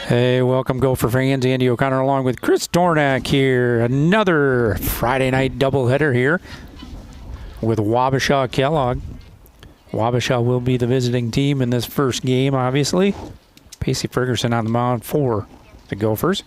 Hey, welcome Gopher fans. Andy O'Connor along with Chris Dornack here. Another Friday night doubleheader here with Wabasha Kellogg. Wabasha will be the visiting team in this first game, obviously. Pacey Ferguson on the mound for the Gophers.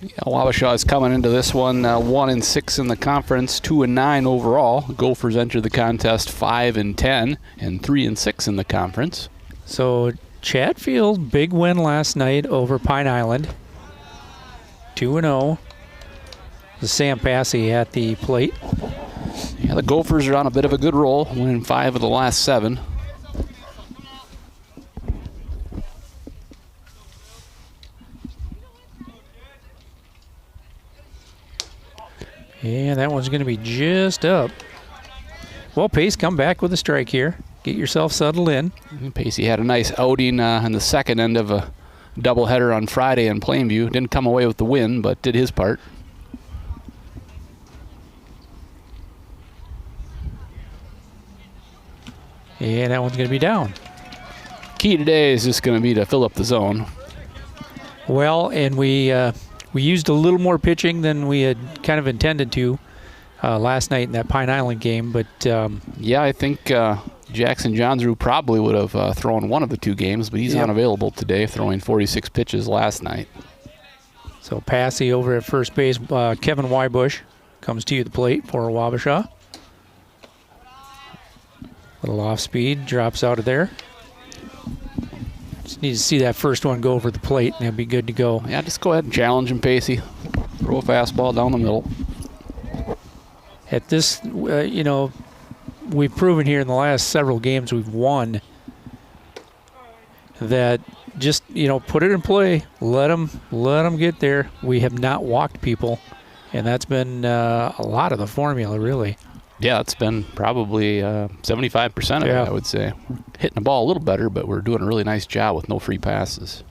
Yeah, Wabasha is coming into this one 1-6 in the conference, 2-9 overall. Gophers enter the contest 5-10 and 3-6 in the conference. So Chatfield, big win last night over Pine Island, 2-0. Sam Passy at the plate. Yeah, the Gophers are on a bit of a good roll, winning 5 of the last 7. Yeah, that one's going to be just up. Well, Pace, come back with a strike here. Get yourself settled in. Pacey had a nice outing in the second end of a doubleheader on Friday in Plainview. Didn't come away with the win, but did his part. Yeah, that one's going to be down. Key today is just going to be to fill up the zone. Well, and we used a little more pitching than we had kind of intended to last night in that Pine Island game. But yeah, I think Jackson Johnsrud probably would have thrown one of the two games, but he's unavailable today, throwing 46 pitches last night. So Passy over at first base. Kevin Wybush comes to the plate for Wabasha. Little off speed, drops out of there. Just need to see that first one go over the plate, and it'll be good to go. Yeah, just go ahead and challenge him, Pacey. Throw a fastball down the middle. At this, we've proven here in the last several games we've won that just, put it in play. Let them get there. We have not walked people, and that's been a lot of the formula, really. Yeah, it's been probably 75% of it, I would say. We're hitting the ball a little better, but we're doing a really nice job with no free passes.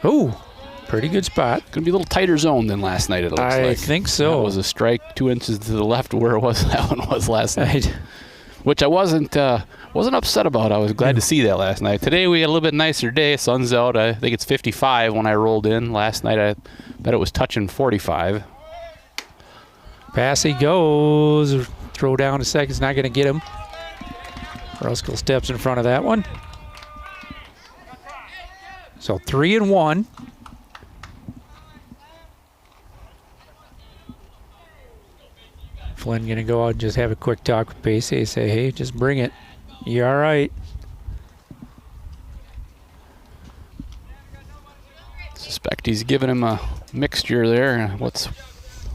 Oh, pretty good spot. Going to be a little tighter zone than last night, it looks like. I think so. That was a strike 2 inches to the left where it was that one was last night. Which I wasn't upset about. I was glad to see that last night. Today we had a little bit nicer day. Sun's out. I think it's 55 when I rolled in. Last night I bet it was touching 45. Passy goes. Throw down to second's not going to get him. Ruskell steps in front of that one. So 3-1. Flynn going to go out and just have a quick talk with Pacey. Say, hey, just bring it. You all right? Suspect he's giving him a mixture there.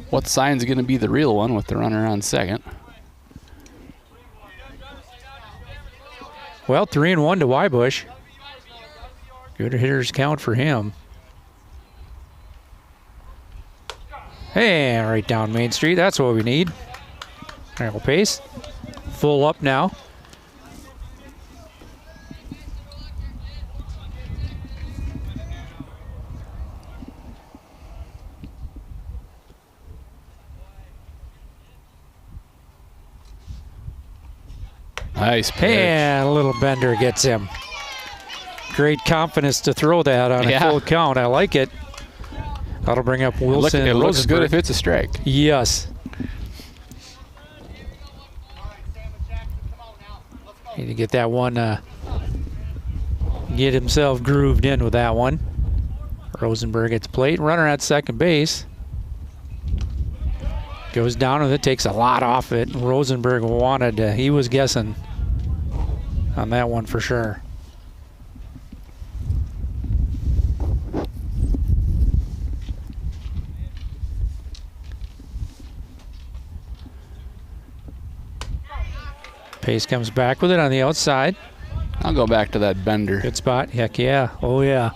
What sign's going to be the real one with the runner on second? Well, 3-1 to Wybush. Good hitters count for him. And right down Main Street. That's what we need. All right, Pace. Full up now. Nice pitch. And a little bender gets him. Great confidence to throw that on a full count. I like it. That'll bring up Wilson. It looks good if it's a strike. Yes. Need to get that one, get himself grooved in with that one. Rosenberg at the plate. Runner at second base. Goes down with it, takes a lot off it. Rosenberg he was guessing on that one for sure. Pace comes back with it on the outside. I'll go back to that bender. Good spot. Heck yeah. Oh, yeah.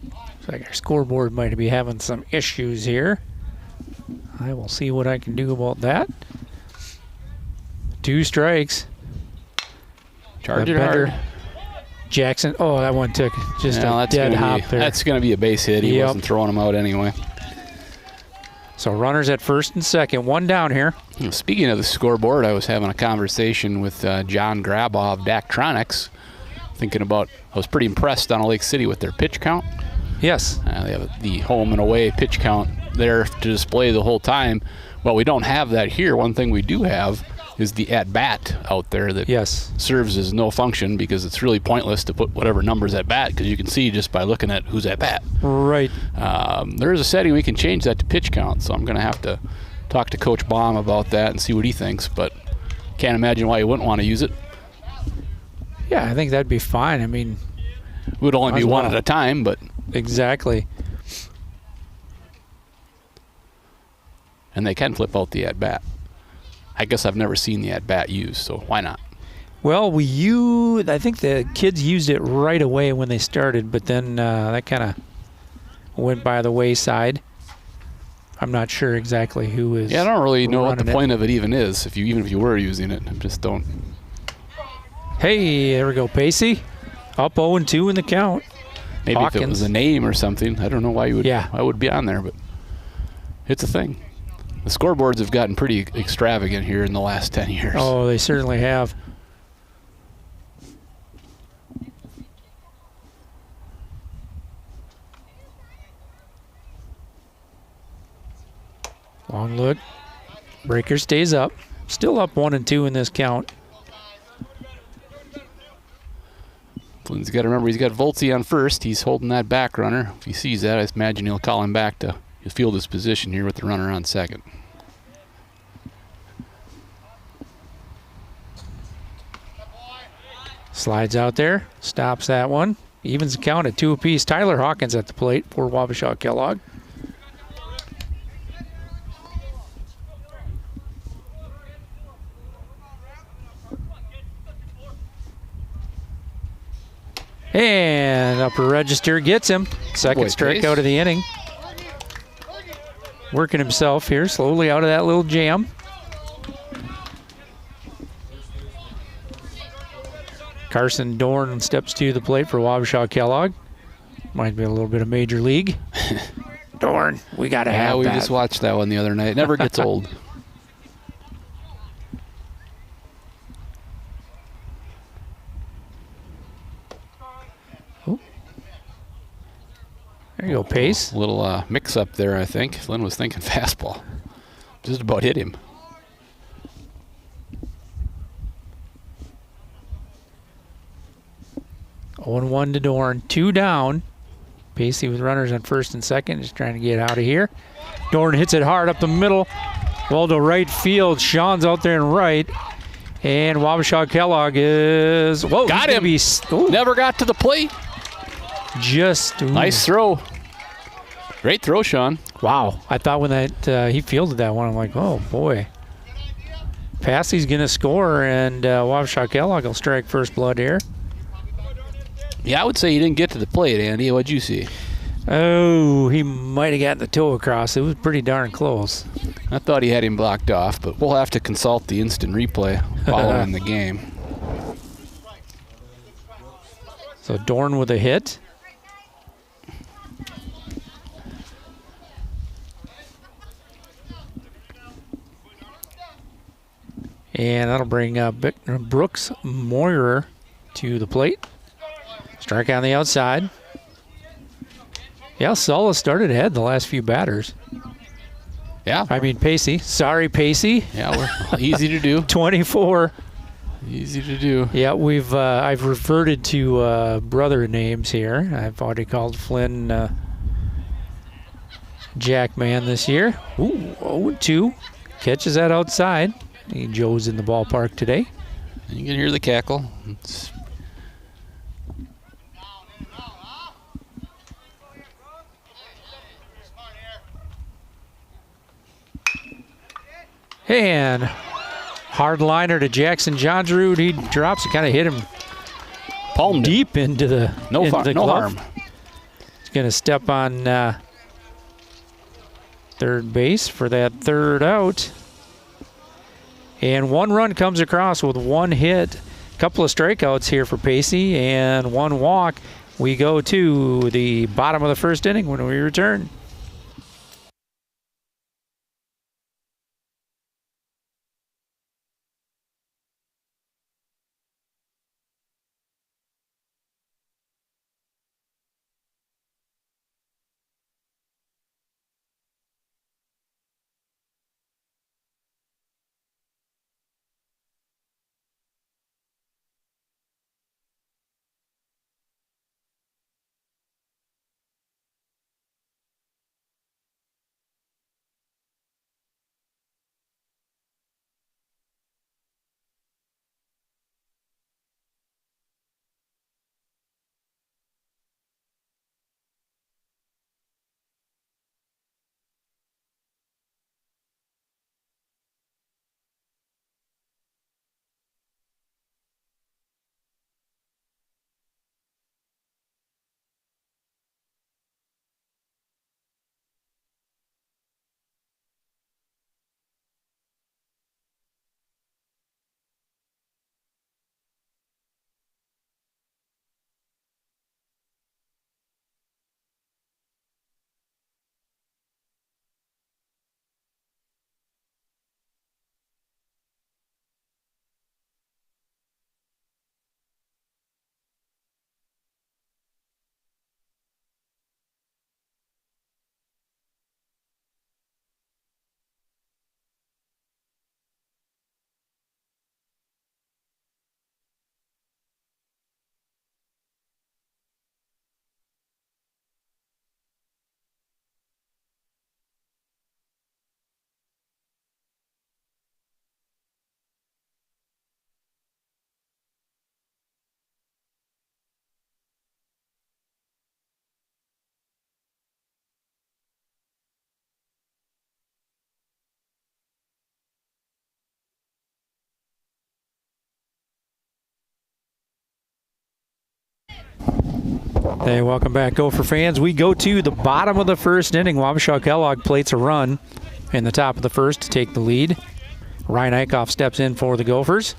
Looks like our scoreboard might be having some issues here. I will see what I can do about that. 2 strikes. Charge it hard. Jackson. Oh, that one took just a dead hop there. That's going to be a base hit. He wasn't throwing him out anyway. So So runners at first and second, one down here. Speaking of the scoreboard, I was having a conversation with John Grabaugh of Daktronics, thinking about, I was pretty impressed on Lake City with their pitch count. Yes. They have the home and away pitch count there to display the whole time. Well, we don't have that here. One thing we do have is the at-bat out there that serves as no function because it's really pointless to put whatever numbers at bat because you can see just by looking at who's at bat. Right. There is a setting we can change that to pitch count, so I'm going to have to talk to Coach Baum about that and see what he thinks, but can't imagine why he wouldn't want to use it. Yeah, I think that'd be fine. I mean, it would only be one at a time, but... Exactly. And they can flip out the at-bat. I guess I've never seen the at-bat used, so why not? Well, I think the kids used it right away when they started, but then that kind of went by the wayside. I'm not sure exactly who is. Yeah, I don't really know what the point of it even is, even if you were using it. I just don't. Hey, there we go, Pacey. Up 0-2 in the count. Maybe Hawkins. If it was a name or something. I don't know why you would. Yeah. I would be on there, but it's a thing. The scoreboards have gotten pretty extravagant here in the last 10 years. Oh, they certainly have. Long look. Breaker stays up. Still up 1-2 in this count. Flynn's got to remember he's got Voltzi on first. He's holding that back runner. If he sees that, I imagine he'll call him back to field his position here with the runner on second. Slides out there, stops that one. Evens the count at 2 apiece. Tyler Hawkins at the plate for Wabasha Kellogg. And upper register gets him. Second strikeout of the inning. Working himself here, slowly out of that little jam. Carson Dorn steps to the plate for Wabasha Kellogg. Might be a little bit of major league. Dorn, we got to have that. Yeah, we just watched that one the other night. It never gets old. Oh. There you go, Pace. A little mix-up there, I think. Flynn was thinking fastball. Just about hit him. Oh, 1 to Dorn, 2 down. Pacey with runners on first and second, just trying to get out of here. Dorn hits it hard up the middle. Well to right field. Sean's out there in right. And Wabasha Kellogg is... Whoa, got him. Never got to the plate. Just... Ooh. Nice throw. Great throw, Sean. Wow. I thought when that he fielded that one, I'm like, oh, boy. Passey's going to score, and Wabasha Kellogg will strike first blood here. Yeah, I would say he didn't get to the plate, Andy. What'd you see? Oh, he might have gotten the toe across. It was pretty darn close. I thought he had him blocked off, but we'll have to consult the instant replay following the game. So Dorn with a hit. And that'll bring Brooks Moyer to the plate. Strike on the outside. Yeah, Sulla started ahead the last few batters. Yeah. I mean, Pacey. Sorry, Pacey. Yeah, we're easy to do. 24. Easy to do. Yeah, I've reverted to brother names here. I've already called Flynn Jackman this year. Ooh, 0-2. Catches that outside. Joe's in the ballpark today. You can hear the cackle. It's and hard liner to Jackson Johnsrud. He drops it, kind of hit him palmed deep into the no glove. harm. He's going to step on third base for that third out. And 1 run comes across with 1 hit. A couple of strikeouts here for Pacey and 1 walk. We go to the bottom of the first inning when we return. Hey, welcome back, Gopher fans. We go to the bottom of the first inning. Wabasha Kellogg plates a run in the top of the first to take the lead. Ryan Eichhoff steps in for the Gophers.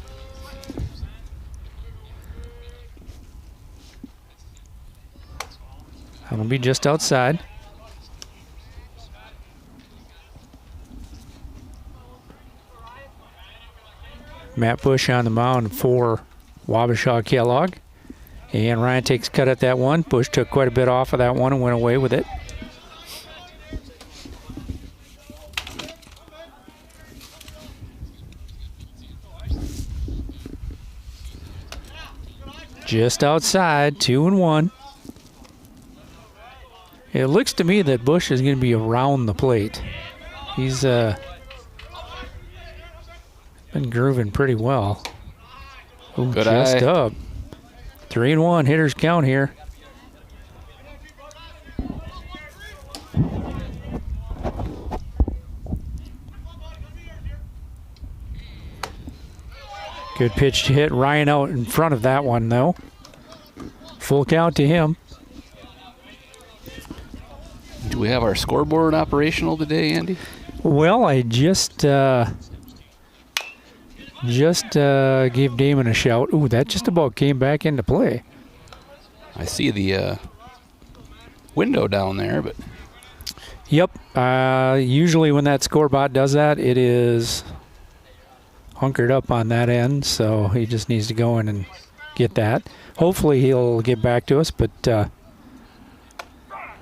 That'll be just outside. Matt Bush on the mound for Wabasha Kellogg. And Ryan takes a cut at that one. Bush took quite a bit off of that one and went away with it. Just outside, 2-1. It looks to me that Bush is going to be around the plate. He's been grooving pretty well. Ooh, good just eye. up. 3-1, hitters count here. Good pitch to hit Ryan out in front of that one, though. Full count to him. Do we have our scoreboard operational today, Andy? Well, I just gave Damon a shout. Ooh, that just about came back into play. I see the window down there, but Yep. Usually when that scoreboard does that, it is hunkered up on that end, so he just needs to go in and get that. Hopefully he'll get back to us, but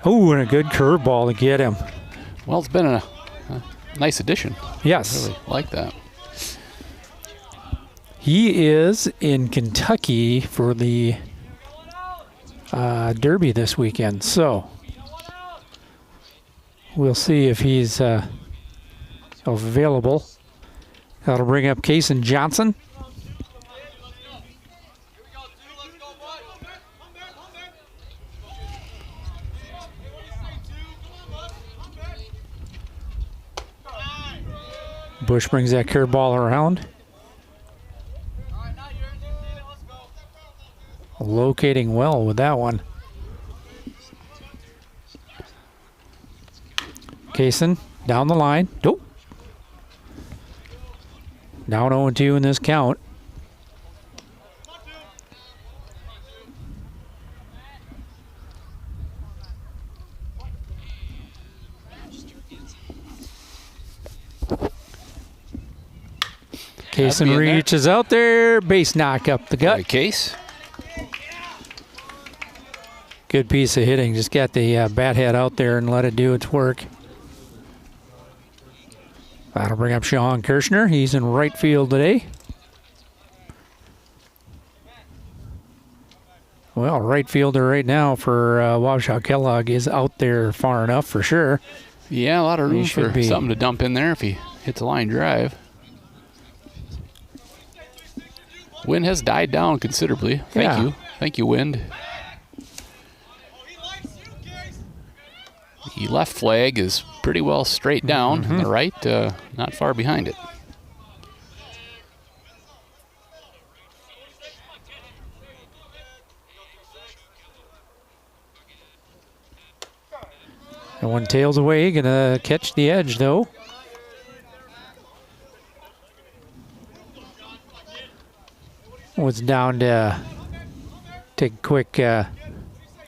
oh, and a good curveball to get him. well, it's been a nice addition. Yes. Really like that. He is in Kentucky for the Derby this weekend, so we'll see if he's available. That'll bring up Kason Johnson. Bush brings that curveball around. Locating well with that one. Kason down the line. Nope. Down 0-2 in this count. Kason reaches out there. Base knock up the gut. Case. Good piece of hitting. Just got the bat head out there and let it do its work. That'll bring up Sean Kirshner. He's in right field today. Well, right fielder right now for Wabasha Kellogg is out there far enough for sure. Yeah, a lot of room He should for be. something to dump in there if he hits a line drive. Wind has died down considerably. Thank you, wind. The left flag is pretty well straight down. And the right, not far behind it. And one tails away, gonna catch the edge though. Was down to take a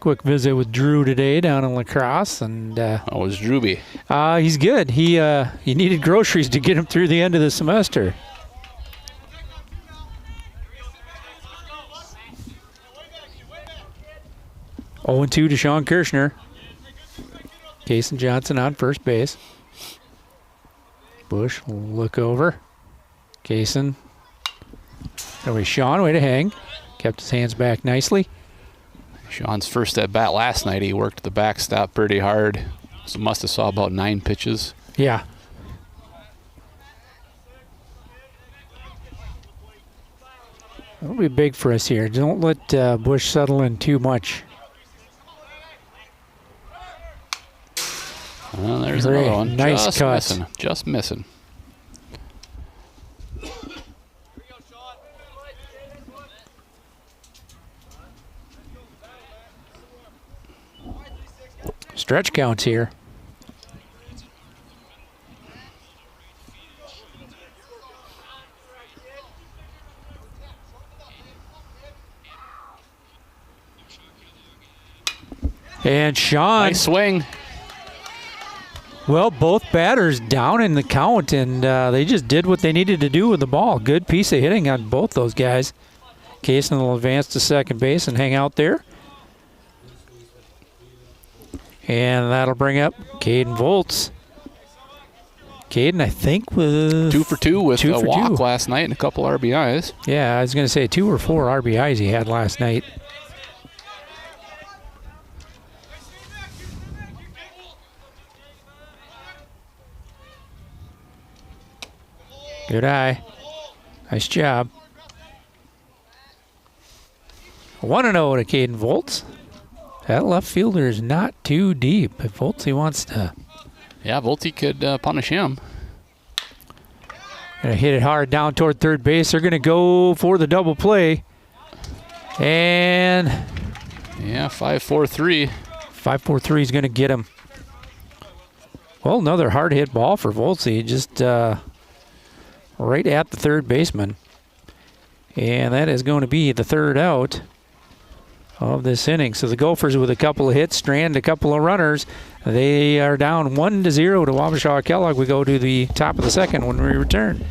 quick visit with Drew today down in La Crosse, and Oh, it was Drewby. he's good. He needed groceries to get him through the end of the semester. Oh, 2 to Sean Kirshner. Kason Johnson on first base. Bush will look over. Kason. There was Sean, way to hang. Kept his hands back nicely. Sean's first at bat last night, he worked the backstop pretty hard. So must have saw about 9 pitches. Yeah. That'll be big for us here. Don't let Bush settle in too much. Well, there's Great. another one. Nice just cut. missing. Just missing. stretch counts here. And Sean. Nice swing. Well, both batters down in the count, and they just did what they needed to do with the ball. Good piece of hitting on both those guys. Kaysen will advance to second base and hang out there. And that'll bring up Caden Volts. Caden, I think, was 2 for 2 with a walk last night and a couple RBIs. Yeah, I was going to say 2 or 4 RBIs he had last night. Good eye. Nice job. 1-0 to Caden Volts. That left fielder is not too deep. If Voltsy wants to. Yeah, Voltsy could punish him. Gonna hit it hard down toward third base. They're gonna go for the double play. And yeah, 5-4-3. 5-4-3 is gonna get him. Well, another hard hit ball for Voltsy. Just right at the third baseman. And that is going to be the third out of this inning. So the Gophers with a couple of hits, Strand a couple of runners. They are down 1-0 to Wabasha Kellogg. We go to the top of the second when we return.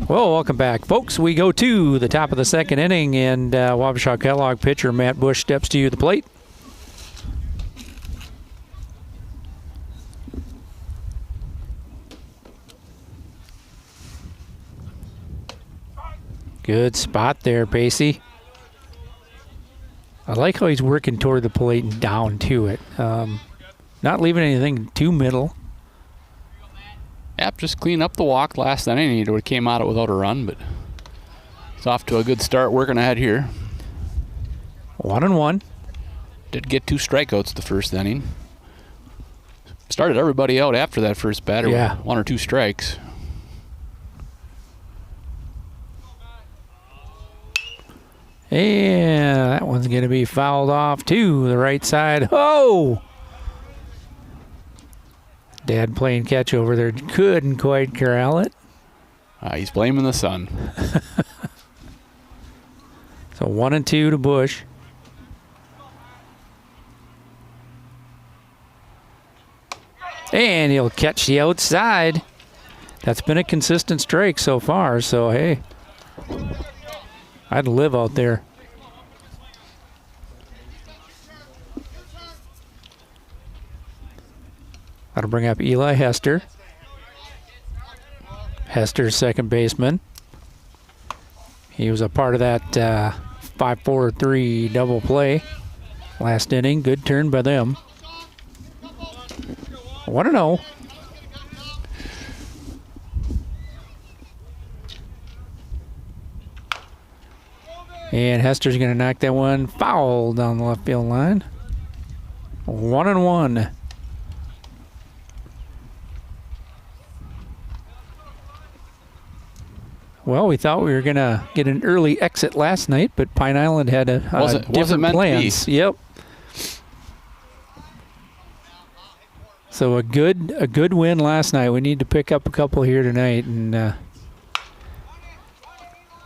Well, welcome back, folks. We go to the top of the second inning, and Wabasha Kellogg pitcher Matt Bush steps to the plate. Good spot there, Pacey. I like how he's working toward the plate and down to it. Not leaving anything too middle. Yep, just clean up the walk last inning. He would have came out without a run, but it's off to a good start working ahead here. 1-1. Did get 2 strikeouts the first inning. Started everybody out after that first batter with 1 or 2 strikes. And that one's going to be fouled off to the right side. Oh! Dad playing catch over there. Couldn't quite corral it. He's blaming the sun. So 1-2 to Bush. And he'll catch the outside. That's been a consistent strike so far. So, hey, I'd live out there. That'll bring up Eli Hester. Hester's second baseman. He was a part of that 5-4-3 double play last inning. Good turn by them. 1-0. And Hester's going to knock that one foul down the left field line. 1-1. Well, we thought we were going to get an early exit last night, but Pine Island had different wasn't meant plans. to be. Yep. So a good win last night. We need to pick up a couple here tonight, and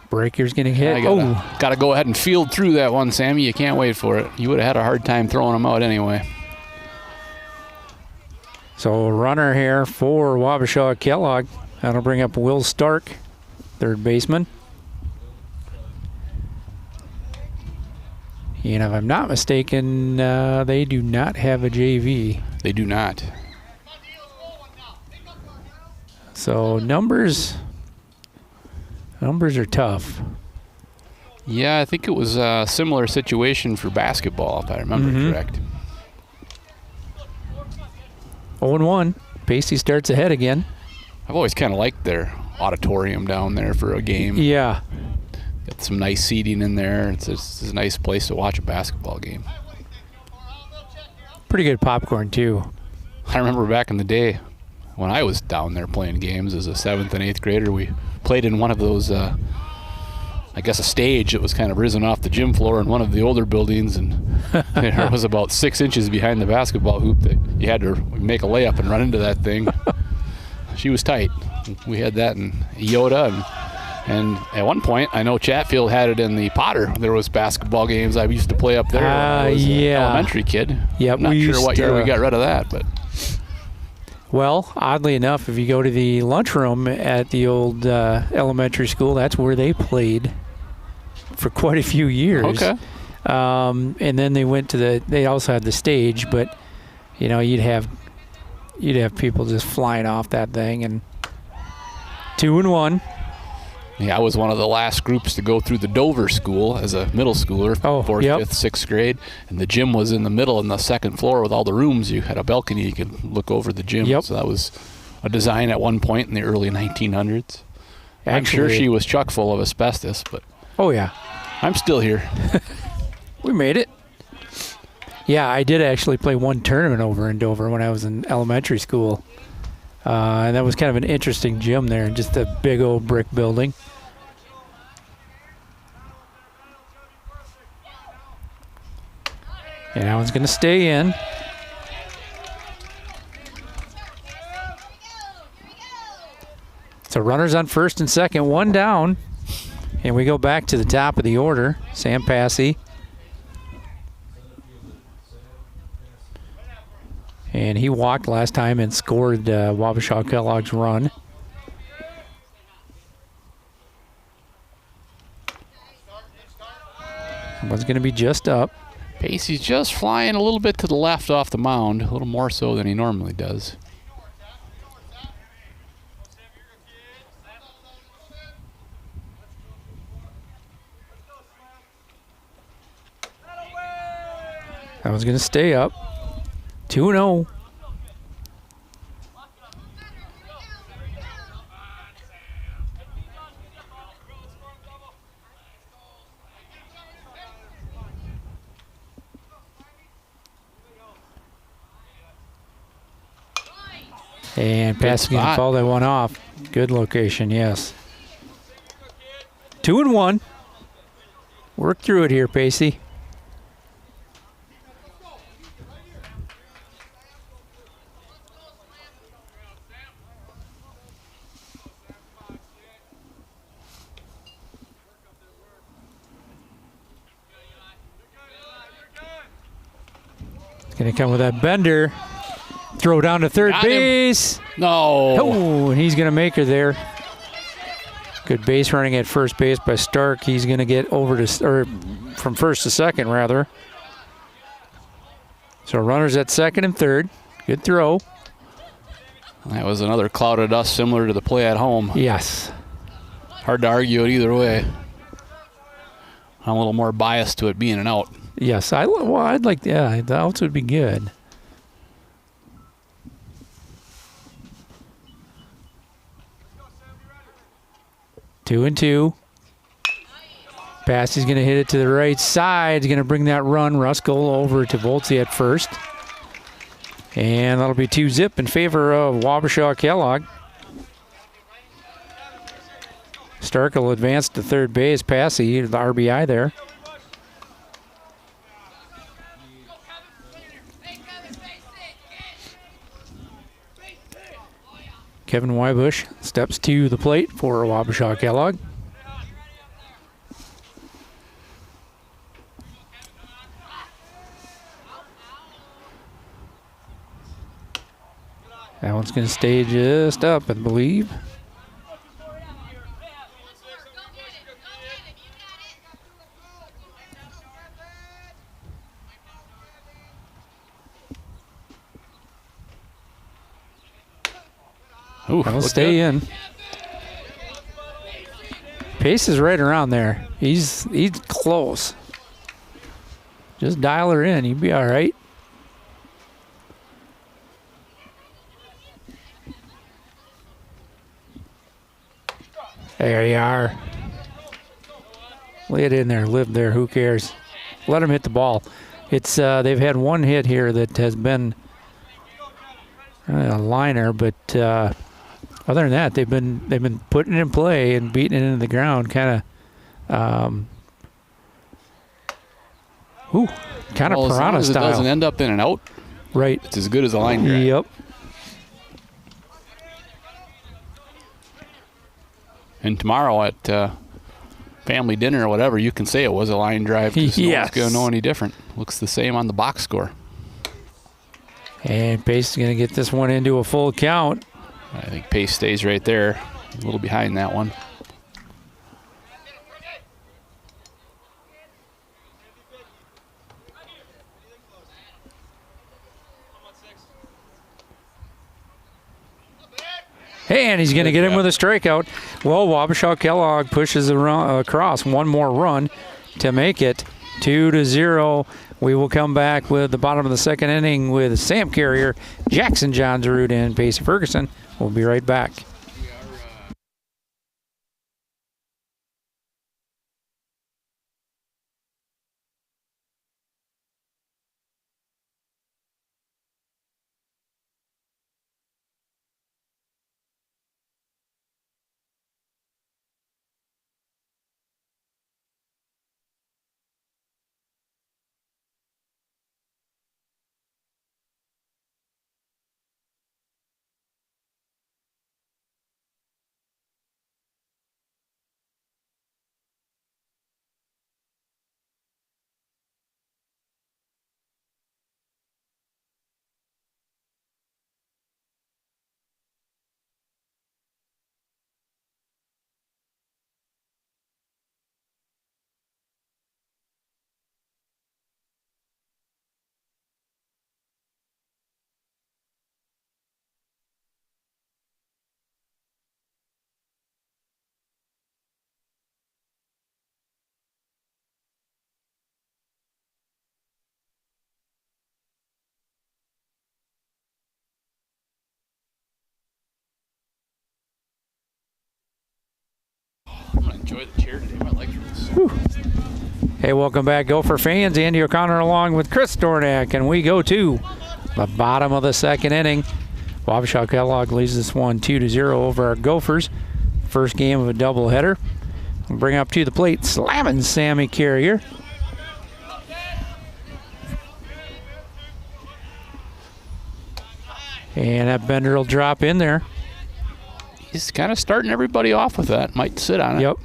Breaker's getting hit. Got to go ahead and field through that one, Sammy. You can't wait for it. You would have had a hard time throwing them out anyway. So a runner here for Wabasha Kellogg. That'll bring up Will Stark, third baseman. And if I'm not mistaken, they do not have a JV. They do not. So numbers are tough. Yeah, I think it was a similar situation for basketball, if I remember correct. 0-1. Pacey starts ahead again. I've always kind of liked their auditorium down there for a game. Yeah. Got some nice seating in there. It's a nice place to watch a basketball game. Pretty good popcorn, too. I remember back in the day when I was down there playing games as a 7th and 8th grader, we played in one of those, I guess a stage that was kind of risen off the gym floor in one of the older buildings, and there was about 6 inches behind the basketball hoop that you had to make a layup and run into that thing. She was tight. We had that in Yoda, and at one point, I know Chatfield had it in the Potter. There was basketball games I used to play up there when I was an elementary kid. Yep, I'm not sure what year we got rid of that, but... Well, oddly enough, if you go to the lunchroom at the old elementary school, that's where they played for quite a few years. Okay. And then they went to they also had the stage, but, you know, you'd have people just flying off that thing. And 2-1. Yeah, I was one of the last groups to go through the Dover school as a middle schooler, 4th, 5th, 6th grade. And the gym was in the middle on the second floor with all the rooms. You had a balcony you could look over the gym. Yep. So that was a design at one point in the early 1900s. I'm sure she was chock full of asbestos, but oh yeah, I'm still here. We made it. Yeah, I did actually play one tournament over in Dover when I was in elementary school. And that was kind of an interesting gym there, just a big old brick building. And that one's going to stay in. So runners on first and second, one down. And we go back to the top of the order. Sam Passy. And he walked last time and scored Wabasha Kellogg's run. One's going to be just up. Pacey's just flying a little bit to the left off the mound, a little more so than he normally does. That one's going to stay up. 2-0. And Passy can foul that one off. Good location, yes. 2-1. Work through it here, Pacey. Going to come with that bender. Throw down to third base. No. Oh, and he's going to make her there. Good base running at first base by Stark. He's going to get over to, or from first to second, rather. So runners at second and third. Good throw. That was another cloud of dust similar to the play at home. Yes. Hard to argue it either way. I'm a little more biased to it being an out. Yes, I'd like, yeah, the outs would be good. Two and two. Passy going to hit it to the right side. He's going to bring that run. Ruskell over to Voltzy at first. And that'll be 2-zip in favor of Wabasha Kellogg. Stark will advance to third base. Passy, the RBI there. Kevin Wybush steps to the plate for Wabasha Kellogg. That one's going to stay just up, I believe. Ooh, That'll stay in. Pace is right around there. He's close. Just dial her in. He'd be all right. There you are. Lay it in there. Live there. Who cares? Let him hit the ball. It's they've had one hit here that has been a liner, but other than that, they've been putting it in play and beating it into the ground, kind of piranha as style. It doesn't end up in and out. Right. It's as good as a line drive. Yep. And tomorrow at family dinner or whatever, you can say it was a line drive because no one's going to know any different. Looks the same on the box score. And Pace is going to get this one into a full count. I think Pace stays right there, a little behind that one. Hey, and he's going to get him with a strikeout. Well, Wabasha Kellogg pushes across one more run to make it 2-0. We will come back with the bottom of the second inning with Sam Carrier, Jackson John Zarud, and Pacey Ferguson. We'll be right back. I'm going to enjoy the chair today. My legs are this. Hey, welcome back, Gopher fans. Andy O'Connor along with Chris Dornak, and we go to the bottom of the second inning. Wabasha Kellogg leads this one 2-0 over our Gophers. First game of a doubleheader. We'll bring up to the plate, slamming Sammy Carrier. And that bender will drop in there. He's kind of starting everybody off with that. Might sit on it. Yep.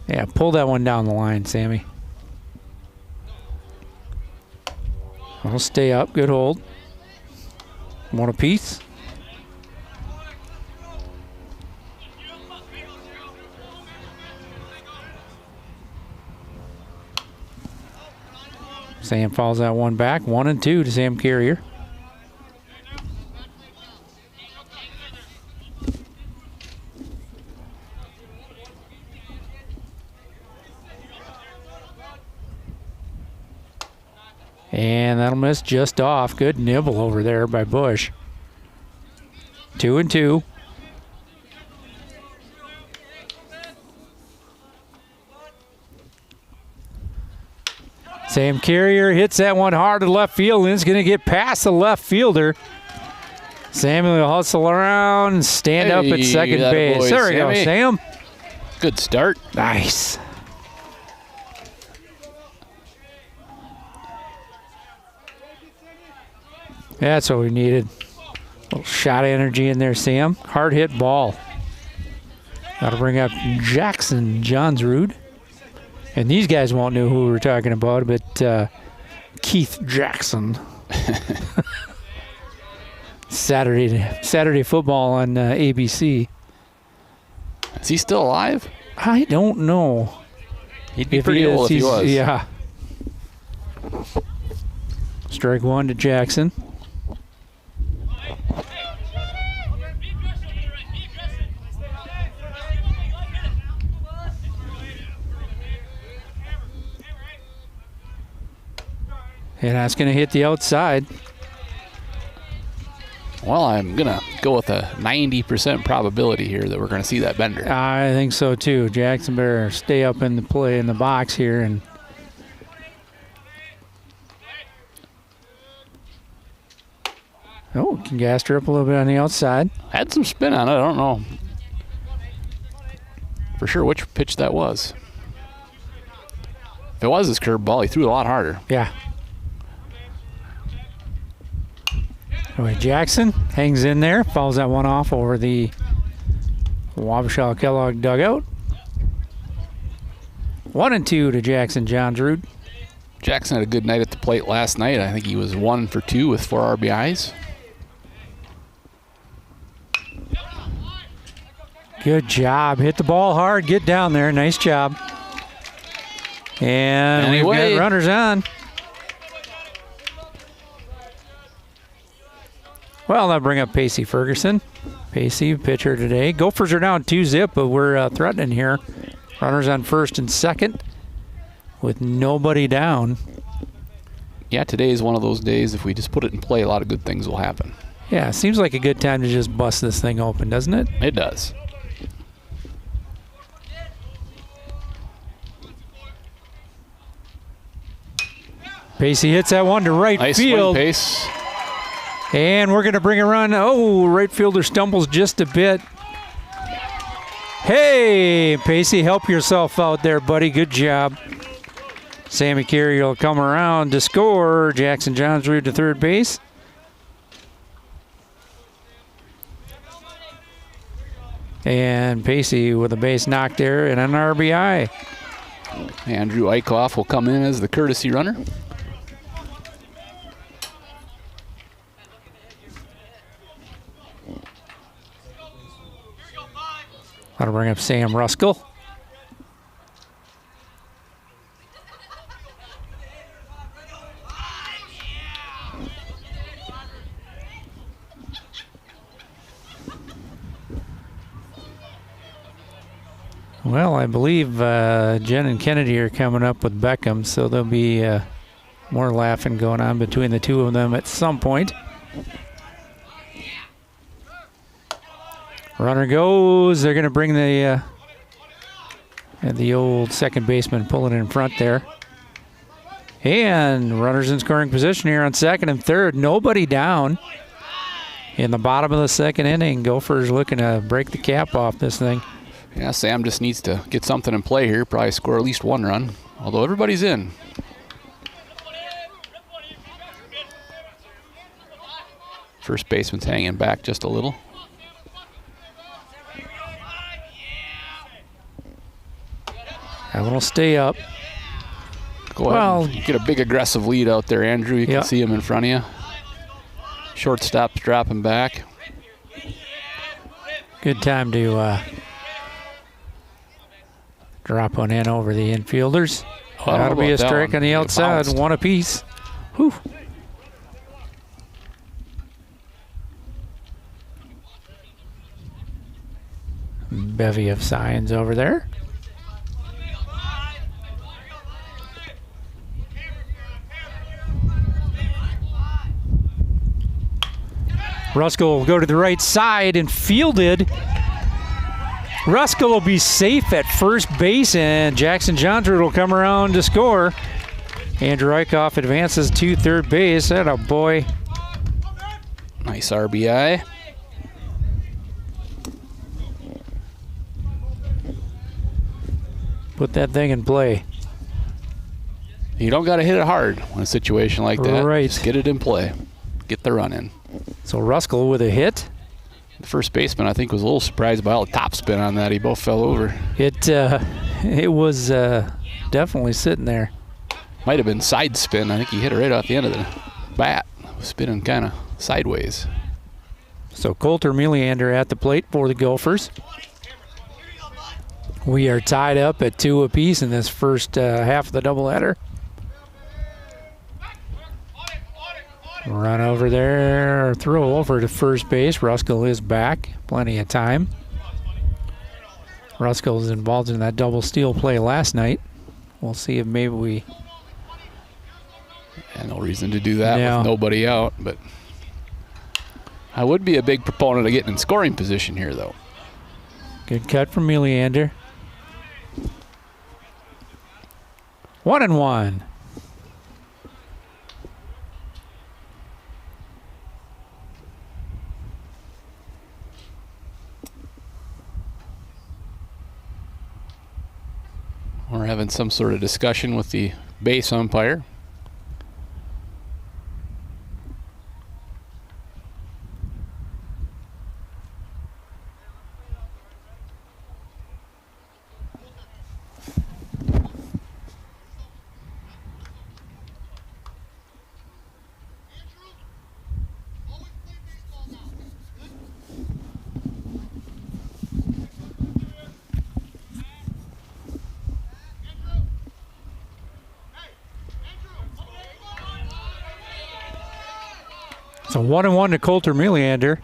Yeah, pull that one down the line, Sammy. I'll stay up. Good hold. One apiece. Sam falls that one back. 1-2 to Sam Carrier. And that'll miss just off. Good nibble over there by Bush. 2-2. Sam Carrier hits that one hard to left field, and it's going to get past the left fielder. Samuel will hustle around and stand up at second base. Boy, there we go, Sam. Good start. Nice. That's what we needed. Little shot energy in there, Sam. Hard hit ball. That'll bring up Jackson Johnsrud. And these guys won't know who we're talking about, but Keith Jackson. Saturday football on ABC. Is he still alive? I don't know. He'd be pretty old if he was. Yeah. Strike one to Jackson. And that's going to hit the outside. Well, I'm going to go with a 90% probability here that we're going to see that bender. I think so too. Jackson better stay up in the play in the box here. And can gas her up a little bit on the outside. Had some spin on it. I don't know for sure which pitch that was. If it was his curveball, he threw it a lot harder. Yeah. Anyway, Jackson hangs in there, fouls that one off over the Wabasha Kellogg dugout. 1-2 to Jackson Johnsrud. Jackson had a good night at the plate last night. I think he was 1 for 2 with 4 RBIs. Good job. Hit the ball hard. Get down there. Nice job. And we've got runners on. Well, that'll bring up Pacey Ferguson. Pacey, pitcher today. Gophers are down 2-0, but we're threatening here. Runners on first and second with nobody down. Yeah, today is one of those days. If we just put it in play, a lot of good things will happen. Yeah, seems like a good time to just bust this thing open, doesn't it? It does. Pacey hits that one to right field. Nice swing, Pace. And we're going to bring a run. Oh, right fielder stumbles just a bit. Hey, Pacey, help yourself out there, buddy. Good job. Sammy Carey will come around to score. Jackson Johnsrud to third base. And Pacey with a base knock there and an RBI. Andrew Eichhoff will come in as the courtesy runner. That'll bring up Sam Ruskell. Well, I believe Jen and Kennedy are coming up with Beckham, so there'll be more laughing going on between the two of them at some point. Runner goes. They're going to bring the old second baseman, pull it in front there. And runners in scoring position here on second and third. Nobody down in the bottom of the second inning. Gophers looking to break the cap off this thing. Yeah, Sam just needs to get something in play here. Probably score at least one run, although everybody's in. First baseman's hanging back just a little. That one will stay up. Go ahead and get a big aggressive lead out there, Andrew. You can see him in front of you. Shortstop's dropping back. Good time to drop one in over the infielders. That'll be a strike on the outside, one apiece. Whew. Bevy of signs over there. Ruskell will go to the right side and fielded. Ruskell will be safe at first base, and Jackson Johnsrud will come around to score. Andrew Eichhoff advances to third base. Atta boy. Nice RBI. Put that thing in play. You don't got to hit it hard in a situation like that. Right. Just get it in play. Get the run in. So Ruskell with a hit. The first baseman, I think, was a little surprised by all the top spin on that. He both fell over. It was definitely sitting there. Might have been side spin. I think he hit it right off the end of the bat. Spinning kind of sideways. So Coulter Meleander at the plate for the Gophers. We are tied up at 2 apiece in this first half of the doubleheader. Run over there, throw over to first base. Ruskell is back, plenty of time. Ruskell was involved in that double steal play last night. We'll see if maybe we... Yeah, no reason to do that with nobody out, but I would be a big proponent of getting in scoring position here, though. Good cut from Meleander. 1-1. We're having some sort of discussion with the base umpire. So 1-1 to Coulter Meleander.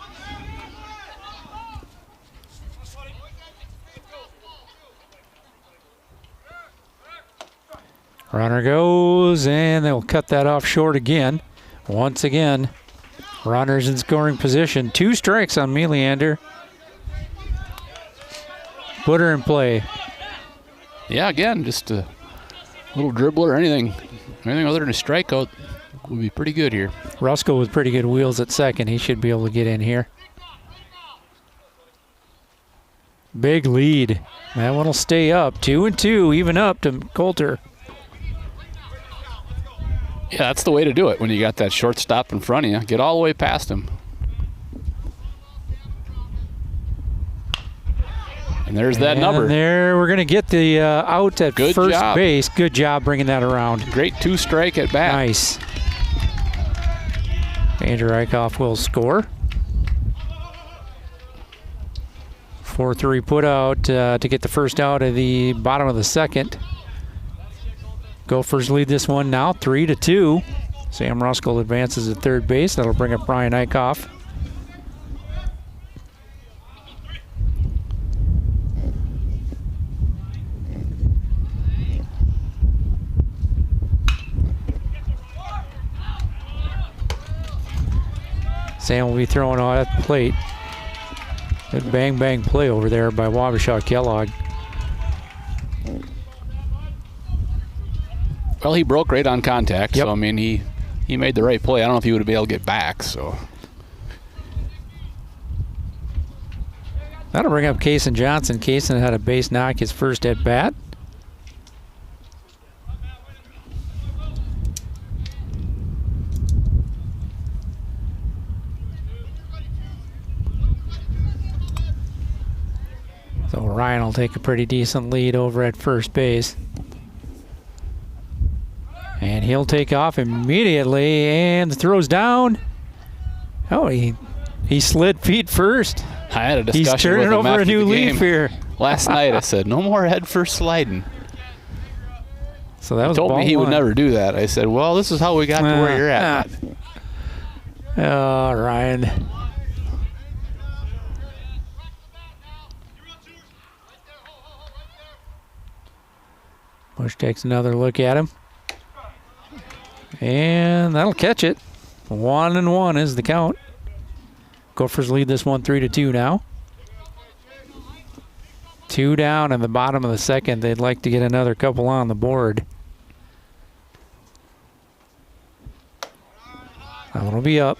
Runner goes, and they'll cut that off short again. Once again, runners in scoring position. 2 strikes on Meleander. Put her in play. Yeah, again, just a little dribbler, anything other than a strikeout would be pretty good here. Ruskell with pretty good wheels at second. He should be able to get in here. Big lead. That one will stay up. 2-2, even up to Coulter. Yeah, that's the way to do it when you got that shortstop in front of you. Get all the way past him. And there's that number. And there, we're going to get the out at Good first job. base. Good job bringing that around. Great 2-strike at bat. Nice. Andrew Eichhoff will score. 4-3 put out to get the first out of the bottom of the second. Gophers lead this one now, 3-2. Sam Ruskell advances at third base. That'll bring up Brian Eichhoff. Sam will be throwing out at the plate. Good bang play over there by Wabasha Kellogg. Well, he broke right on contact, Yep. so I mean he made the right play. I don't know if he would be able to get back, so. That'll bring up Kaysen Johnson. Kaysen had a base knock his first at bat. So Ryan will take a pretty decent lead over at first base. And he'll take off immediately, and the throw's down. Oh, he slid feet first. I had a discussion He's turning with him over after a new the game. leaf here. Last night I said, no more head first sliding. So that was He told ball me he would one. never do that. I said, well, this is how we got to where you're at. Oh, Ryan. Bush takes another look at him. And that'll catch it. 1-1 is the count. Gophers lead this one 3-2 now. 2 down in the bottom of the second. They'd like to get another couple on the board. That one will be up.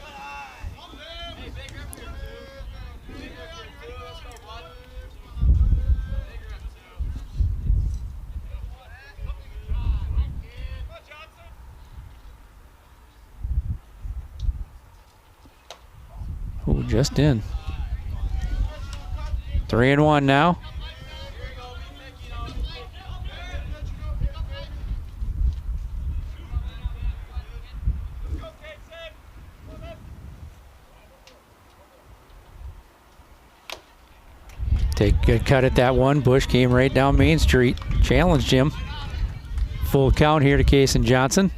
just in. 3-1 now. Take a good cut at that one. Bush came right down Main Street. Challenged him. Full count here to Kason Johnson.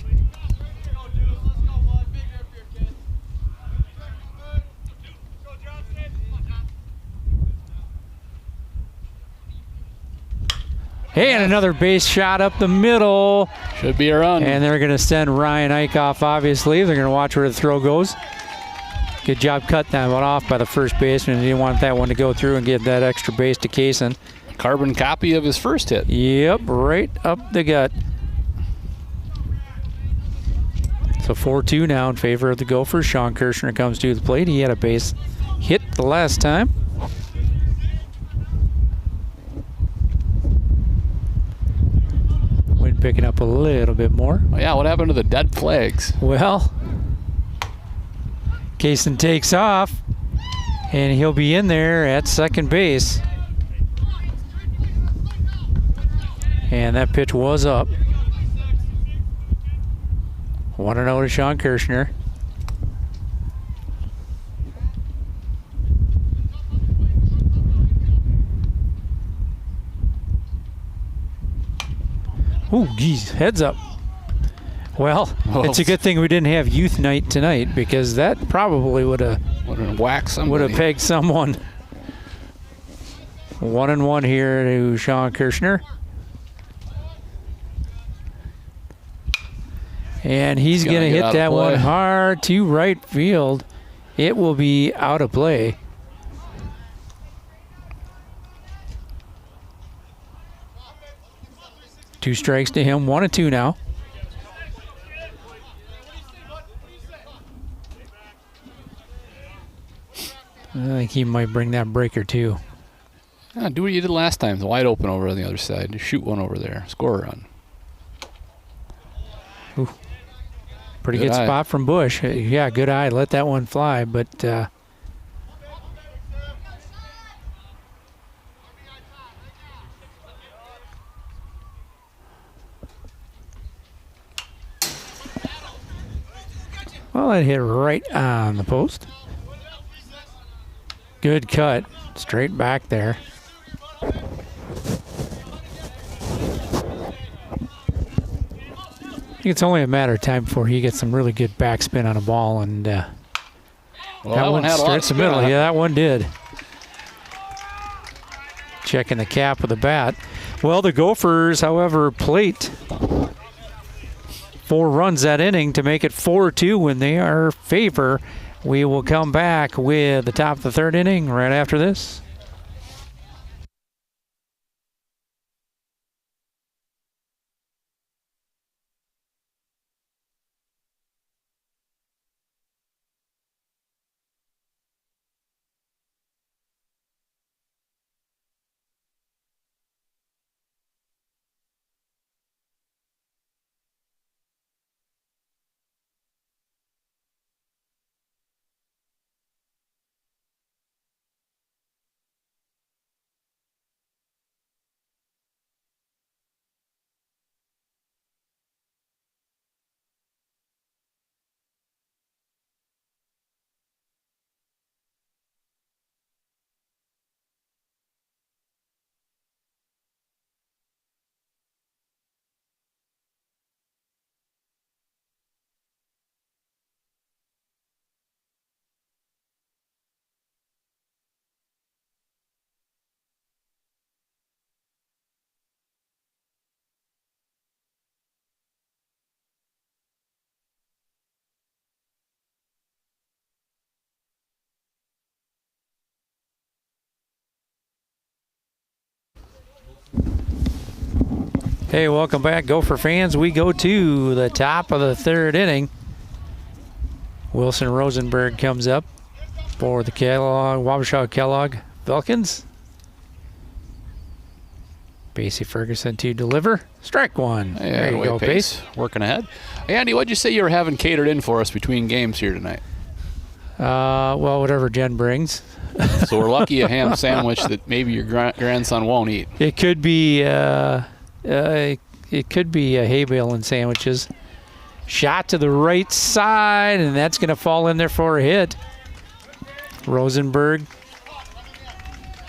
And another base shot up the middle. Should be a run. And they're going to send Ryan Ike off, obviously. They're going to watch where the throw goes. Good job cutting that one off by the first baseman. He didn't want that one to go through and give that extra base to Kason. Carbon copy of his first hit. Yep, right up the gut. So 4-2 now in favor of the Gophers. Sean Kirshner comes to the plate. He had a base hit the last time. Wind picking up a little bit more. Oh, yeah, what happened to the dead flags? Well, Kason takes off, and he'll be in there at second base. And that pitch was up. 1-0 to Sean Kirshner. Ooh, geez, heads up. Well, it's a good thing we didn't have youth night tonight, because that probably would have whacked somebody. Would have pegged someone. 1-1 here to Sean Kirshner. And he's going to hit that one hard to right field. It will be out of play. Two strikes to him, 1-2 now. I think he might bring that breaker too. Yeah, do what you did last time. It's wide open over on the other side. Just shoot one over there. Score a run. Ooh. Pretty good spot from Bush. Yeah, good eye. Let that one fly, but well, it hit right on the post. Good cut. Straight back there. I think it's only a matter of time before he gets some really good backspin on a ball, and well, that one starts the middle. Yeah, that one did. Checking the cap with the bat. Well, the Gophers, however, plate 4 runs that inning to make it 4-2 when they are favor. We will come back with the top of the third inning right after this. Hey, welcome back, Gopher fans. We go to the top of the third inning. Wilson Rosenberg comes up for the Wabasha-Kellogg Falcons. Basie Ferguson to deliver. Strike one. Yeah, there you go, Pace. Working ahead. Hey, Andy, what'd you say you were having catered in for us between games here tonight? Well, whatever Jen brings. So we're lucky a ham sandwich that maybe your grandson won't eat. It could be hay bale and sandwiches. Shot to the right side, and that's going to fall in there for a hit. Rosenberg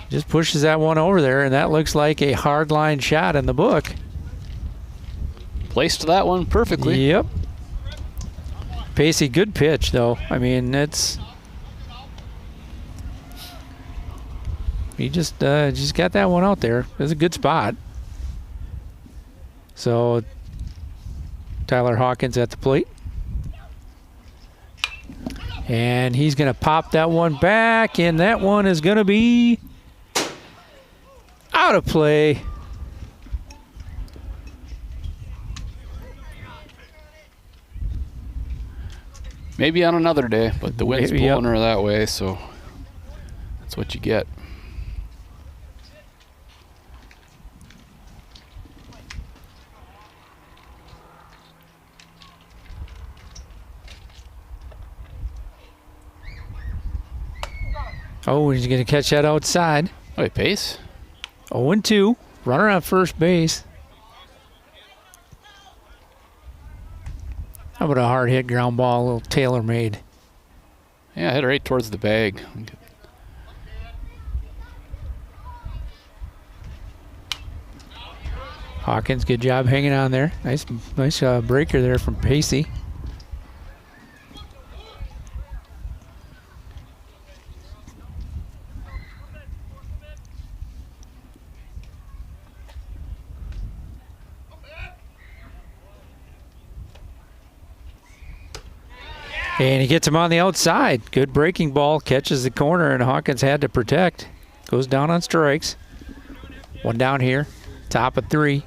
just pushes that one over there, and that looks like a hard line shot in the book. Placed that one perfectly. Yep. Pacey, good pitch, though. I mean, he just got that one out there. It was a good spot. So Tyler Hawkins at the plate. And he's going to pop that one back, and that one is going to be out of play. Maybe on another day, but the wind's Maybe, pulling her that way, so that's what you get. Oh, he's going to catch that outside. Oh, wait, Pace? 0-2. Runner on first base. How about a hard hit ground ball, a little tailor-made? Yeah, I hit it right towards the bag. Hawkins, good job hanging on there. Nice breaker there from Pacey. And he gets him on the outside. Good breaking ball. Catches the corner, and Hawkins had to protect. Goes down on strikes. One down here. Top of 3.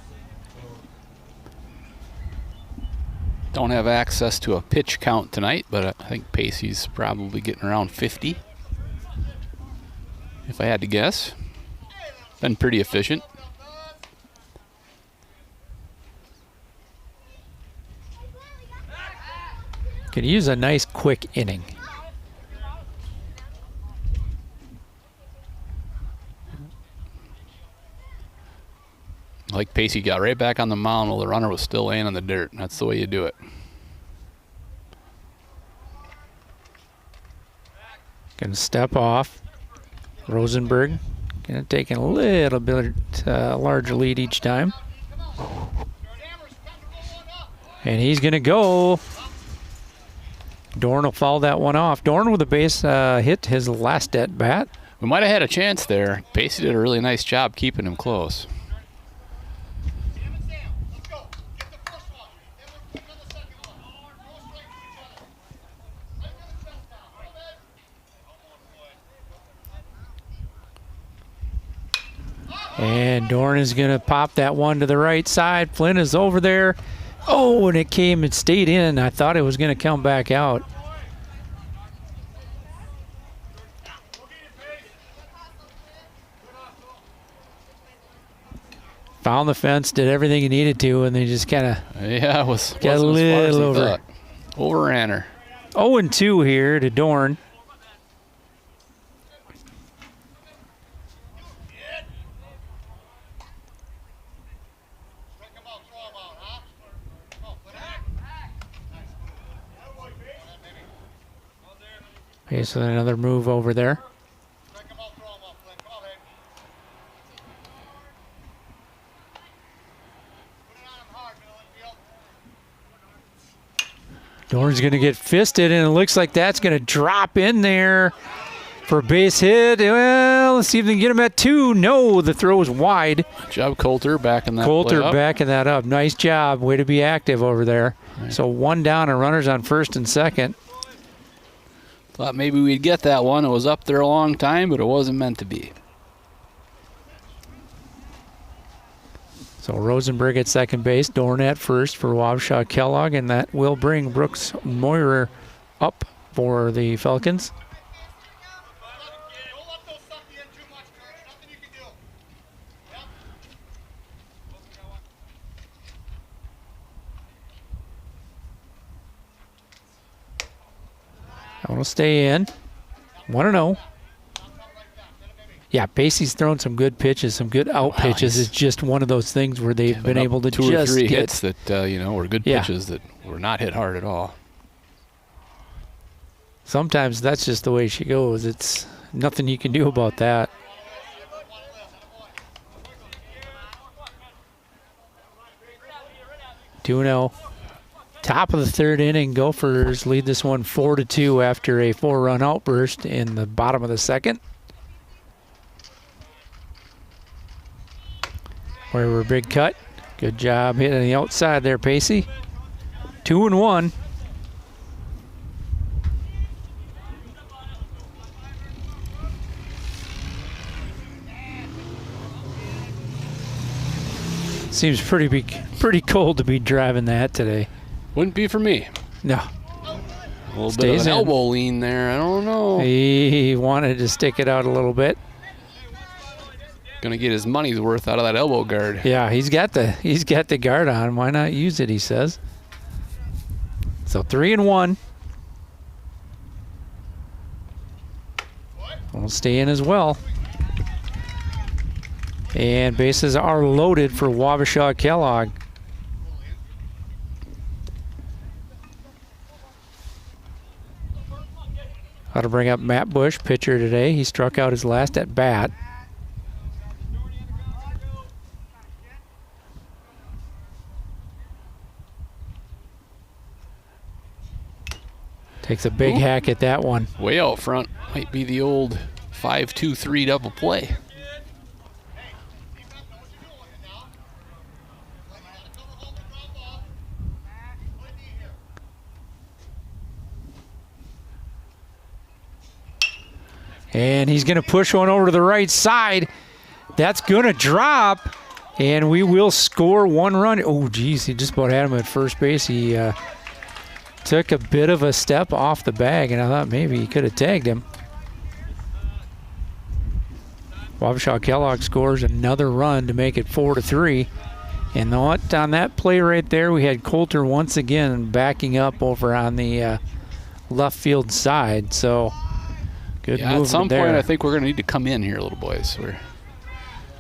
Don't have access to a pitch count tonight, but I think Pacey's probably getting around 50. If I had to guess. Been pretty efficient. Could use a nice quick inning. Like Pacey got right back on the mound while the runner was still laying in the dirt. That's the way you do it. Gonna step off. Rosenberg gonna take a little bit larger lead each time. And he's gonna go. Dorn will foul that one off. Dorn with a base hit his last at bat. We might have had a chance there. Pacey did a really nice job keeping him close. And Dorn is going to pop that one to the right side. Flynn is over there. Oh, and it came and stayed in. I thought it was going to come back out. Found the fence, did everything he needed to, and they just kind of got a little over. Overran her. 0-2 here to Dorn. Okay, so then another move over there. Dorn's going to get fisted, and it looks like that's going to drop in there for a base hit. Well, let's see if they can get him at 2. No, the throw is wide. Good job, Coulter, backing that Coulter play up. backing that up. Nice job. Way to be active over there. Right. So 1 down and runners on first and second. Thought maybe we'd get that one. It was up there a long time, but it wasn't meant to be. So Rosenberg at second base, Dorn at first for Wabasha Kellogg, and that will bring Brooks Moyer up for the Falcons. I want to stay in. 1-0. Yeah, Pacey's thrown some good pitches, some good out pitches. It's just one of those things where they've been able to two just or three get hits that were good pitches that were not hit hard at all. Sometimes that's just the way she goes. It's nothing you can do about that. Two 2-0. Top of the third inning, Gophers lead this one 4-2 after a 4-run outburst in the bottom of the second. Where we're big cut. Good job hitting the outside there, Pacey. 2-1. Seems pretty cold to be driving that today. Wouldn't be for me. No. A little bit of an elbow lean there. I don't know. He wanted to stick it out a little bit. Gonna get his money's worth out of that elbow guard. Yeah, he's got the guard on. Why not use it, he says. So 3-1. We'll stay in as well. And bases are loaded for Wabasha Kellogg. How to bring up Matt Bush, pitcher today. He struck out his last at bat. Takes a big hack at that one. Way out front. Might be the old 5-2-3 double play. And he's going to push one over to the right side. That's going to drop, and we will score 1 run. Oh, geez, he just about had him at first base. He took a bit of a step off the bag, and I thought maybe he could have tagged him. Wabasha Kellogg scores another run to make it 4-3. And what on that play right there, we had Coulter once again backing up over on the left field side. So good move there. At some point, I think we're going to need to come in here, little boys. We're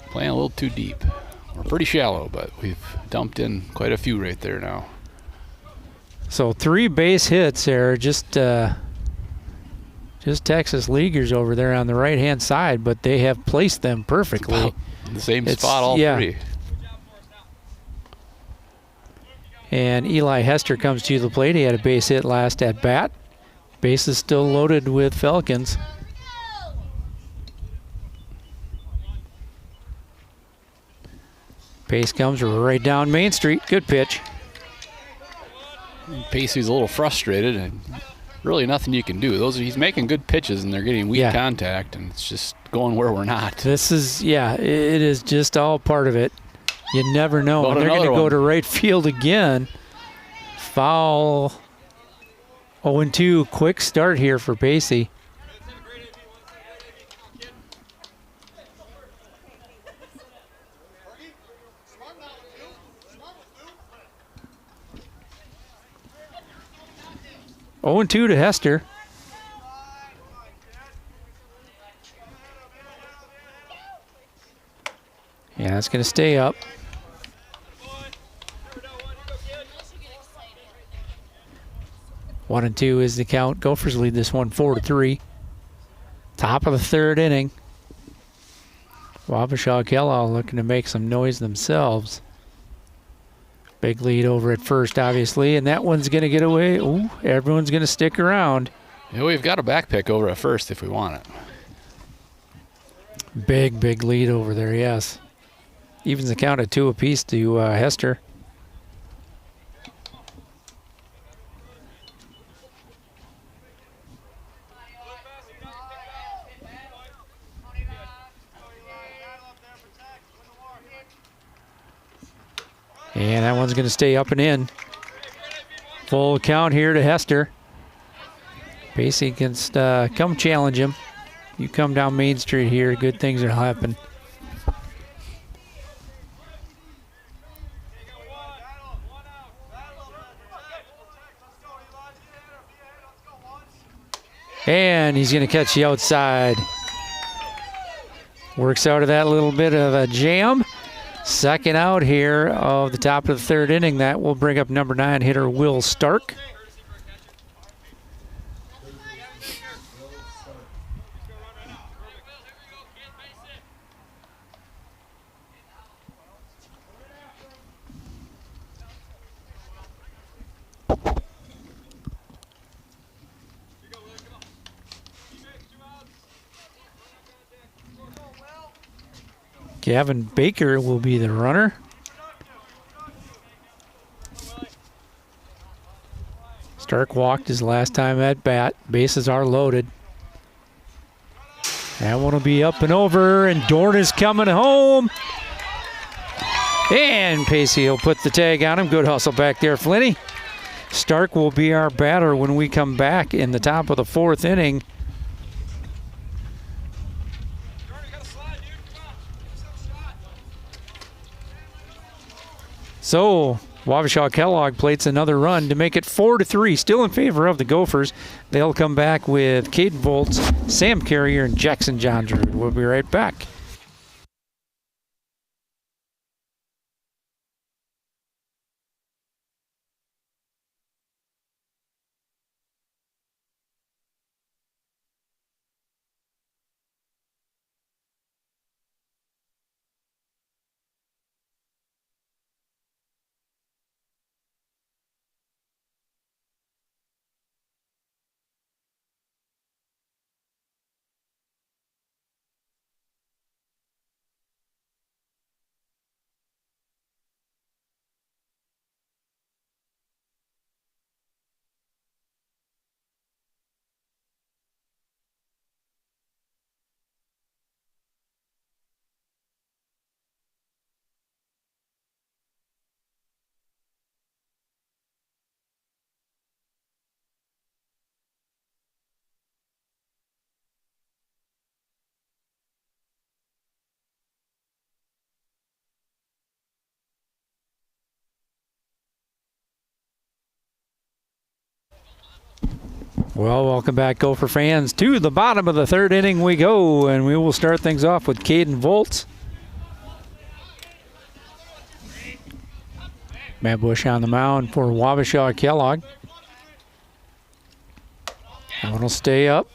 playing a little too deep. We're pretty shallow, but we've dumped in quite a few right there now. So 3 base hits there, just Texas Leaguers over there on the right-hand side, but they have placed them perfectly. In the same spot, all 3. And Eli Hester comes to the plate. He had a base hit last at bat. Base is still loaded with Falcons. Pace comes right down Main Street. Good pitch. Pacey's a little frustrated, and really nothing you can do. He's making good pitches, and they're getting weak contact, and it's just going where we're not. This is, it is just all part of it. You never know. And they're going to go to right field again. Foul. 0-2. Quick start here for Pacey. Oh, 2 to Hester. Yeah, that's going to stay up. One and 2 is the count. Gophers lead this one 4-3. Top of the third inning. Wabasha Kellogg looking to make some noise themselves. Big lead over at first, obviously, and that one's going to get away. Ooh, everyone's going to stick around. Yeah, we've got a back pick over at first if we want it. Big lead over there, yes. Evens the count at 2 apiece to Hester. And that one's going to stay up and in. Full count here to Hester. Pacey can come challenge him. You come down Main Street here, good things will happen. And he's going to catch the outside. Works out of that little bit of a jam. Second out here of the top of the third inning. That will bring up number 9 hitter Will Stark. Gavin Baker will be the runner. Stark walked his last time at bat. Bases are loaded. That one will be up and over, and Dorn is coming home. And Pacey will put the tag on him. Good hustle back there, Flinny. Stark will be our batter when we come back in the top of the 4th inning. So Wabasha Kellogg plates another run to make it 4-3, still in favor of the Gophers. They'll come back with Caden Volts, Sam Carrier, and Jackson John Drew. We'll be right back. Well, welcome back, Gopher fans. To the bottom of the 3rd inning we go, and we will start things off with Caden Volts. Matt Bush on the mound for Wabasha Kellogg. That one will stay up.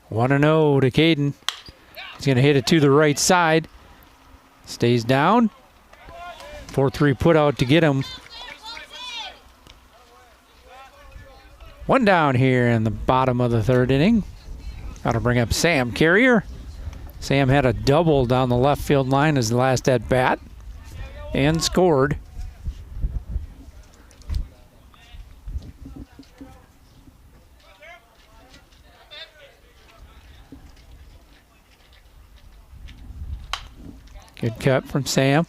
One and 0 to Caden. He's going to hit it to the right side. Stays down. 4-3 put out to get him. One down here in the bottom of the 3rd inning. Got to bring up Sam Carrier. Sam had a double down the left field line as the last at bat and scored. Good cut from Sam.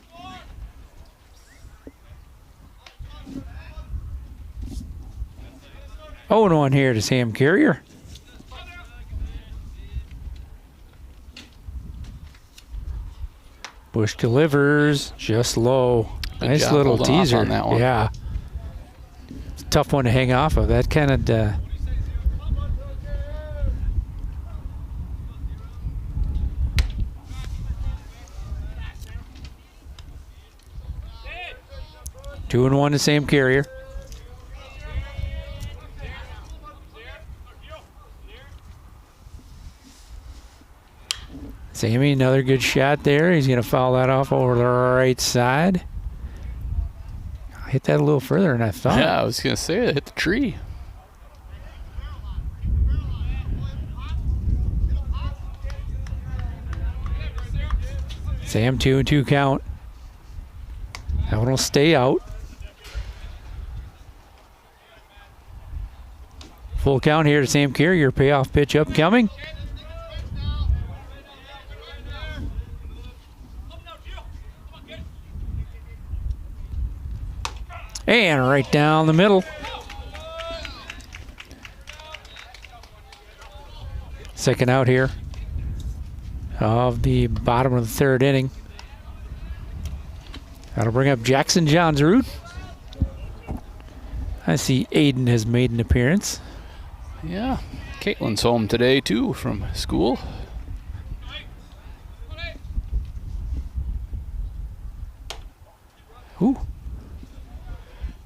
Oh, and 1 here to Sam Carrier. Bush delivers just low. Good nice job little holding off teaser. on that one. Yeah. It's a tough one to hang off of. That kind of Two and 1 to Sam Carrier. Sammy, another good shot there. He's going to foul that off over the right side. Hit that a little further than I thought. Yeah, I was going to say it hit the tree. Sam 2-2 count. That one will stay out. Full count here to Sam Carrier. Payoff pitch upcoming. And right down the middle. Second out here of the bottom of the 3rd inning. That'll bring up Jackson Johnsrud. I see Aiden has made an appearance. Yeah, Caitlin's home today too from school. Ooh.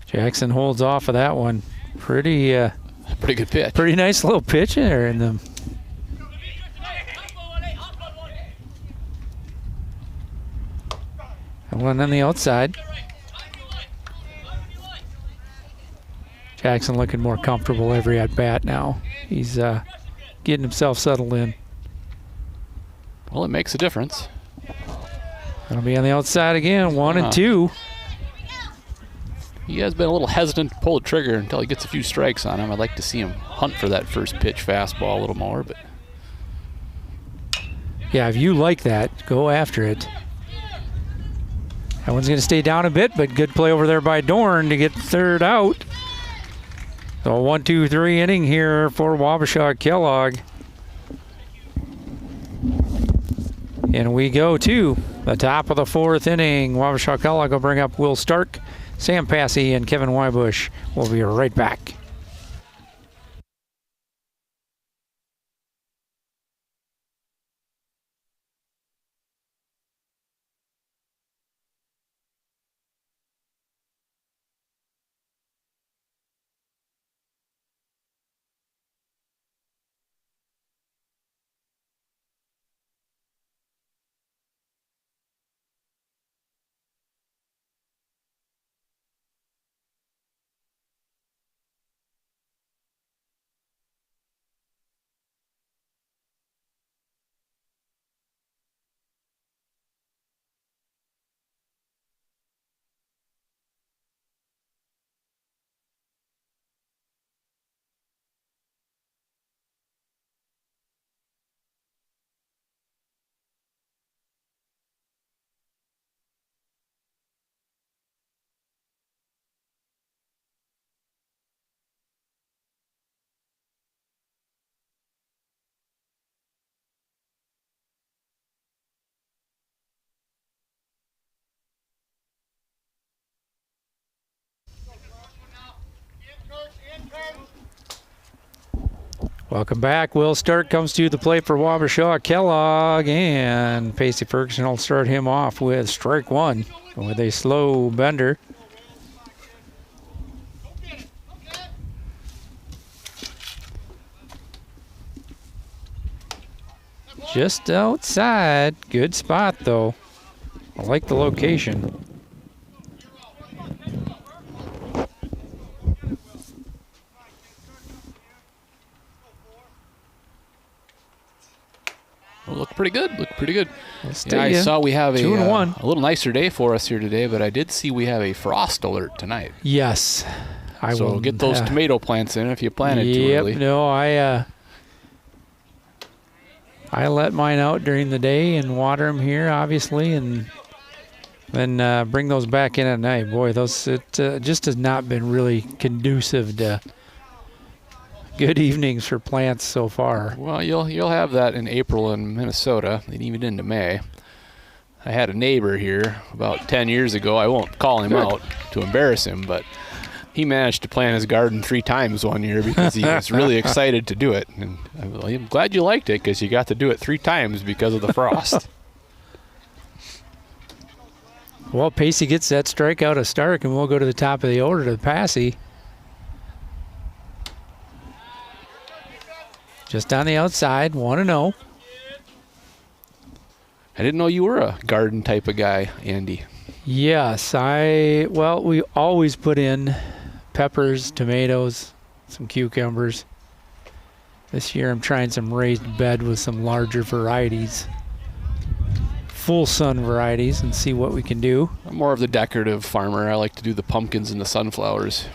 Jackson holds off of that one. Pretty good pitch. Pretty nice little pitch there in them. And one on the outside. Jackson looking more comfortable every at bat now. He's getting himself settled in. Well, it makes a difference. That'll be on the outside again, 1-2. He has been a little hesitant to pull the trigger until he gets a few strikes on him. I'd like to see him hunt for that first pitch fastball a little more, but yeah, if you like that, go after it. That one's going to stay down a bit, but good play over there by Dorn to get third out. So 1-2-3 inning here for Wabasha Kellogg. And we go to the top of the fourth inning. Wabasha Kellogg will bring up Will Stark, Sam Passy, and Kevin Wybush. We'll be right back. Welcome back. Will Stark comes to the plate for Wabasha Kellogg, and Pacey Ferguson will start him off with strike one with a slow bender. Just outside. Good spot, though. I like the location. Look pretty good. Look pretty good. Yeah, I saw we have a 2-1. A little nicer day for us here today, but I did see we have a frost alert tonight. Yes. So get those tomato plants in if you planted too early. No, I let mine out during the day and water them here, obviously, and then bring those back in at night. Boy, it just has not been really conducive to good evenings for plants so far. Well, you'll have that in April in Minnesota and even into May. I had a neighbor here about 10 years ago. I won't call him out to embarrass him, but he managed to plant his garden 3 times one year because he was really excited to do it. And I'm glad you liked it because you got to do it 3 times because of the frost. Well, Pacey gets that strikeout of Stark, and we'll go to the top of the order to Passy. Just on the outside, 1-0. I didn't know you were a garden type of guy, Andy. Yes, we always put in peppers, tomatoes, some cucumbers. This year I'm trying some raised bed with some larger varieties, full sun varieties, and see what we can do. I'm more of the decorative farmer. I like to do the pumpkins and the sunflowers.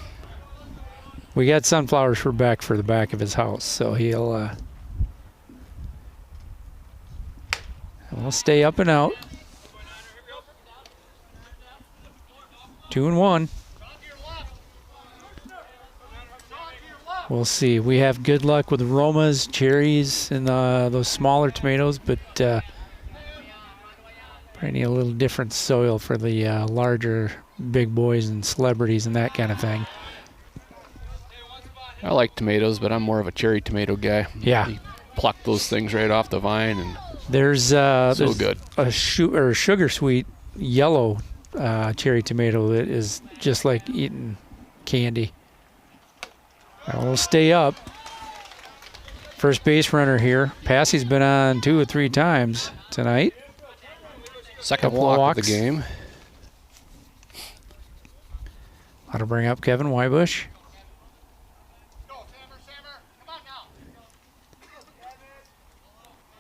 We got sunflowers for Beck for the back of his house, so he'll stay up and out. 2-1. We'll see. We have good luck with Romas, cherries, and those smaller tomatoes, but I need a little different soil for the larger big boys and celebrities and that kind of thing. I like tomatoes, but I'm more of a cherry tomato guy. Yeah. You pluck those things right off the vine, and there's good. A sugar sweet yellow cherry tomato that is just like eating candy. We'll stay up. First base runner here. Passey's been on 2 or 3 times tonight. Second Couple walk of of the game. That'll bring up Kevin Wybush.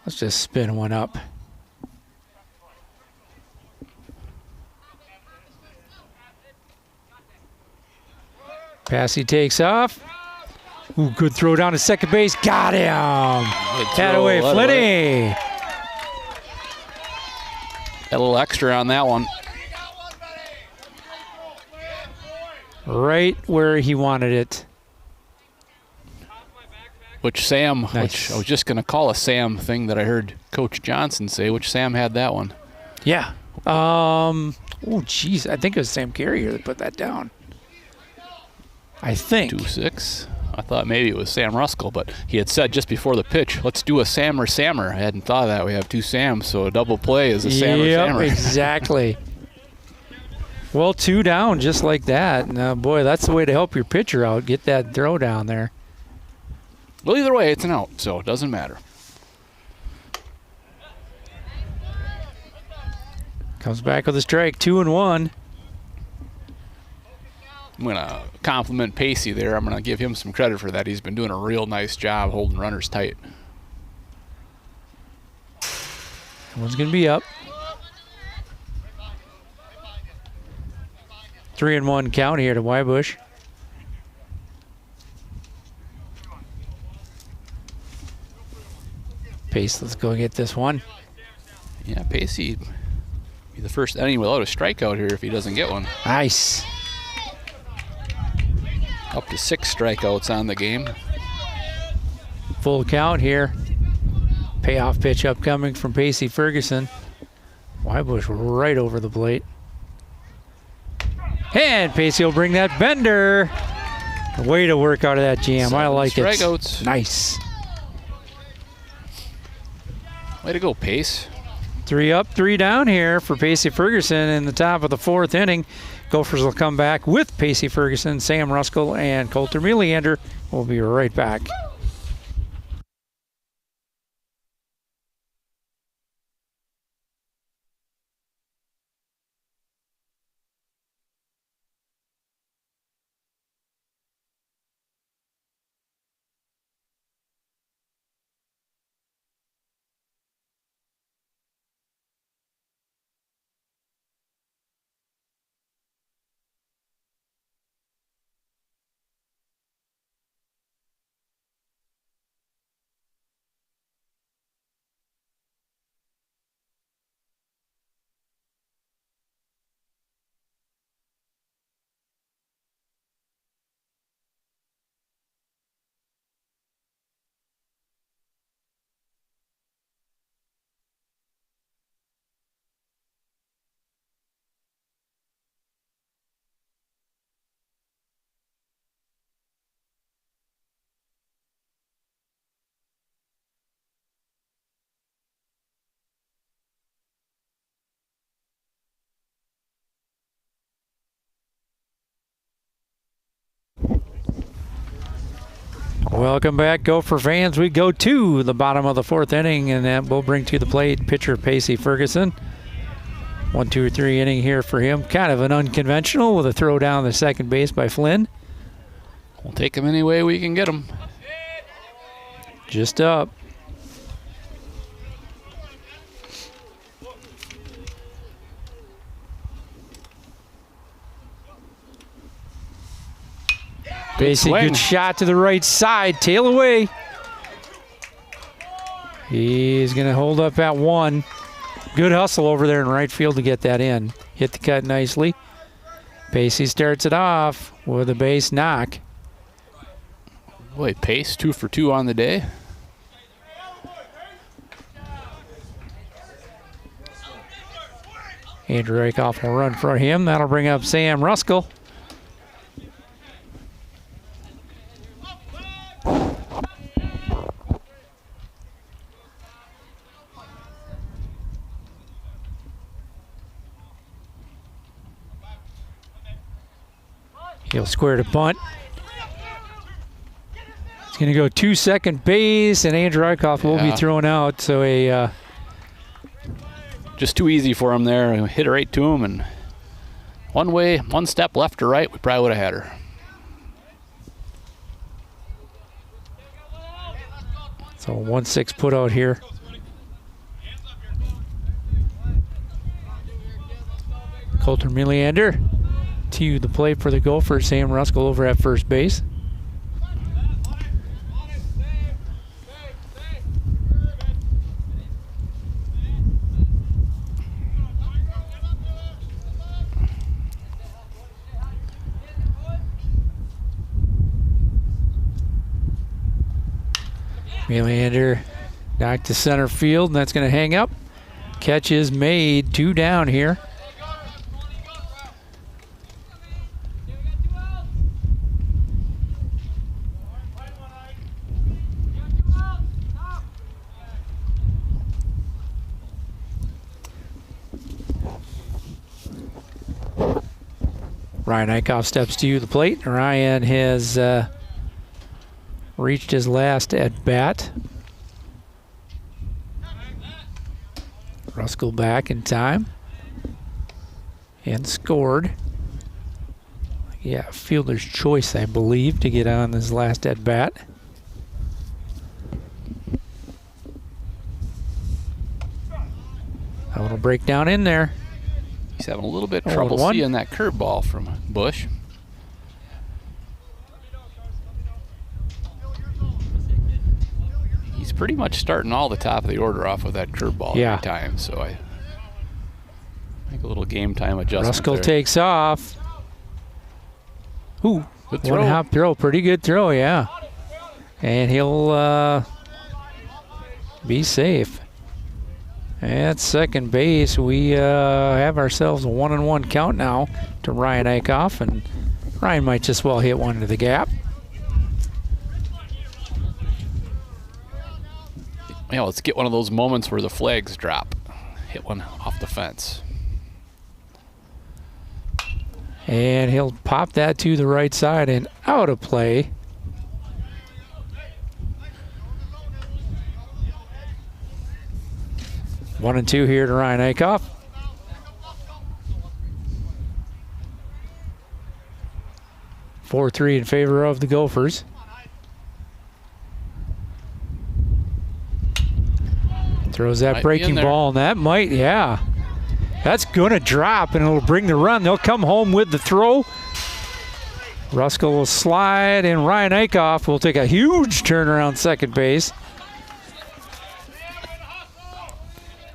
Let's just spin one up. Passey takes off. Ooh, good throw down to second base. Got him. That away, Flitty. Got a little extra on that one. Right where he wanted it. Which Sam, Nice. which I was just going to call a Sam thing that I heard Coach Johnson say, which Sam had that one. Yeah. Oh, geez. I think it was Sam Carrier that put that down. I think. 2-6. I thought maybe it was Sam Ruskell, but he had said just before the pitch, let's do a Sam or Sammer. I hadn't thought of that. We have 2 Sams, so a double play is a Sam or Sammer. Exactly. Well, 2 down just like that. Now, boy, that's the way to help your pitcher out. Get that throw down there. Well, either way, it's an out, so it doesn't matter. Comes back with a strike, 2-1. I'm going to compliment Pacey there. I'm going to give him some credit for that. He's been doing a real nice job holding runners tight. One's going to be up. 3-1 count here to Wybush. Pace, let's go get this one. Yeah, Pacey be the first inning without a strikeout here if he doesn't get one. Nice. Up to 6 strikeouts on the game. Full count here. Payoff pitch upcoming from Pacey Ferguson. Wybush right over the plate. And Pacey will bring that bender. Way to work out of that jam. 7 I like strikeouts. it. Nice. Way to go, Pace. 3 up, 3 down here for Pacey Ferguson in the top of the 4th inning. Gophers will come back with Pacey Ferguson, Sam Ruskell, and Colter Meleander. We'll be right back. Welcome back, Gopher fans. We go to the bottom of the 4th inning, and that will bring to the plate pitcher Pacey Ferguson. 1, 2, or 3 inning here for him. Kind of an unconventional with a throw down the second base by Flynn. We'll take him any way we can get him. Just up. Pacey, good shot to the right side. Tail away. He's going to hold up at 1. Good hustle over there in right field to get that in. Hit the cut nicely. Pacey starts it off with a base knock. Boy, Pace, 2 for 2 on the day. Andrew Rakoff will run for him. That'll bring up Sam Ruskell. He'll square to bunt. It's going to go to second base, and Andrew Rakoff will be thrown out. So just too easy for him there. Hit it right to him, and one step left or right, we probably would have had her. So 1-6 put out here. Coulter Milliander to the plate for the Gophers. Sam Ruskell over at first base. Milliander back to center field, and that's going to hang up. Catch is made. 2 down here. Ryan Eichhoff steps to the plate. Ryan has reached his last at bat. Ruskell back in time and scored. Yeah, fielder's choice, I believe, to get on his last at bat. A little breakdown in there. He's having a little bit of trouble seeing that curveball from Bush. He's pretty much starting all the top of the order off with that curveball every time. So I think a little game time adjustment. Ruskell takes off. Ooh, good throw. One hop throw, pretty good throw, yeah. And he'll be safe. At second base, we have ourselves a 1-1 count now to Ryan Eichhoff, and Ryan might just well hit one to the gap. Yeah, let's get one of those moments where the flags drop. Hit one off the fence. And he'll pop that to the right side and out of play. 1-2 here to Ryan Eichhoff. (4-3) in favor of the Gophers. Throws that breaking ball, and that might, that's going to drop, and it'll bring the run. They'll come home with the throw. Ruskell will slide, and Ryan Eichhoff will take a huge turn around second base.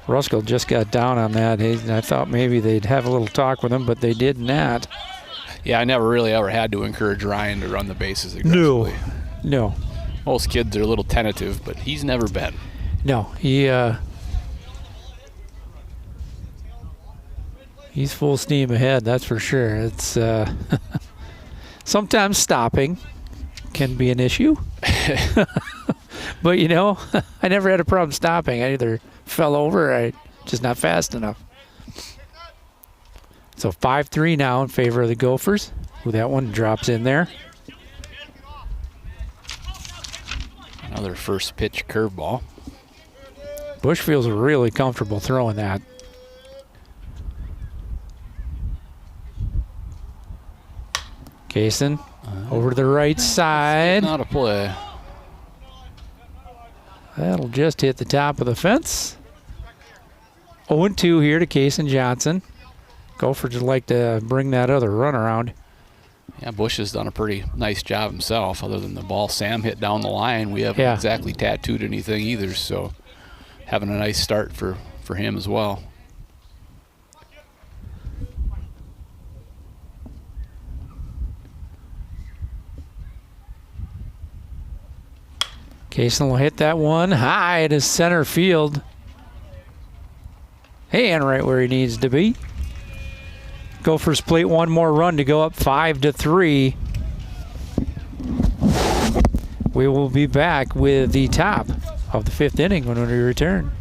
Ruskell just got down on that. I thought maybe they'd have a little talk with him, but they did not. Yeah, I never really ever had to encourage Ryan to run the bases aggressively. No. Most kids are a little tentative, but he's never been. No, he's full steam ahead, that's for sure. It's sometimes stopping can be an issue. But, I never had a problem stopping. I either fell over or I just not fast enough. So 5-3 now in favor of the Gophers. Ooh, that one drops in there. Another first pitch curveball. Bush feels really comfortable throwing that. Kaysen over to the right side. Not a play. That'll just hit the top of the fence. 0-2 here to Kaysen Johnson. Gophers would like to bring that other run around. Yeah, Bush has done a pretty nice job himself. Other than the ball Sam hit down the line, we haven't exactly tattooed anything either. So having a nice start for him as well. Kaysen will hit that one high to center field. And right where he needs to be. Gophers plate one more run to go up 5-3. We will be back with the top of the 5th inning when we return.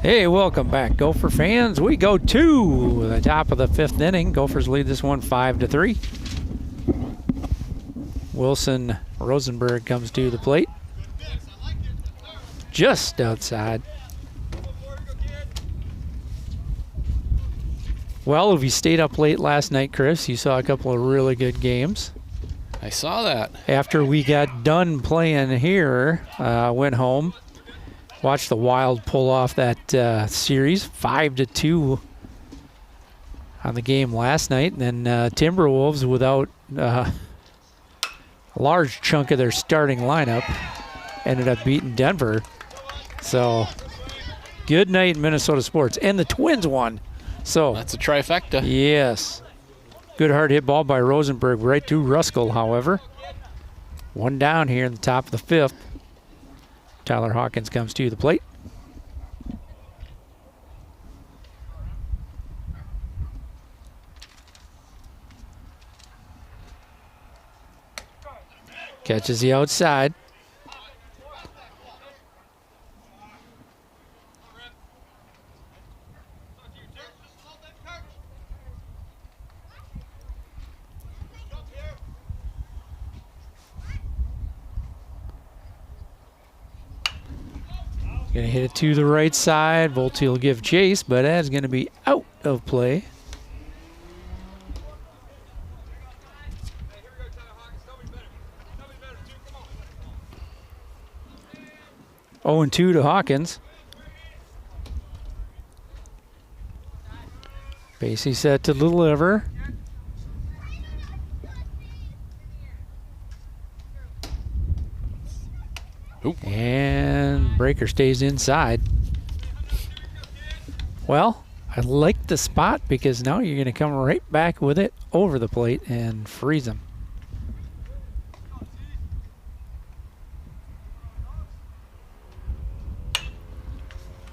Hey, welcome back, Gopher fans. We go to the top of the 5th inning. Gophers lead this one 5-3. Wilson Rosenberg comes to the plate. Just outside. Well, if you stayed up late last night, Chris, you saw a couple of really good games. I saw that. After we got done playing here, went home. Watched the Wild pull off that series, 5-2 on the game last night. And then Timberwolves, without a large chunk of their starting lineup, ended up beating Denver. So, good night in Minnesota sports. And the Twins won. So that's a trifecta. Yes. Good hard hit ball by Rosenberg right to Ruskell, however. One down here in the top of the 5th. Tyler Hawkins comes to the plate. Catches the outside. Going to hit it to the right side. Volte will give chase, but that's going to be out of play. Oh, and 2 to Hawkins. Basie set to deliver. Oop. And Breaker stays inside. Well, I like the spot because now you're going to come right back with it over the plate and freeze him.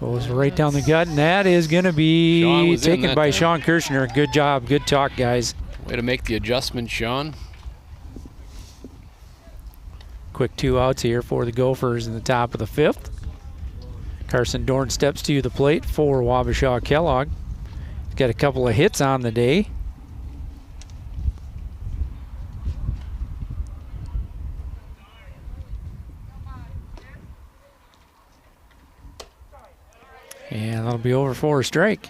Goes right down the gut, and that is going to be taken by Sean Kirshner. Good job. Good talk, guys. Way to make the adjustment, Sean. Quick 2 outs here for the Gophers in the top of the 5th. Carson Dorn steps to the plate for Wabasha Kellogg. He's got a couple of hits on the day. And that'll be over for a strike.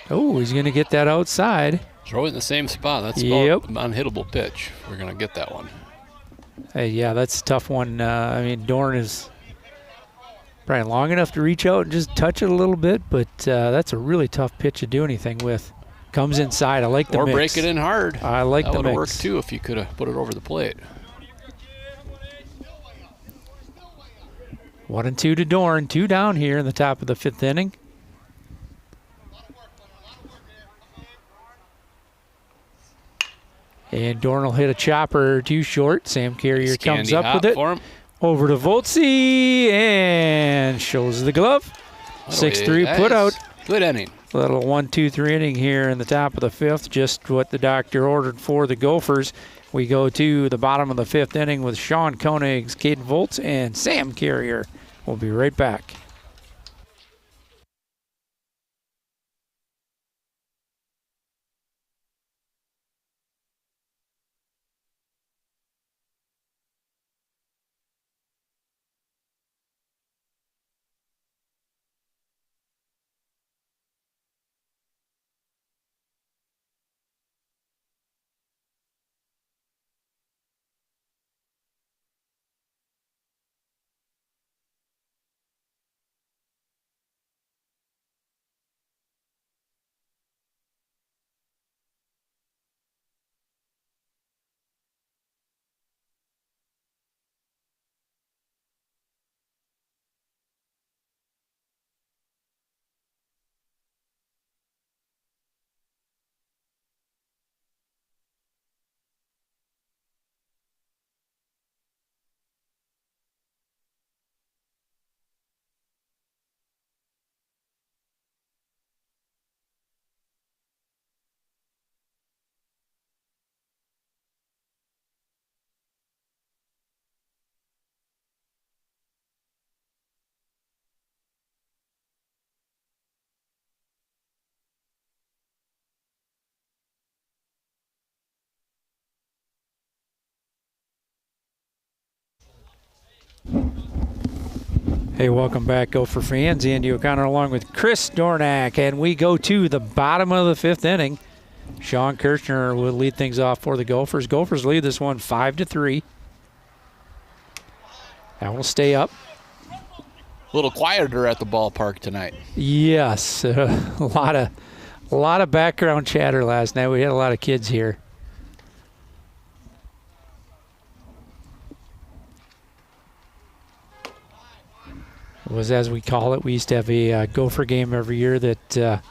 Oh, he's going to get that outside. Throw it in the same spot. That's yep. About an unhittable pitch. We're going to get that one. Hey, yeah, that's a tough one. I mean, Dorn is probably long enough to reach out and just touch it a little bit, but that's a really tough pitch to do anything with. Comes inside. I like the mix. Or break it in hard. I like the mix. That would have worked, too, if you could have put it over the plate. 1-2 to Dorn. 2 down here in the top of the 5th inning. And Dorn will hit a chopper too short. Sam Carrier comes up with it. Over to Volte and shows the glove. 6-3 put out. Good inning. Little 1, 2, 3 inning here in the top of the fifth, just what the doctor ordered for the Gophers. We go to the bottom of the fifth inning with Sean Koenigs, Caden Volts, and Sam Carrier. We'll be right back. Hey, welcome back, Gopher fans. Andy O'Connor along with Chris Dornack, and we go to the bottom of the fifth inning. Sean Kirchner will lead things off for the Gophers. Gophers lead this one 5-3. That will stay up. A little quieter at the ballpark tonight. Yes, a lot of background chatter last night. We had a lot of kids here. It was, as we call it, we used to have a Gopher game every year that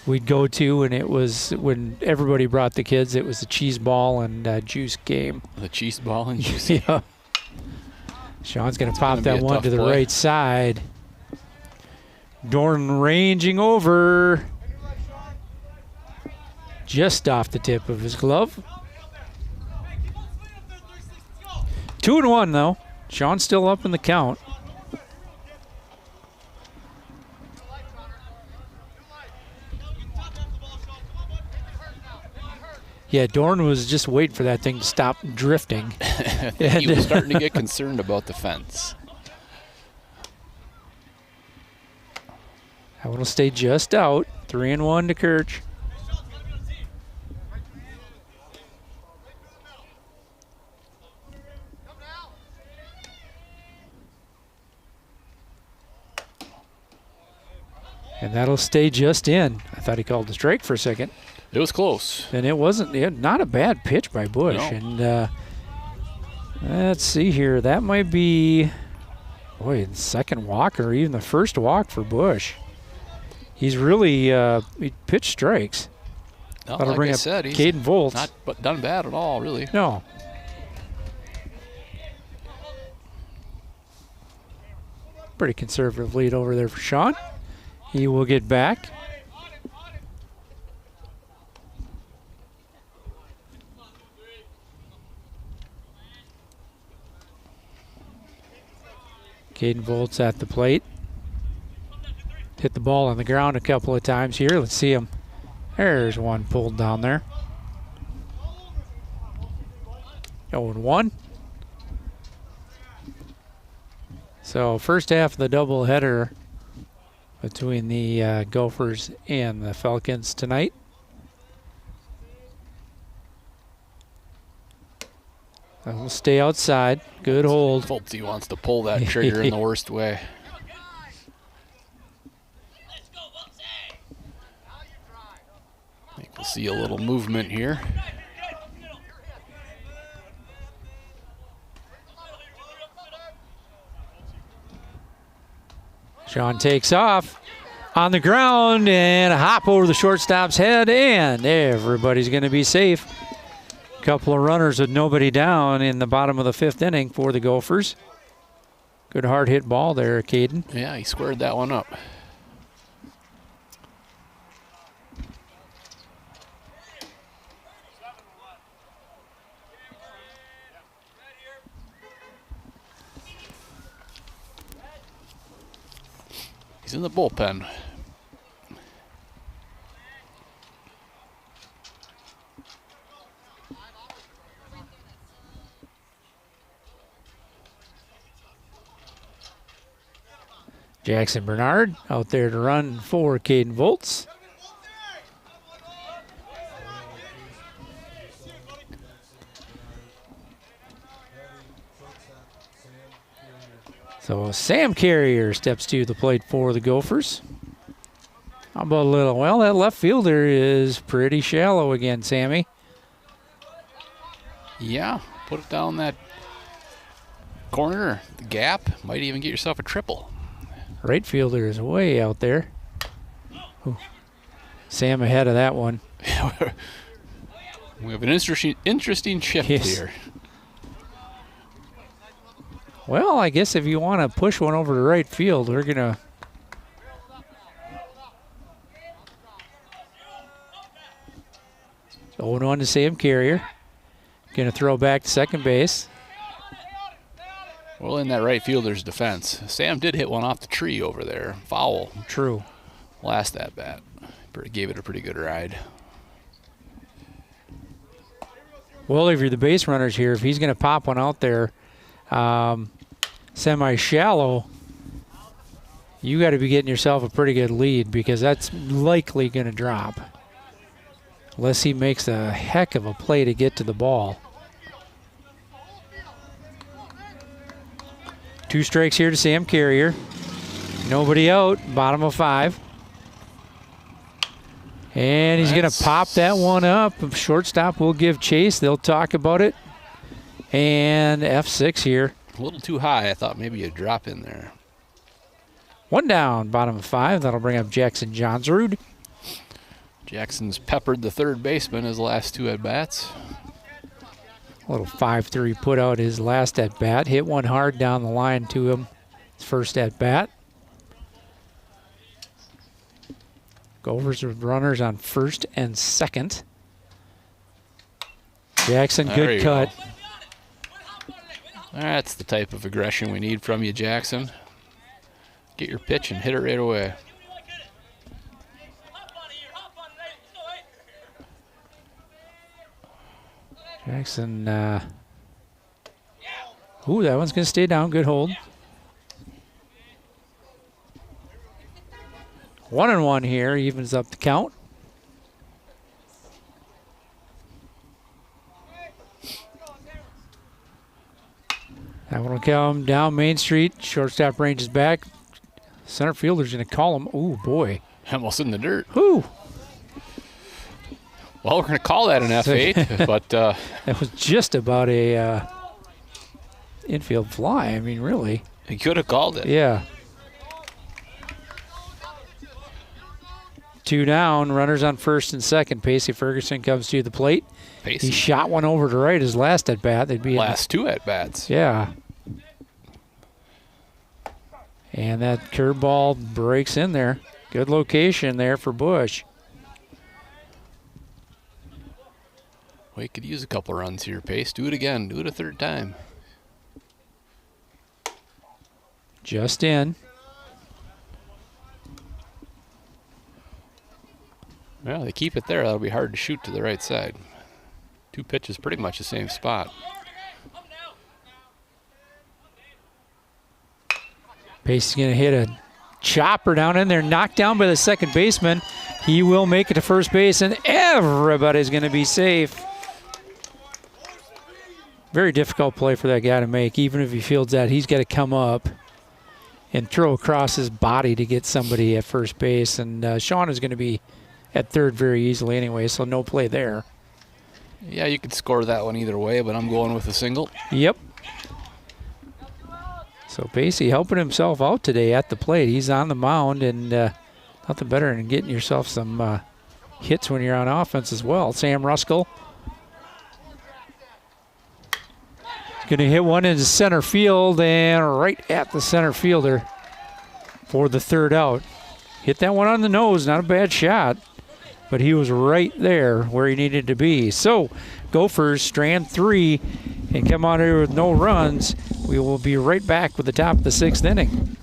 we'd go to, and it was when everybody brought the kids. It was a cheese ball and juice game. The cheese ball and juice. Yeah. Sean's going to pop that one to the right side. Dorn ranging over. Just off the tip of his glove. 2-1 though. Sean's still up in the count. Yeah, Dorn was just waiting for that thing to stop drifting. He was starting to get concerned about the fence. That one will stay just out. 3-1 to Kirch. And that'll stay just in. I thought he called a strike for a second. It was close. And it wasn't, not a bad pitch by Bush. No. And let's see here. That might be, boy, the second walk or even the first walk for Bush. He's really he pitched strikes. No, That'll like bring I up said, he's Caden Volts. not done bad at all, really. No. Pretty conservative lead over there for Sean. He will get back. Caden Volts at the plate. Hit the ball on the ground a couple of times here. Let's see him. There's one pulled down there. 0-1. So first half of the doubleheader between the Gophers and the Falcons tonight. We'll stay outside. Good hold. Foltzy wants to pull that trigger in the worst way. I think we'll see a little movement here. Sean takes off on the ground and a hop over the shortstop's head, and everybody's going to be safe. Couple of runners with nobody down in the bottom of the fifth inning for the Gophers. Good hard hit ball there, Caden. Yeah, he squared that one up. He's in the bullpen. Jackson Bernard out there to run for Caden Volts. So Sam Carrier steps to the plate for the Gophers. How about a little? Well, that left fielder is pretty shallow again, Sammy. Yeah, put it down that corner, the gap. Might even get yourself a triple. Right fielder is way out there. Ooh. Sam ahead of that one. We have an interesting shift here. Well, I guess if you want to push one over to right field, we're going to... So 0-1 to Sam Carrier. Going to throw back to second base. Well, in that right fielder's defense, Sam did hit one off the tree over there. Foul. True. Last at bat. Gave it a pretty good ride. Well, if you're the base runners here, if he's going to pop one out there semi-shallow, you got to be getting yourself a pretty good lead because that's likely going to drop. Unless he makes a heck of a play to get to the ball. 2 strikes here to Sam Carrier. Nobody out, bottom of 5. And he's going to pop that one up. Shortstop will give chase. They'll talk about it. And F6 here. A little too high. I thought maybe a drop in there. 1 down, bottom of 5. That'll bring up Jackson Johnsrud. Jackson's peppered the third baseman his last 2 at-bats. A little 5-3 put out his last at-bat. Hit one hard down the line to him his first at-bat. Gophers with runners on first and second. Jackson, good cut. That's the type of aggression we need from you, Jackson. Get your pitch and hit it right away. Jackson, ooh, that one's going to stay down. Good hold. 1-1 here, evens up the count. That one will come down Main Street. Shortstop ranges back. Center fielder's going to call him. Ooh, boy. Almost in the dirt. Whoo. Well, we're going to call that an F8, but... that was just about a infield fly. I mean, really. He could have called it. Yeah. 2 down, runners on first and second. Pacey Ferguson comes to the plate. Pacey. He shot one over to right his last at-bat. They'd be last 2 at-bats. Yeah. And that curveball breaks in there. Good location there for Bush. Well, you could use a couple runs here, Pace. Do it again. Do it a 3rd time. Just in. Well, they keep it there. That'll be hard to shoot to the right side. 2 pitches, pretty much the same spot. Pace is going to hit a chopper down in there, knocked down by the second baseman. He will make it to first base, and everybody's going to be safe. Very difficult play for that guy to make. Even if he fields that, he's got to come up and throw across his body to get somebody at first base. And Sean is going to be at third very easily anyway, so no play there. Yeah, you could score that one either way, but I'm going with a single. Yep. So Pacey helping himself out today at the plate. He's on the mound, and nothing better than getting yourself some hits when you're on offense as well. Sam Ruskell going to hit one into center field and right at the center fielder for the 3rd out. Hit that one on the nose, not a bad shot, but he was right there where he needed to be. So Gophers strand 3 and come out here with no runs. We will be right back with the top of the 6th inning.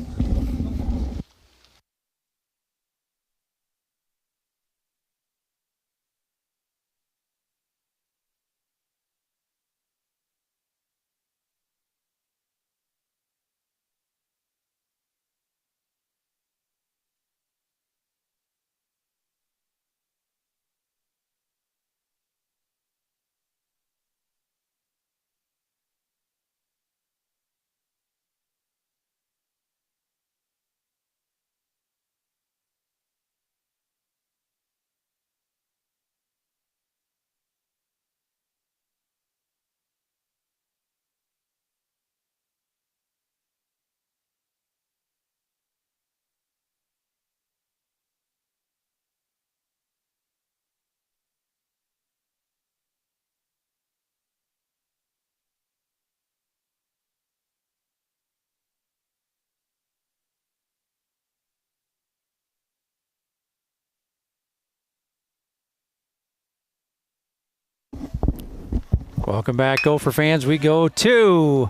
Welcome back, Gopher fans. We go to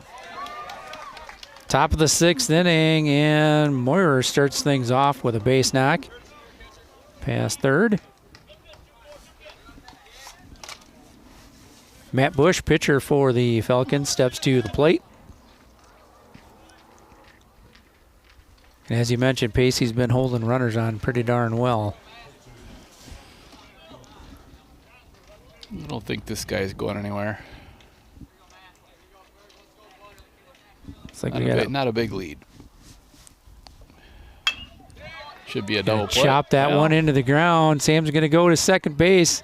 top of the 6th inning, and Moyer starts things off with a base knock. Past third. Matt Bush, pitcher for the Falcons, steps to the plate. And as you mentioned, Pacey's been holding runners on pretty darn well. I don't think this guy's going anywhere. It's like not a big lead. Should be a double play. Chop that one into the ground. Sam's going to go to second base.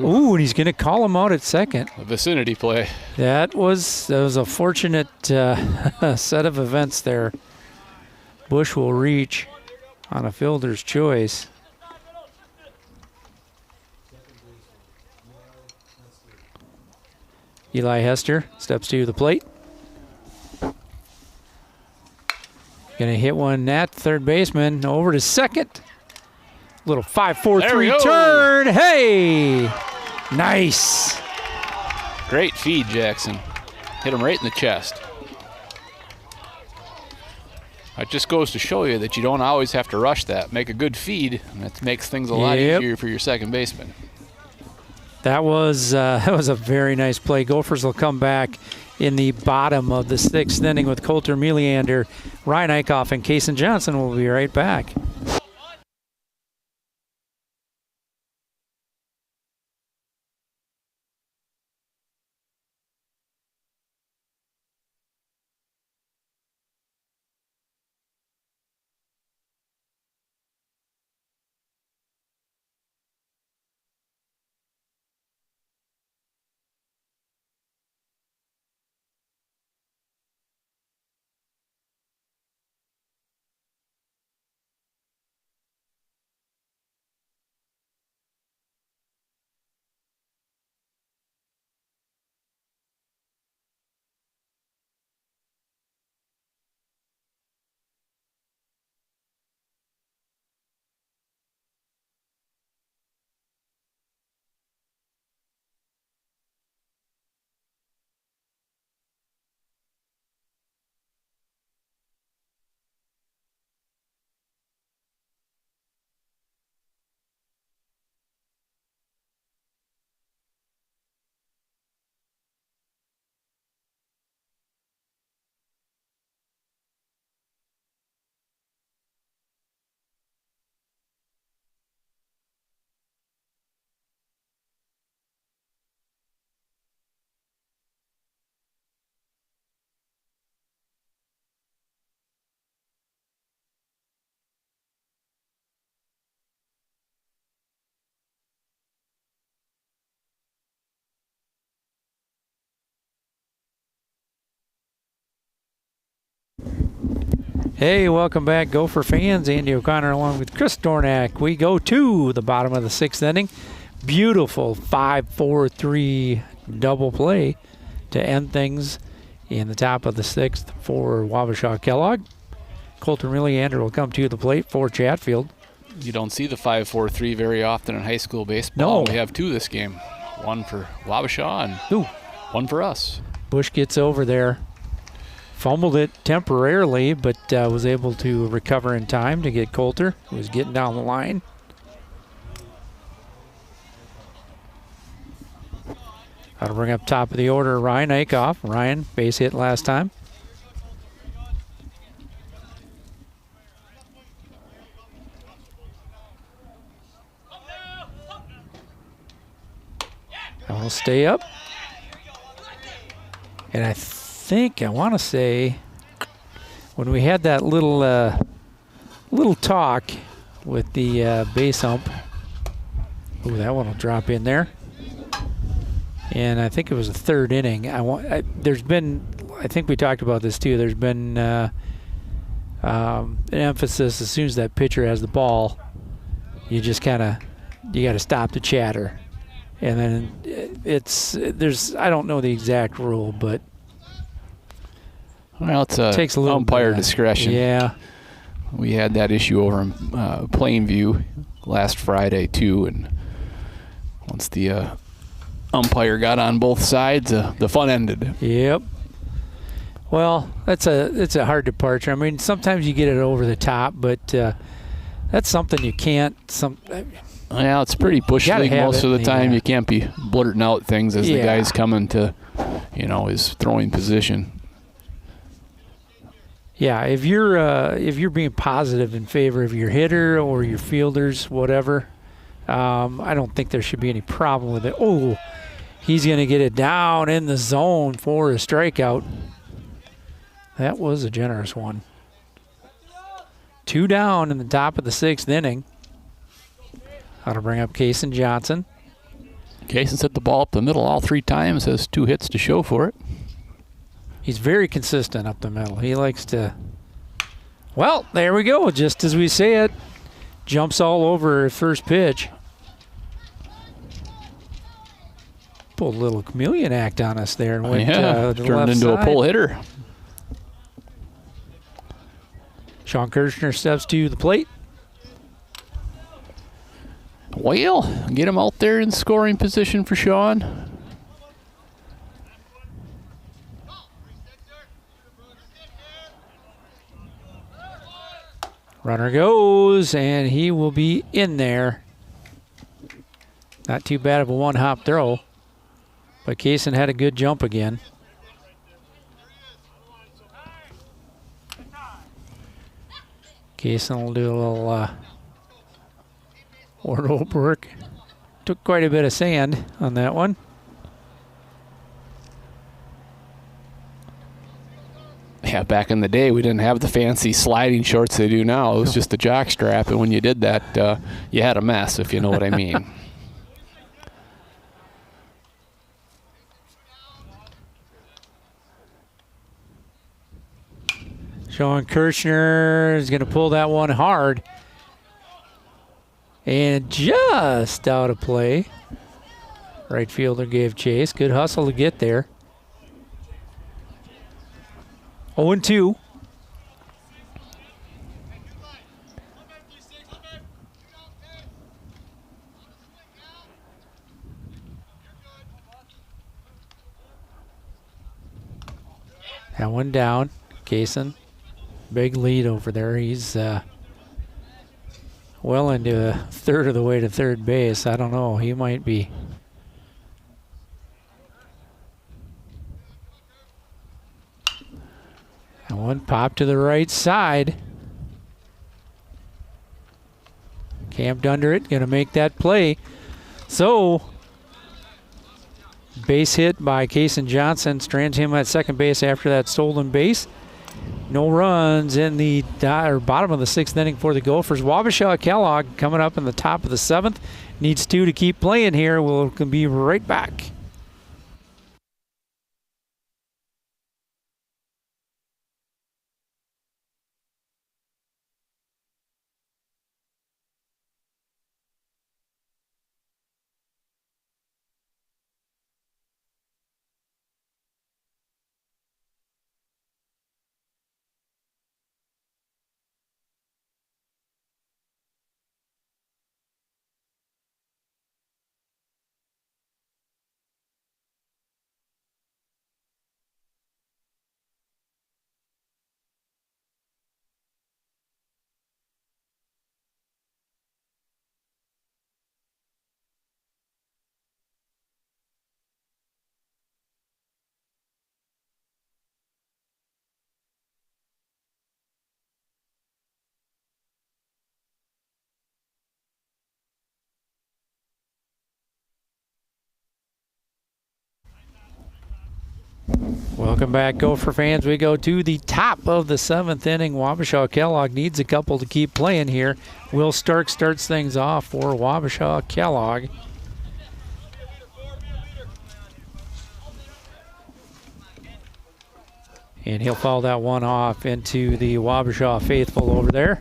Ooh, and he's going to call him out at second. A vicinity play. That was a fortunate set of events there. Bush will reach on a fielder's choice. Eli Hester steps to the plate. Gonna hit one at third baseman. Over to second. Little 5-4-3 turn. Hey! Nice. Great feed, Jackson. Hit him right in the chest. It just goes to show you that you don't always have to rush that. Make a good feed, and that makes things a lot easier for your second baseman. That was a very nice play. Gophers will come back in the bottom of the 6th inning with Coulter Meliander. Ryan Eichhoff and Kason Johnson will be right back. Hey, welcome back, Gopher fans. Andy O'Connor along with Chris Dornack. We go to the bottom of the 6th inning. Beautiful 5-4-3 double play to end things in the top of the 6th for Wabasha Kellogg. Coulter Meliander will come to the plate for Chatfield. You don't see the 5-4-3 very often in high school baseball. No. We have 2 this game. One for Wabasha and one for us. Bush gets over there. Fumbled it temporarily, but was able to recover in time to get Coulter, who was getting down the line. That'll bring up top of the order Ryan Eichhoff. Ryan, base hit last time. That will stay up. And I want to say, when we had that little talk with the base ump, ooh, that one will drop in there. And I think it was the 3rd inning. There's been, I think we talked about this too. There's been an emphasis as soon as that pitcher has the ball, you just you got to stop the chatter. And then I don't know the exact rule, but well, it takes a little umpire discretion. Yeah. We had that issue over in Plainview last Friday too, and once the umpire got on both sides, the fun ended. Yep. Well, it's a hard departure. I mean, sometimes you get it over the top, but that's something you can't. Well, it's pretty bush league most of the time. You can't be blurting out things as the guy's coming to, his throwing position. Yeah, if you're being positive in favor of your hitter or your fielders, whatever, I don't think there should be any problem with it. Oh, he's going to get it down in the zone for a strikeout. That was a generous one. 2 down in the top of the 6th inning. That'll bring up Kaysen Johnson. Kaysen's hit the ball up the middle all 3 times, has 2 hits to show for it. He's very consistent up the middle. He likes to... Well, there we go. Just as we say it. Jumps all over first pitch. Pulled a little chameleon act on us there and went to the turned left into side. A pull hitter. Sean Kirchner steps to the plate. Well, get him out there in scoring position for Sean. Runner goes, and he will be in there. Not too bad of a one-hop throw, but Kaysen had a good jump again. Kaysen will do a little wardrobe work. Took quite a bit of sand on that one. Yeah, back in the day, we didn't have the fancy sliding shorts they do now. It was just a jock strap, and when you did that, you had a mess, if you know what I mean. Sean Kirchner is going to pull that one hard. And just out of play. Right fielder gave chase. Good hustle to get there. 0-2. That one down. Kaysen. Big lead over there. He's well into a third of the way to third base. I don't know. He might be. And one pop to the right side. Camped under it. Going to make that play. So, base hit by Kaysen Johnson. Strands him at second base after that stolen base. No runs in the bottom of the 6th inning for the Gophers. Wabasha Kellogg coming up in the top of the 7th. Needs 2 to keep playing here. We'll be right back. Welcome back, Gopher fans. We go to the top of the 7th inning. Wabasha Kellogg needs a couple to keep playing here. Will Stark starts things off for Wabasha Kellogg. And he'll foul that one off into the Wabasha faithful over there.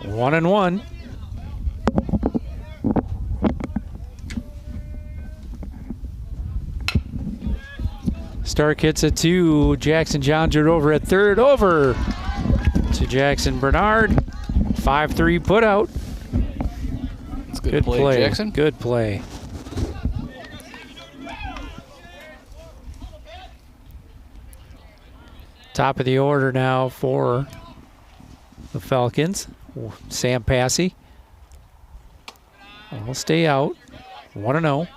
1-1. Stark hits it to Jackson Johnsford over at third. Over. to Jackson Bernard. 5-3 put out. That's good play, Jackson. Good play. Top of the order now for the Falcons. Sam Passy. Will stay out. 1-0.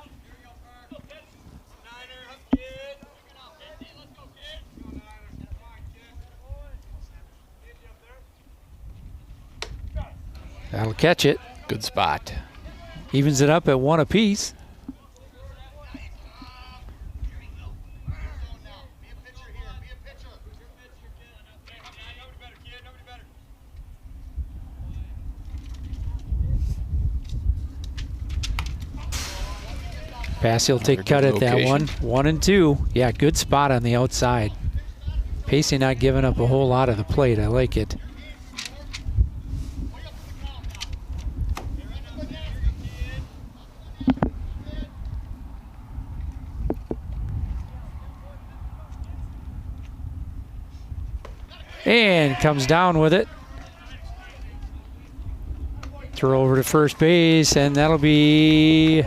That'll catch it. Good spot. Evens it up at 1 apiece. Passy will take cut at that one. 1 and 2. Yeah, good spot on the outside. Pacey not giving up a whole lot of the plate. I like it. And comes down with it. Throw over to first base, and that'll be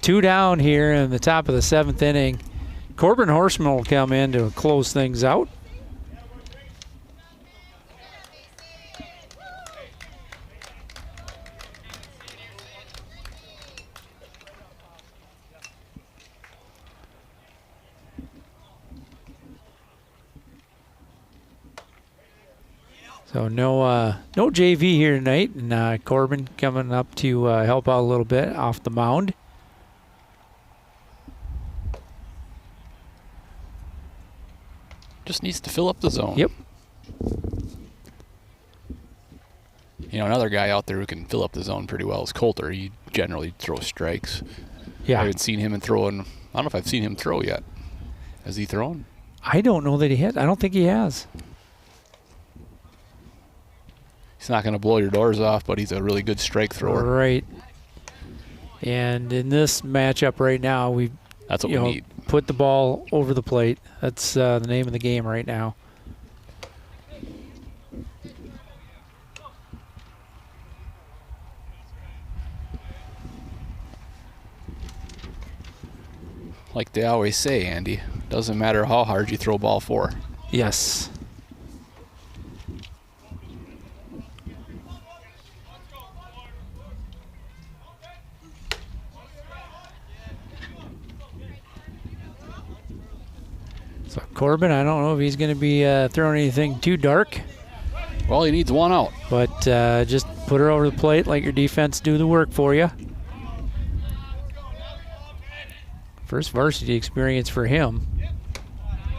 two down here in the top of the 7th inning. Corbin Horseman will come in to close things out. So no JV here tonight, and Corbin coming up to help out a little bit off the mound. Just needs to fill up the zone. Yep. You know, another guy out there who can fill up the zone pretty well is Coulter. He generally throws strikes. Yeah. I haven't seen him throwing. I don't know if I've seen him throw yet. Has he thrown? I don't know that he has. I don't think he has. He's not going to blow your doors off, but he's a really good strike thrower. Right. And in this matchup right now, that's what we need. Put the ball over the plate. That's the name of the game right now. Like they always say, Andy, doesn't matter how hard you throw a ball for. Yes. So Corbin, I don't know if he's going to be throwing anything too dark. Well, he needs one out. But just put her over the plate, let your defense do the work for you. First varsity experience for him.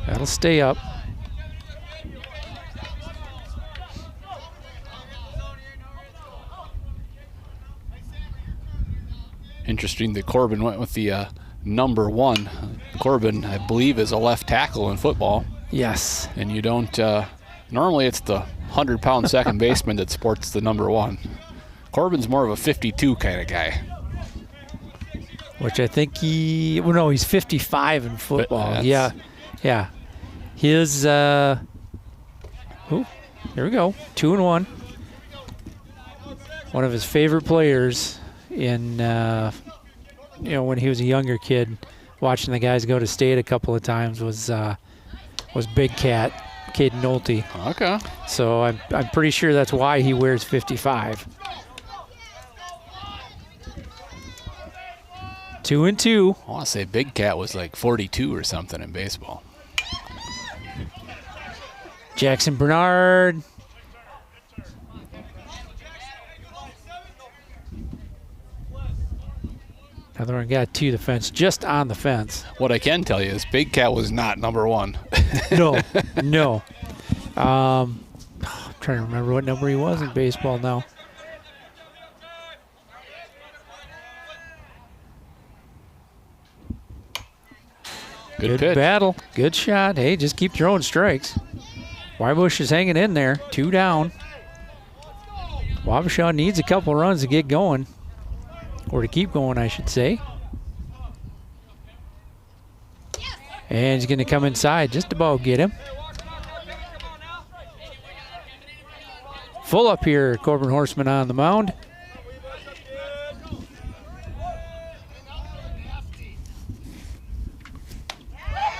That'll stay up. Interesting that Corbin went with the number 1. Corbin, I believe, is a left tackle in football. Yes. And you don't, normally it's the 100-pound second baseman that sports the number 1. Corbin's more of a 52 kind of guy. Which I think he's 55 in football. Yeah. His, here we go, 2-1. One of his favorite players in, when he was a younger kid, watching the guys go to state a couple of times was Big Cat, Caden Nolte. Okay. So I'm pretty sure that's why he wears 55. 2-2. I want to say Big Cat was like 42 or something in baseball. Jackson Bernard. Another one got to the fence, just on the fence. What I can tell you is Big Cat was not number 1. No. I'm trying to remember what number he was in baseball now. Good pitch. Battle. Good shot. Hey, just keep throwing strikes. Wybush is hanging in there. 2 down. Wabasha needs a couple runs to get going. Or to keep going, I should say. And he's going to come inside, just about get him. Full up here, Corbin Horseman on the mound.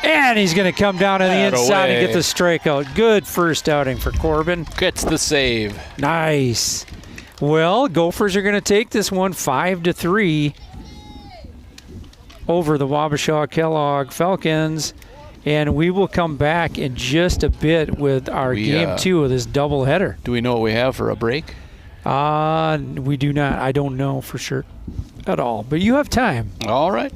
And he's going to come down on the inside and get the strikeout. Good first outing for Corbin. Gets the save. Nice. Well, Gophers are going to take this one 5-3 over the Wabasha Kellogg Falcons. And we will come back in just a bit with our game 2 of this doubleheader. Do we know what we have for a break? We do not. I don't know for sure at all. But you have time. All right.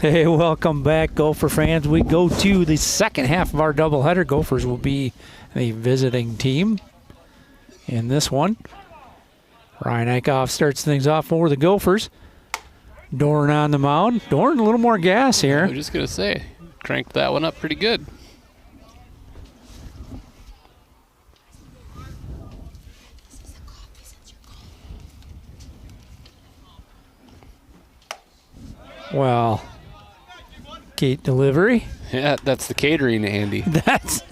Hey, welcome back, Gopher fans. We go to the second half of our doubleheader. Gophers will be the visiting team in this one. Ryan Eichhoff starts things off for the Gophers. Dorn on the mound. Dorn a little more gas here. I was just going to say, cranked that one up pretty good. Well, gate delivery. Yeah, that's the catering, Andy. That's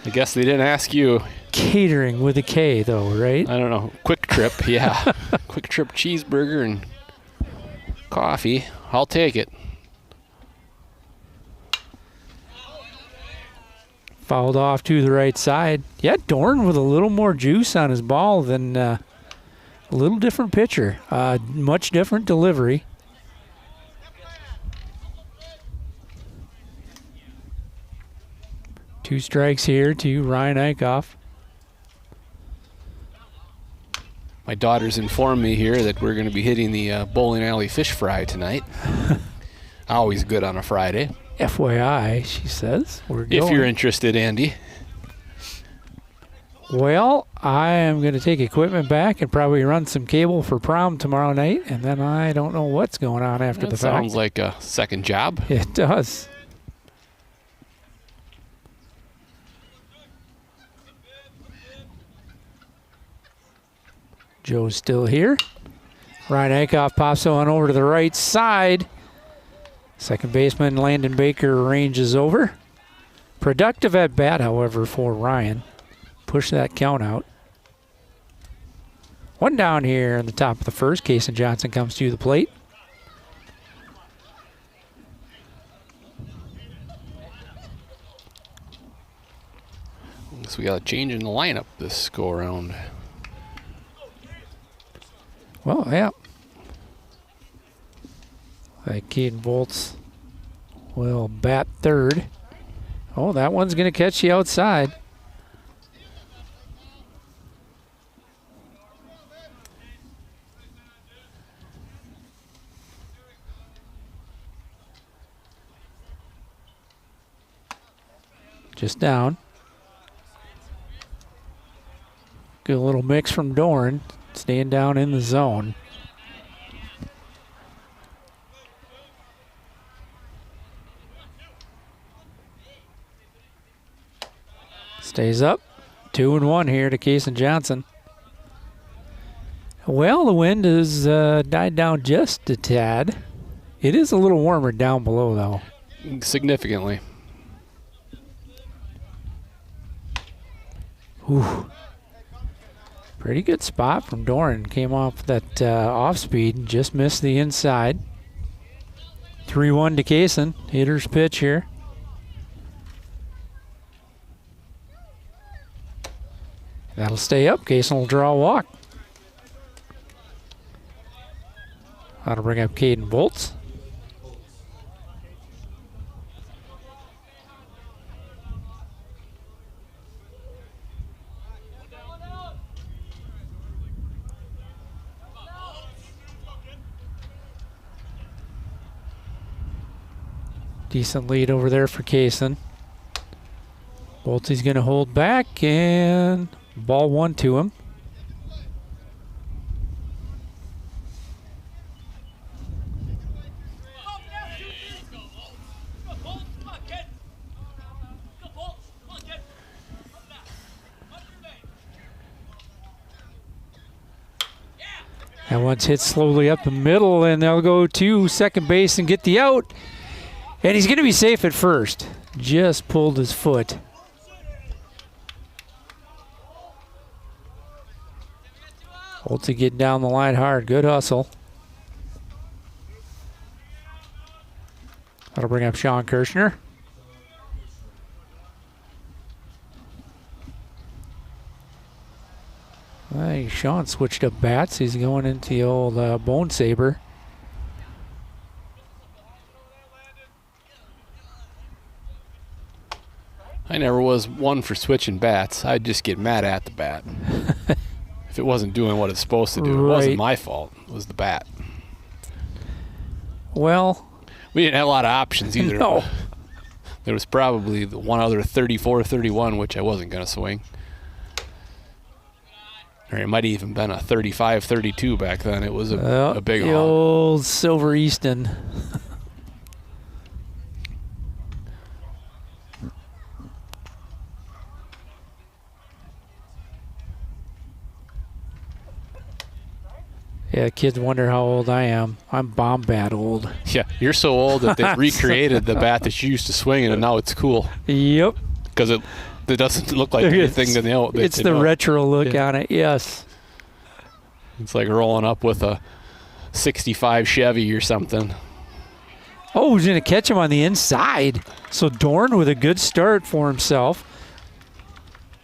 I guess they didn't ask you. catering with a K, though, right? I don't know. Quick Trip, yeah. Quick Trip cheeseburger and coffee. I'll take it. Fouled off to the right side. Yeah, Dorn with a little more juice on his ball than a little different pitcher. Much different delivery. Two strikes here to Ryan Eichhoff. My daughter's informed me here that we're going to be hitting the bowling alley fish fry tonight. Always good on a Friday. FYI, she says. We're going. If you're interested, Andy. Well, I am going to take equipment back and probably run some cable for prom tomorrow night, and then I don't know what's going on after the fact. Sounds like a second job. It does. Joe's still here. Ryan Eichhoff pops on over to the right side. Second baseman Landon Baker ranges over. Productive at bat, however, for Ryan. Push that count out. One down here in the top of the first. Kason Johnson comes to the plate. Guess we got a change in the lineup this go around. Well, yeah. Like Caden Volts will bat third. Oh, that one's going to catch you outside. Just down. Good little mix from Dorn. Staying down in the zone. Stays up. 2-1 here to Kason Johnson. Well, the wind has died down just a tad. It is a little warmer down below, though. Significantly. Ooh. Pretty good spot from Doran. Came off that off speed and just missed the inside. 3-1 to Kason. Hitter's pitch here. That'll stay up. Kason will draw a walk. That'll bring up Caden Volts. Decent lead over there for Kason. Boltzy's going to hold back, and ball one to him. That one's hit slowly up the middle, and they'll go to second base and get the out. And he's going to be safe at first. Just pulled his foot. Boltsy getting down the line hard. Good hustle. That'll bring up Sean Kirshner. Hey, Sean switched up bats. He's going into the old Bone Saber. I never was one for switching bats. I'd just get mad at the bat. If it wasn't doing what it's supposed to do. It wasn't my fault. It was the bat. Well, We didn't have a lot of options either. No. There was probably the one other 34-31, which I wasn't going to swing. Or it might have even been a 35-32 back then. It was a big the hog. old Silver Easton. Yeah, kids wonder how old I am. I'm bomb bat old. Yeah, you're so old that they've recreated the bat that you used to swing, and now it's cool. Yep. Because it doesn't look like anything that they know. It's the retro look on it, yes. It's like rolling up with a 65 Chevy or something. Oh, he's going to catch him on the inside. So Dorn with a good start for himself.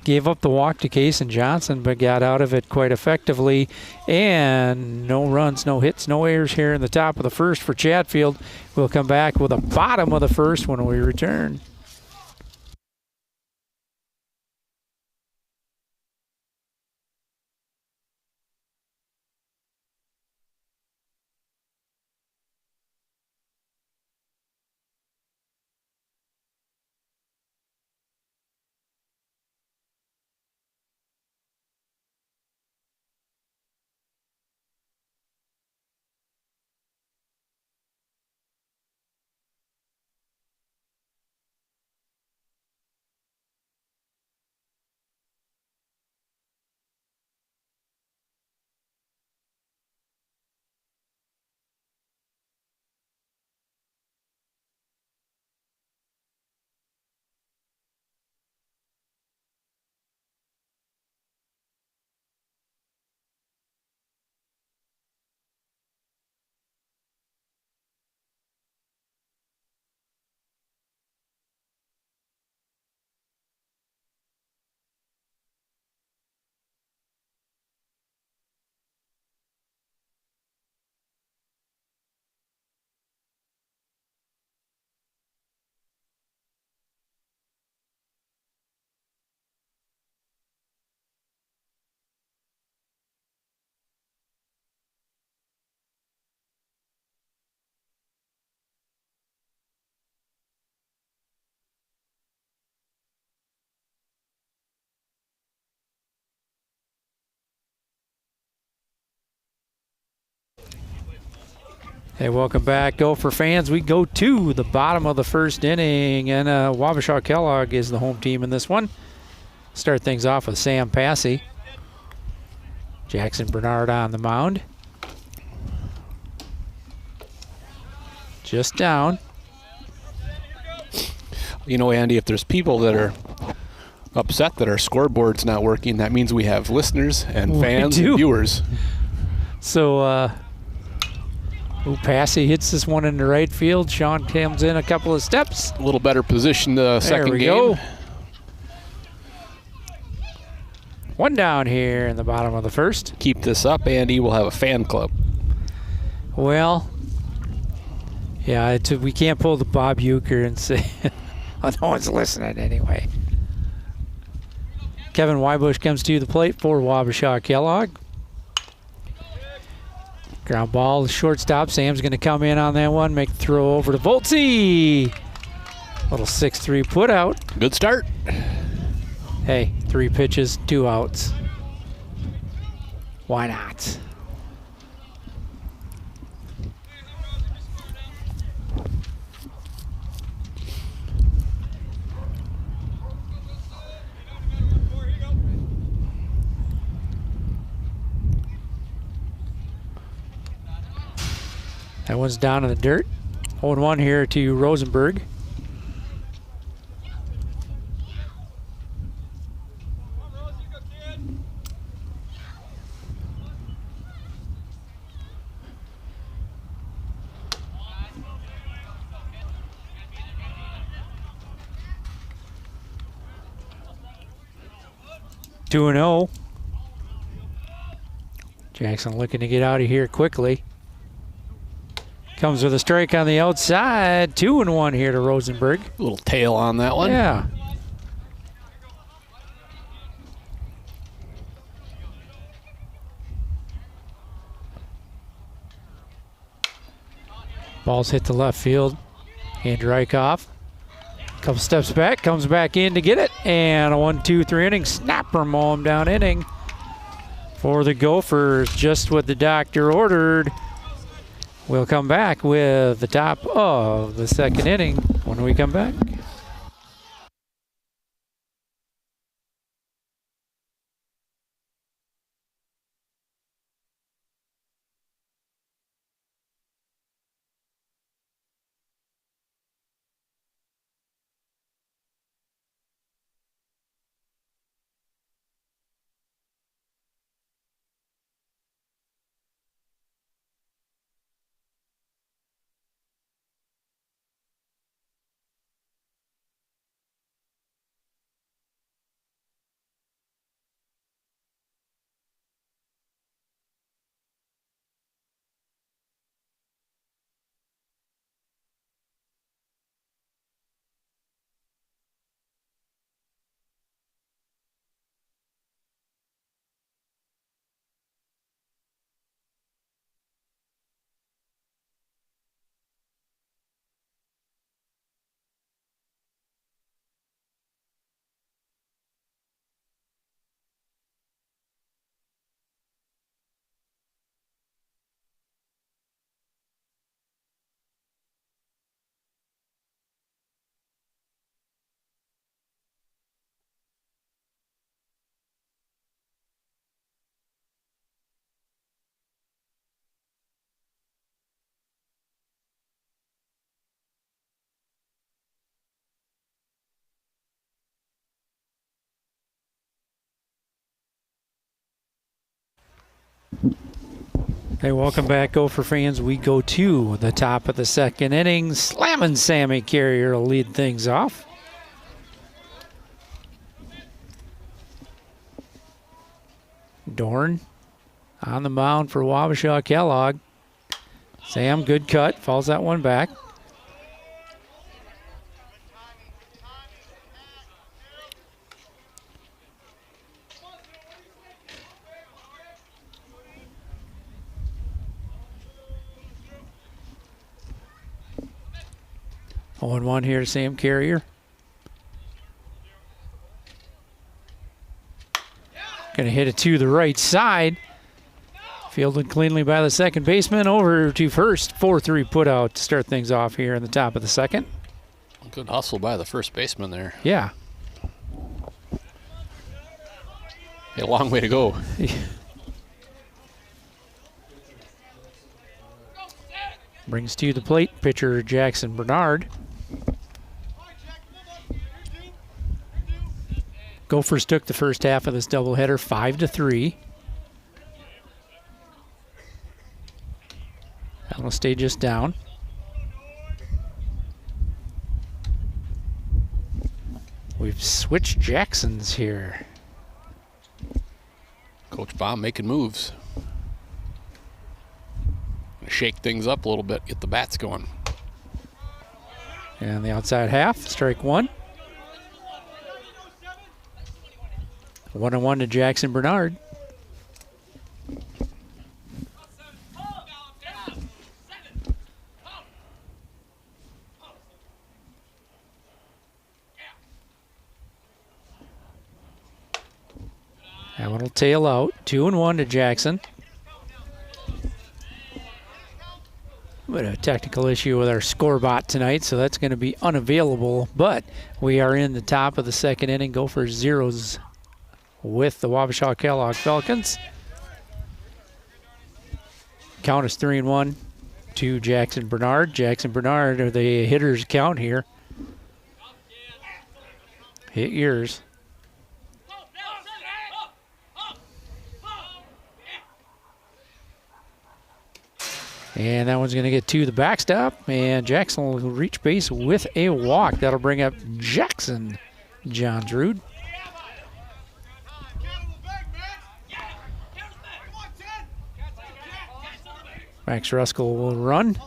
Gave up the walk to Cason Johnson, but got out of it quite effectively. And no runs, no hits, no errors here in the top of the first for Chatfield. We'll come back with the bottom of the first when we return. Hey, welcome back, Gopher fans. We go to the bottom of the first inning, and Wabasha Kellogg is the home team in this one. Start things off with Sam Passy. Jackson Bernard on the mound. Just down. You know, Andy, if there's people that are upset that our scoreboard's not working, that means we have listeners and fans and viewers. So, Passy hits this one into right field. Sean comes in a couple of steps. A little better position the second game. Go. One down here in the bottom of the first. Keep this up, Andy. We'll have a fan club. Well, yeah, we can't pull the Bob Euchre and say, oh, no one's listening anyway. Kevin Wybush comes to the plate for Wabasha Kellogg. Ground ball, shortstop. Sam's going to come in on that one, make the throw over to Voltzy. Little 6-3 put out. Good start. Hey, 3 pitches, 2 outs. Why not? That one's down in the dirt. 0-1 here to Rosenberg. Two and 0. Jackson looking to get out of here quickly. Comes with a strike on the outside. 2-1 here to Rosenberg. A little tail on that one. Yeah. Ball's hit to left field. Andrew Eichhoff. Couple steps back, comes back in to get it, and a 1-2-3 inning snapper mow down inning for the Gophers. Just what the doctor ordered. We'll come back with the top of the second inning when we come back. Hey, welcome back, Gopher fans. We go to the top of the second inning. Slamming Sammy Carrier will lead things off. Dorn on the mound for Wabasha Kellogg. Sam, good cut, falls that one back. Oh, 1 here to Sam Carrier. Going to hit it to the right side. Fielded cleanly by the second baseman. Over to first. 4-3 put out to start things off here in the top of the second. Good hustle by the first baseman there. Yeah. A long way to go. Brings to the plate pitcher Jackson Bernard. Gophers took the first half of this doubleheader 5-3. That'll stay just down. We've switched Jacksons here. Coach Baum making moves. Shake things up a little bit, get the bats going. And the outside half, strike one. 1-1 to Jackson Bernard. That one will tail out. 2-1 to Jackson. But a technical issue with our score bot tonight, so that's going to be unavailable. But we are in the top of the second inning. Gophers zeros with the Wabasha Kellogg Falcons. Count is 3-1 to Jackson Bernard. Jackson Bernard are the hitters count here. Hit yours. And that one's going to get to the backstop, and Jackson will reach base with a walk. That'll bring up Jackson Johnsrud. Max Ruskell will run.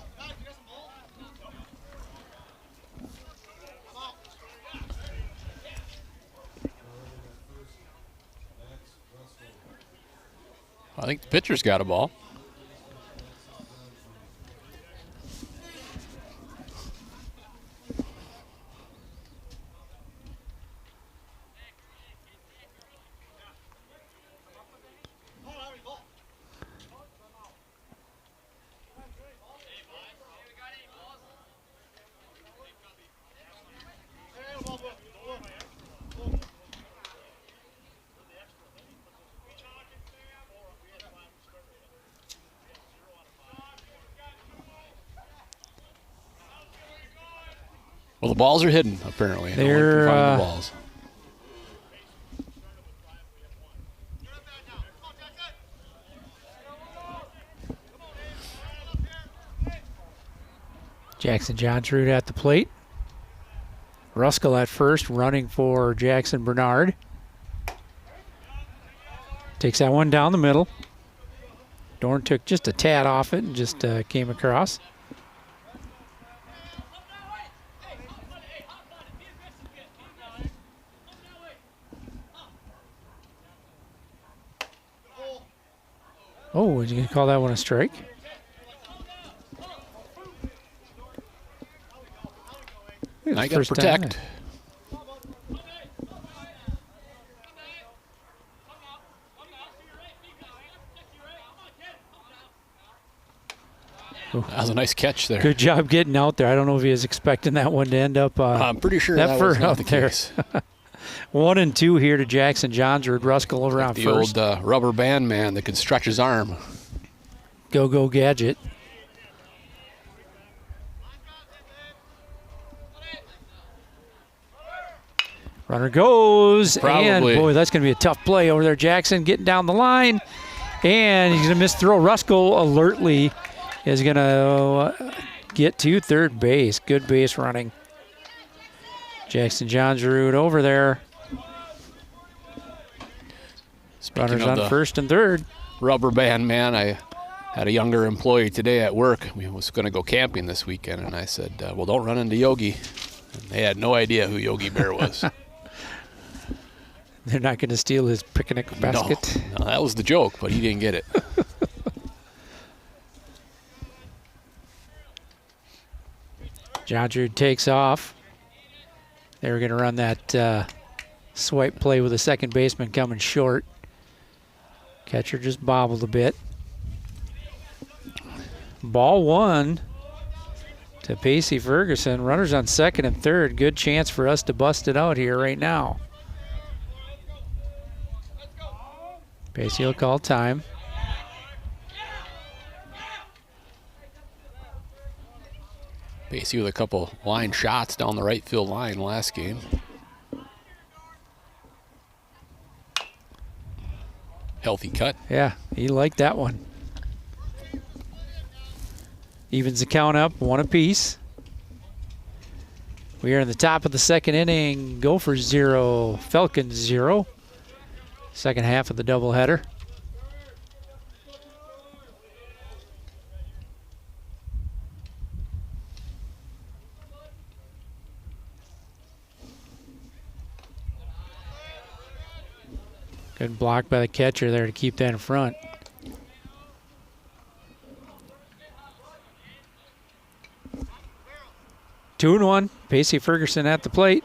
I think the pitcher's got a ball. Well, the balls are hidden, apparently. No one They're, can find the balls. Jackson Johnsrud at the plate. Ruskell at first, running for Jackson Bernard. Takes that one down the middle. Dorn took just a tad off it and just came across. Oh, is you going to call that one a strike? I got to protect. That was a nice catch there. Good job getting out there. I don't know if he was expecting that one to end up. I'm pretty sure that was not the case. 1-2 here to Jackson Johnsrud. Ruskell around the first. The old rubber band man that could stretch his arm. Go Gadget. Runner goes, Probably. and boy, that's going to be a tough play over there. Jackson getting down the line, and he's going to miss throw. Ruskell alertly is going to get to third base. Good base running. Jackson Johnsrud over there. Speaking Runners of on first and third. Rubber band man, I had a younger employee today at work. We was going to go camping this weekend, and I said, well, don't run into Yogi. And they had no idea who Yogi Bear was. They're not going to steal his picnic basket. No, that was the joke, but he didn't get it. Johnsrud takes off. They were going to run that swipe play with the second baseman coming short. Catcher just bobbled a bit. Ball one to Pacey Ferguson. Runners on second and third. Good chance for us to bust it out here right now. Pacey will call time. Pacey with a couple line shots down the right field line last game. Healthy cut. Yeah, he liked that one. Evens the count up, one apiece. We are in the top of the second inning. Gophers 0, Falcons 0. Second half of the doubleheader. Good block by the catcher there to keep that in front. Two and one. Pacey Ferguson at the plate.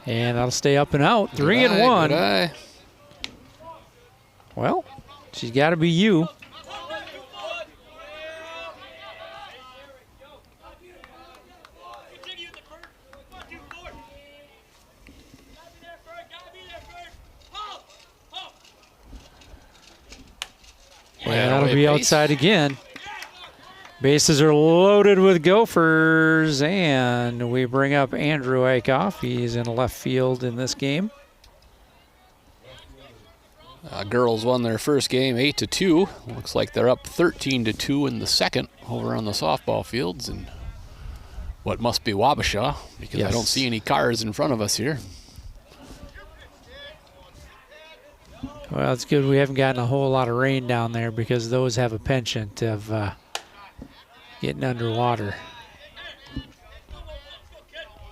And that'll stay up and out. 3-1. Good eye. Well, she's got to be you. And that'll be outside again. Bases are loaded with Gophers, and we bring up Andrew Eichhoff. He's in left field in this game. Girls won their first game 8-2. Looks like they're up 13-2 in the second over on the softball fields, and what must be Wabasha, because I don't see any cars in front of us here. Well, it's good we haven't gotten a whole lot of rain down there, because those have a penchant of getting underwater.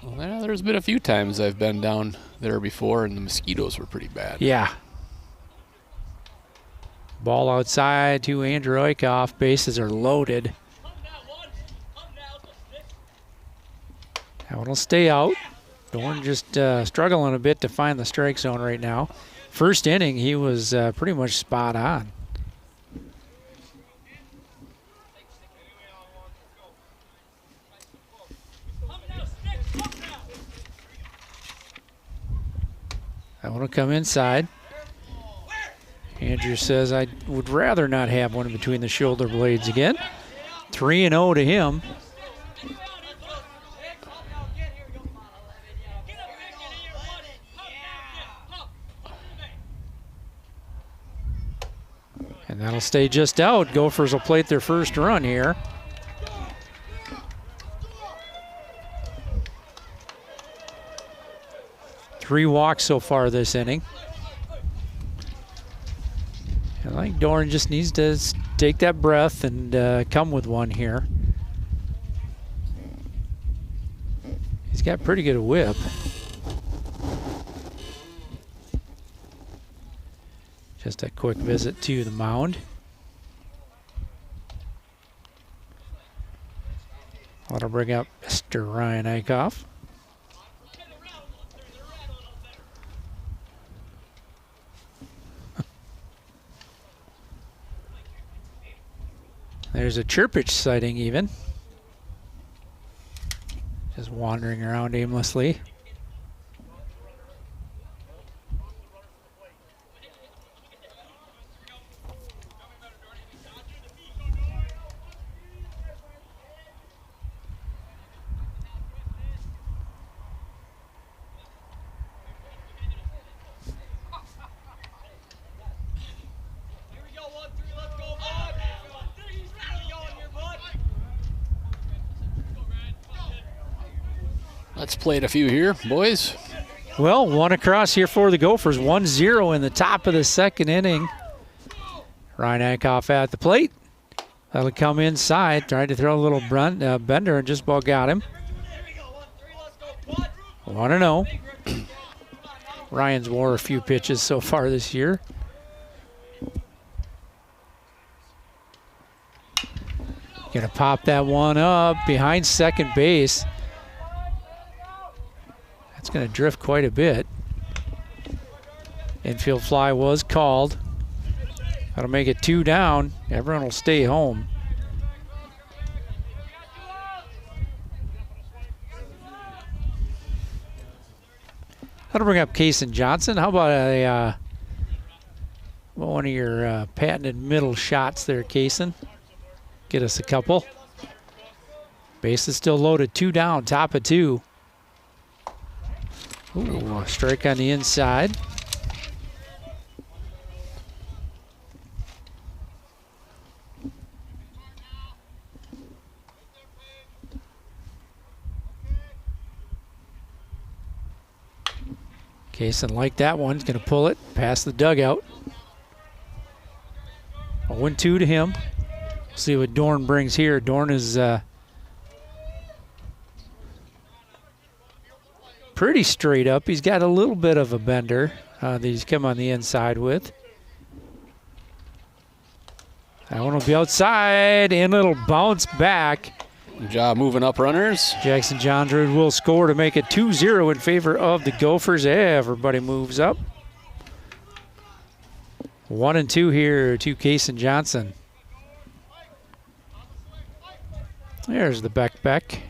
Well, there's been a few times I've been down there before, and the mosquitoes were pretty bad. Yeah. Ball outside to Andrew Eichhoff. Bases are loaded. That one will stay out. Dorn just struggling a bit to find the strike zone right now. First inning, he was pretty much spot on. That one will come inside. Andrew says, I would rather not have one between the shoulder blades again. 3-0 to him. And that'll stay just out. Gophers will plate their first run here. Three walks so far this inning. I think Doran just needs to take that breath and come with one here. He's got pretty good whip. Just a quick visit to the mound. That'll bring up Mr. Ryan Eichhoff. There's a chirpage sighting even. Just wandering around aimlessly. Let's play it a few here, boys. Well, one across here for the Gophers. 1-0 in the top of the second inning. Ryan Eichhoff at the plate. That'll come inside. Tried to throw a little bender and just about got him. 1-0. Ryan's wore a few pitches so far this year. Gonna pop that one up behind second base. It's going to drift quite a bit. Infield fly was called. That'll make it 2 down. Everyone will stay home. That'll bring up Kaysen Johnson. How about one of your patented middle shots there, Kaysen? Get us a couple. Base is still loaded. 2 down, top of 2. Ooh, a strike on the inside. Kaysen like that one. He's going to pull it past the dugout. 0-2 to him. See what Dorn brings here. Dorn is pretty straight up. He's got a little bit of a bender that he's come on the inside with. That one will be outside, and it'll bounce back. Good job moving up runners. Jackson Johnsrud will score to make it 2-0 in favor of the Gophers. Everybody moves up. 1-2 here to Kaysen Johnson. There's the Beck.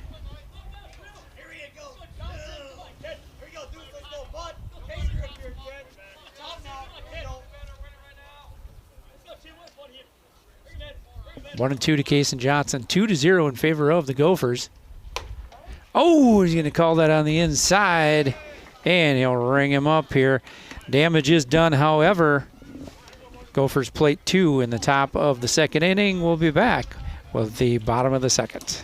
One and 2 to Kaysen Johnson. 2-0 in favor of the Gophers. Oh, he's going to call that on the inside, and he'll ring him up here. Damage is done, however. Gophers plate 2 in the top of the second inning. We'll be back with the bottom of the second.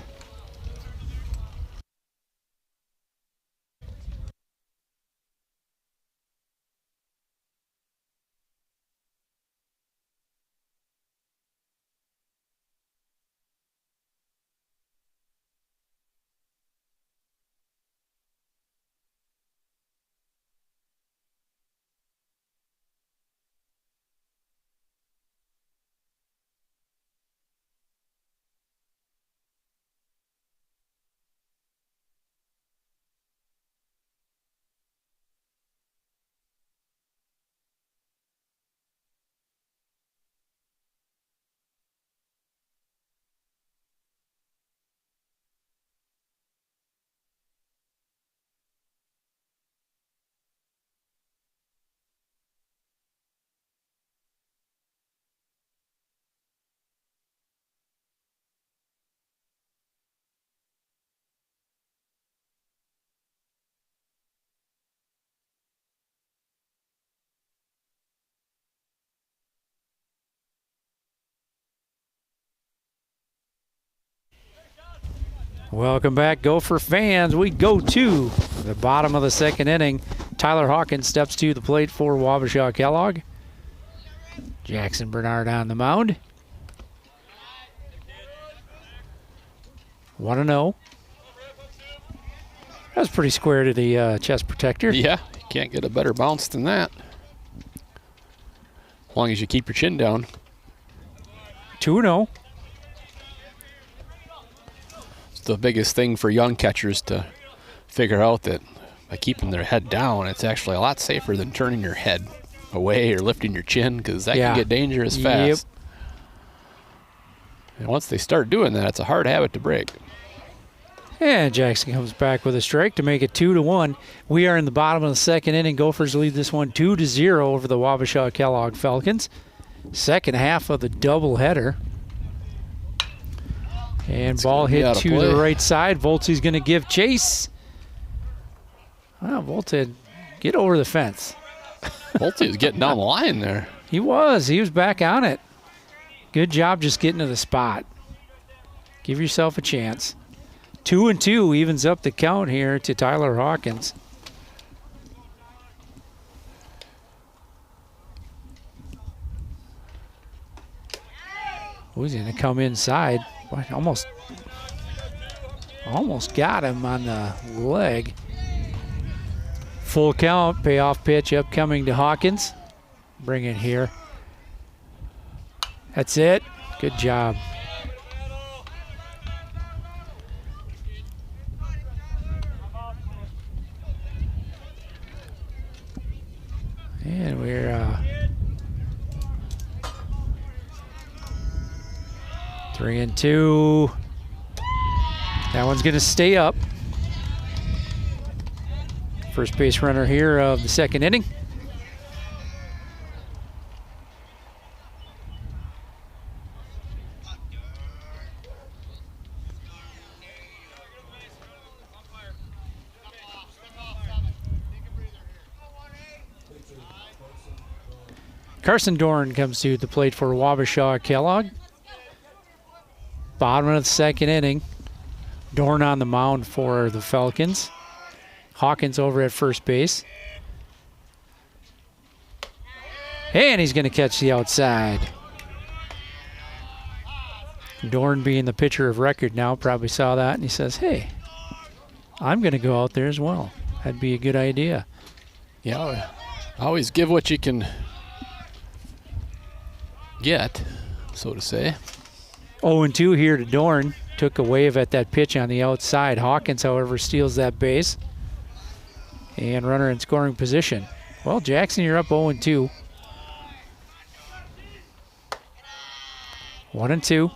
Welcome back, Gopher fans. We go to the bottom of the second inning. Tyler Hawkins steps to the plate for Wabasha Kellogg. Jackson Bernard on the mound. 1-0. That was pretty square to the chest protector. Yeah, you can't get a better bounce than that. As long as you keep your chin down. 2-0. It's the biggest thing for young catchers to figure out, that by keeping their head down, it's actually a lot safer than turning your head away or lifting your chin, because that can get dangerous fast. Yep. And once they start doing that, it's a hard habit to break. And Jackson comes back with a strike to make it 2-1. We are in the bottom of the second inning. Gophers lead this one 2-0 over the Wabasha Kellogg Falcons. Second half of the doubleheader. And ball hit to the right side. Volte's going to give chase. Wow, Volte, get over the fence. Volte was getting down the line there. He was. He was back on it. Good job just getting to the spot. Give yourself a chance. 2-2 evens up the count here to Tyler Hawkins. He's going to come inside. Almost got him on the leg. Full count, payoff pitch upcoming to Hawkins. Bring it here. That's it. Good job. And we're 3-2. That one's going to stay up. First base runner here of the second inning. Carson Dorn comes to the plate for Wabasha Kellogg. Bottom of the second inning. Dorn on the mound for the Falcons. Hawkins over at first base. And he's going to catch the outside. Dorn, being the pitcher of record now, probably saw that and he says, hey, I'm going to go out there as well. That'd be a good idea. Yeah, always give what you can get, so to say. 0-2 here to Dorn. Took a wave at that pitch on the outside. Hawkins, however, steals that base. And runner in scoring position. Well, Jackson, you're up 0-2. 1-2.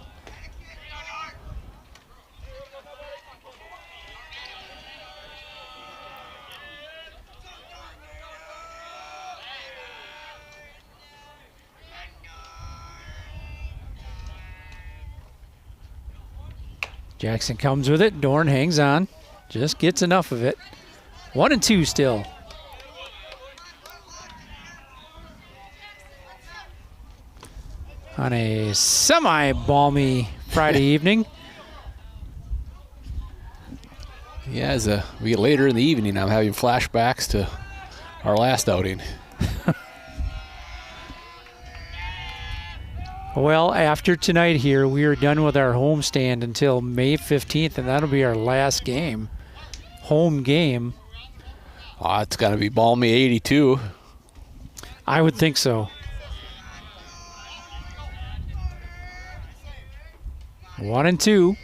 Jackson comes with it. Dorn hangs on. Just gets enough of it. 1-2 still. On a semi-balmy Friday evening. Yeah, as we get later in the evening, I'm having flashbacks to our last outing. Well, after tonight here, we are done with our homestand until May 15th, and that'll be our last game. Home game. It's going to be balmy 82. I would think so. 1-2.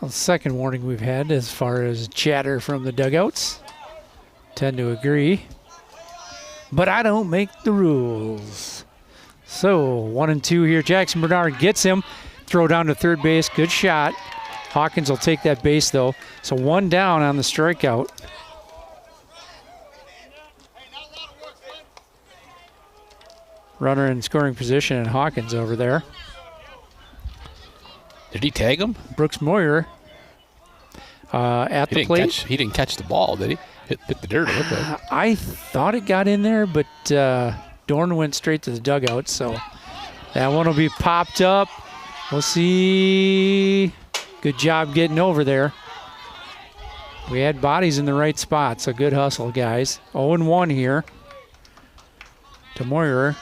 Well, second warning we've had as far as chatter from the dugouts. Tend to agree. But I don't make the rules. So 1-2 here. Jackson Bernard gets him. Throw down to third base. Good shot. Hawkins will take that base, though. So 1 down on the strikeout. Runner in scoring position, and Hawkins over there. Did he tag him? Brooks Moyer at the plate. He didn't catch the ball, did he? Hit the dirt. Okay. I thought it got in there, but Dorn went straight to the dugout, so that one will be popped up. We'll see. Good job getting over there. We had bodies in the right spot, so good hustle, guys. 0-1 here to Moyer.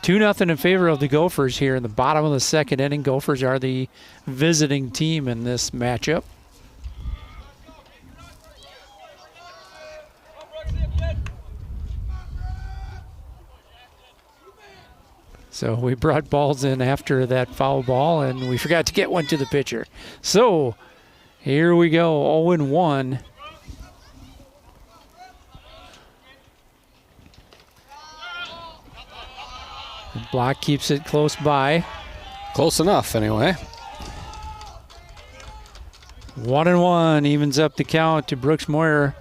2-0 in favor of the Gophers here in the bottom of the second inning. Gophers are the visiting team in this matchup. So we brought balls in after that foul ball, and we forgot to get one to the pitcher. So here we go, 0-1. The block keeps it close by. Close enough, anyway. 1-1 evens up the count to Brooks Moyer.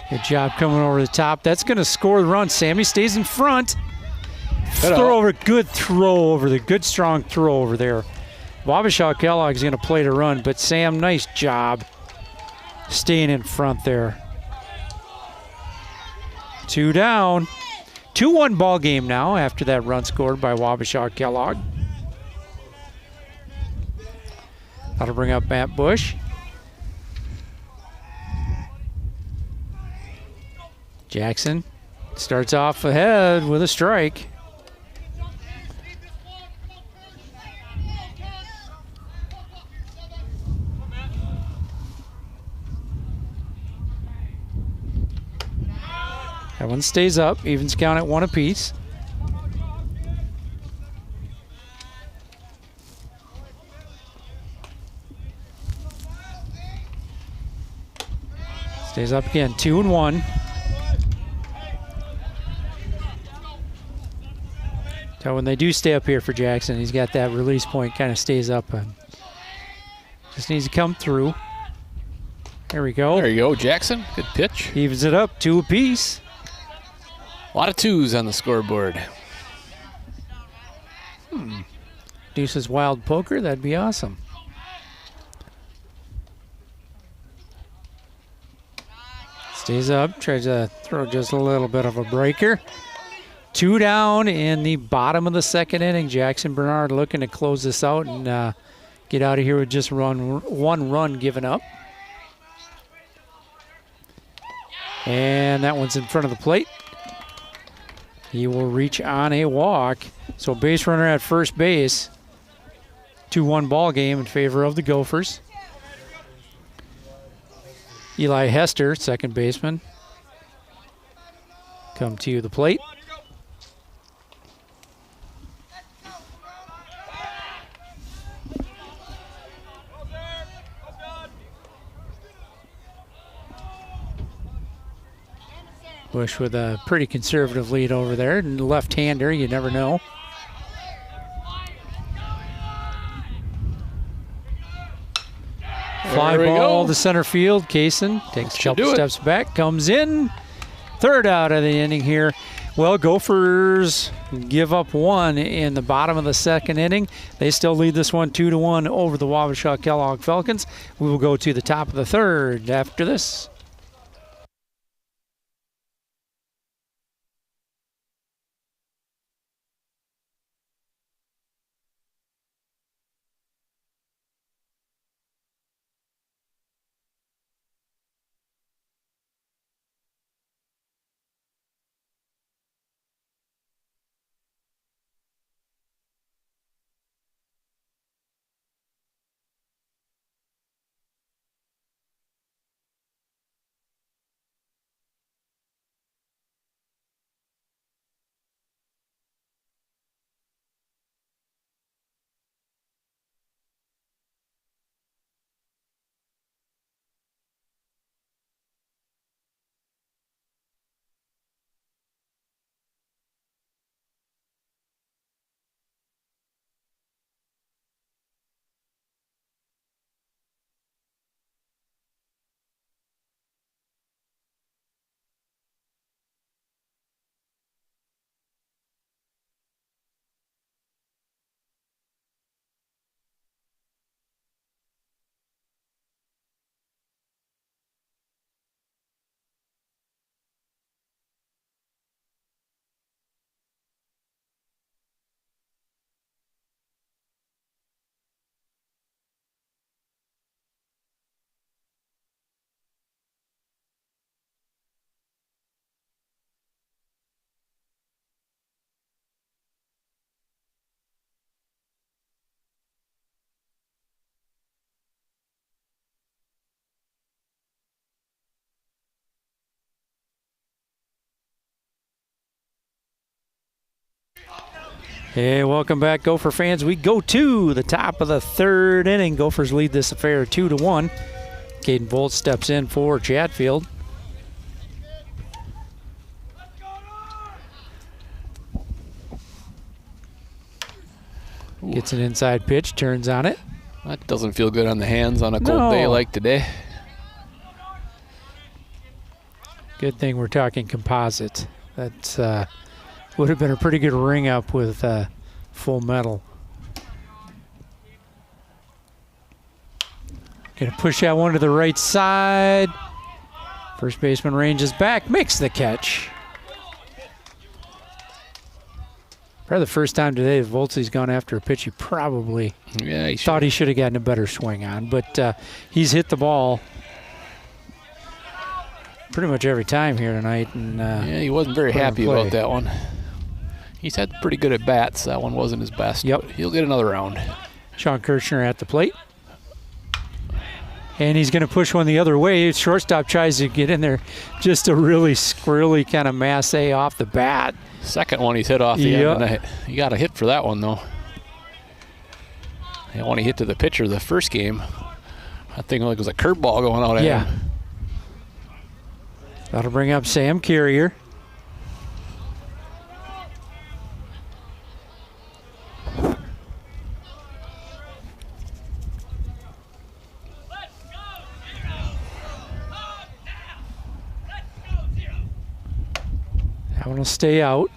Good job coming over the top. That's going to score the run. Sammy stays in front. Good strong throw over there. Wabasha Kellogg is going to play the run, but Sam, nice job staying in front there. 2 down. 2-1 ball game now after that run scored by Wabasha Kellogg. That'll bring up Matt Bush. Jackson starts off ahead with a strike. That one stays up, evens count at 1 apiece. Stays up again, 2-1. So when they do stay up here for Jackson, he's got that release point, kind of stays up and just needs to come through. There we go. There you go, Jackson. Good pitch. Evens it up, 2 apiece. A lot of 2s on the scoreboard. Deuce's wild poker, that'd be awesome. Stays up, tries to throw just a little bit of a breaker. 2 down in the bottom of the second inning. Jackson Bernard looking to close this out and get out of here with just 1 run given up. And that one's in front of the plate. He will reach on a walk. So base runner at first base. 2-1 ball game in favor of the Gophers. Eli Hester, second baseman, come to the plate. Bush with a pretty conservative lead over there. And left-hander, you never know. Fly ball to center field. Kaysen takes a couple steps back, comes in. 3rd out of the inning here. Well, Gophers give up 1 in the bottom of the second inning. They still lead this one 2-1 over the Wabasha Kellogg Falcons. We will go to the top of the 3rd after this. Hey, welcome back, Gopher fans. We go to the top of the third inning. Gophers lead this affair 2-1. Caden Volt steps in for Chatfield. Gets an inside pitch, turns on it. That doesn't feel good on the hands on a cold day like today. Good thing we're talking composite. That would have been a pretty good ring up with full metal. Gonna push that one to the right side. First baseman ranges back, makes the catch. Probably the first time today that Voltzi's gone after a pitch he probably thought he should have gotten a better swing on, but he's hit the ball pretty much every time here tonight. And yeah, he wasn't very happy about that one. He's had pretty good at bats. That one wasn't his best. Yep. But he'll get another round. Sean Kirchner at the plate. And he's going to push one the other way. Shortstop tries to get in there. Just a really squirrely kind of masse off the bat. Second one he's hit off the end of the night. He got a hit for that one, though. And when he hit to the pitcher the first game, I think it was a curveball going out at him. That'll bring up Sam Carrier. That one will stay out.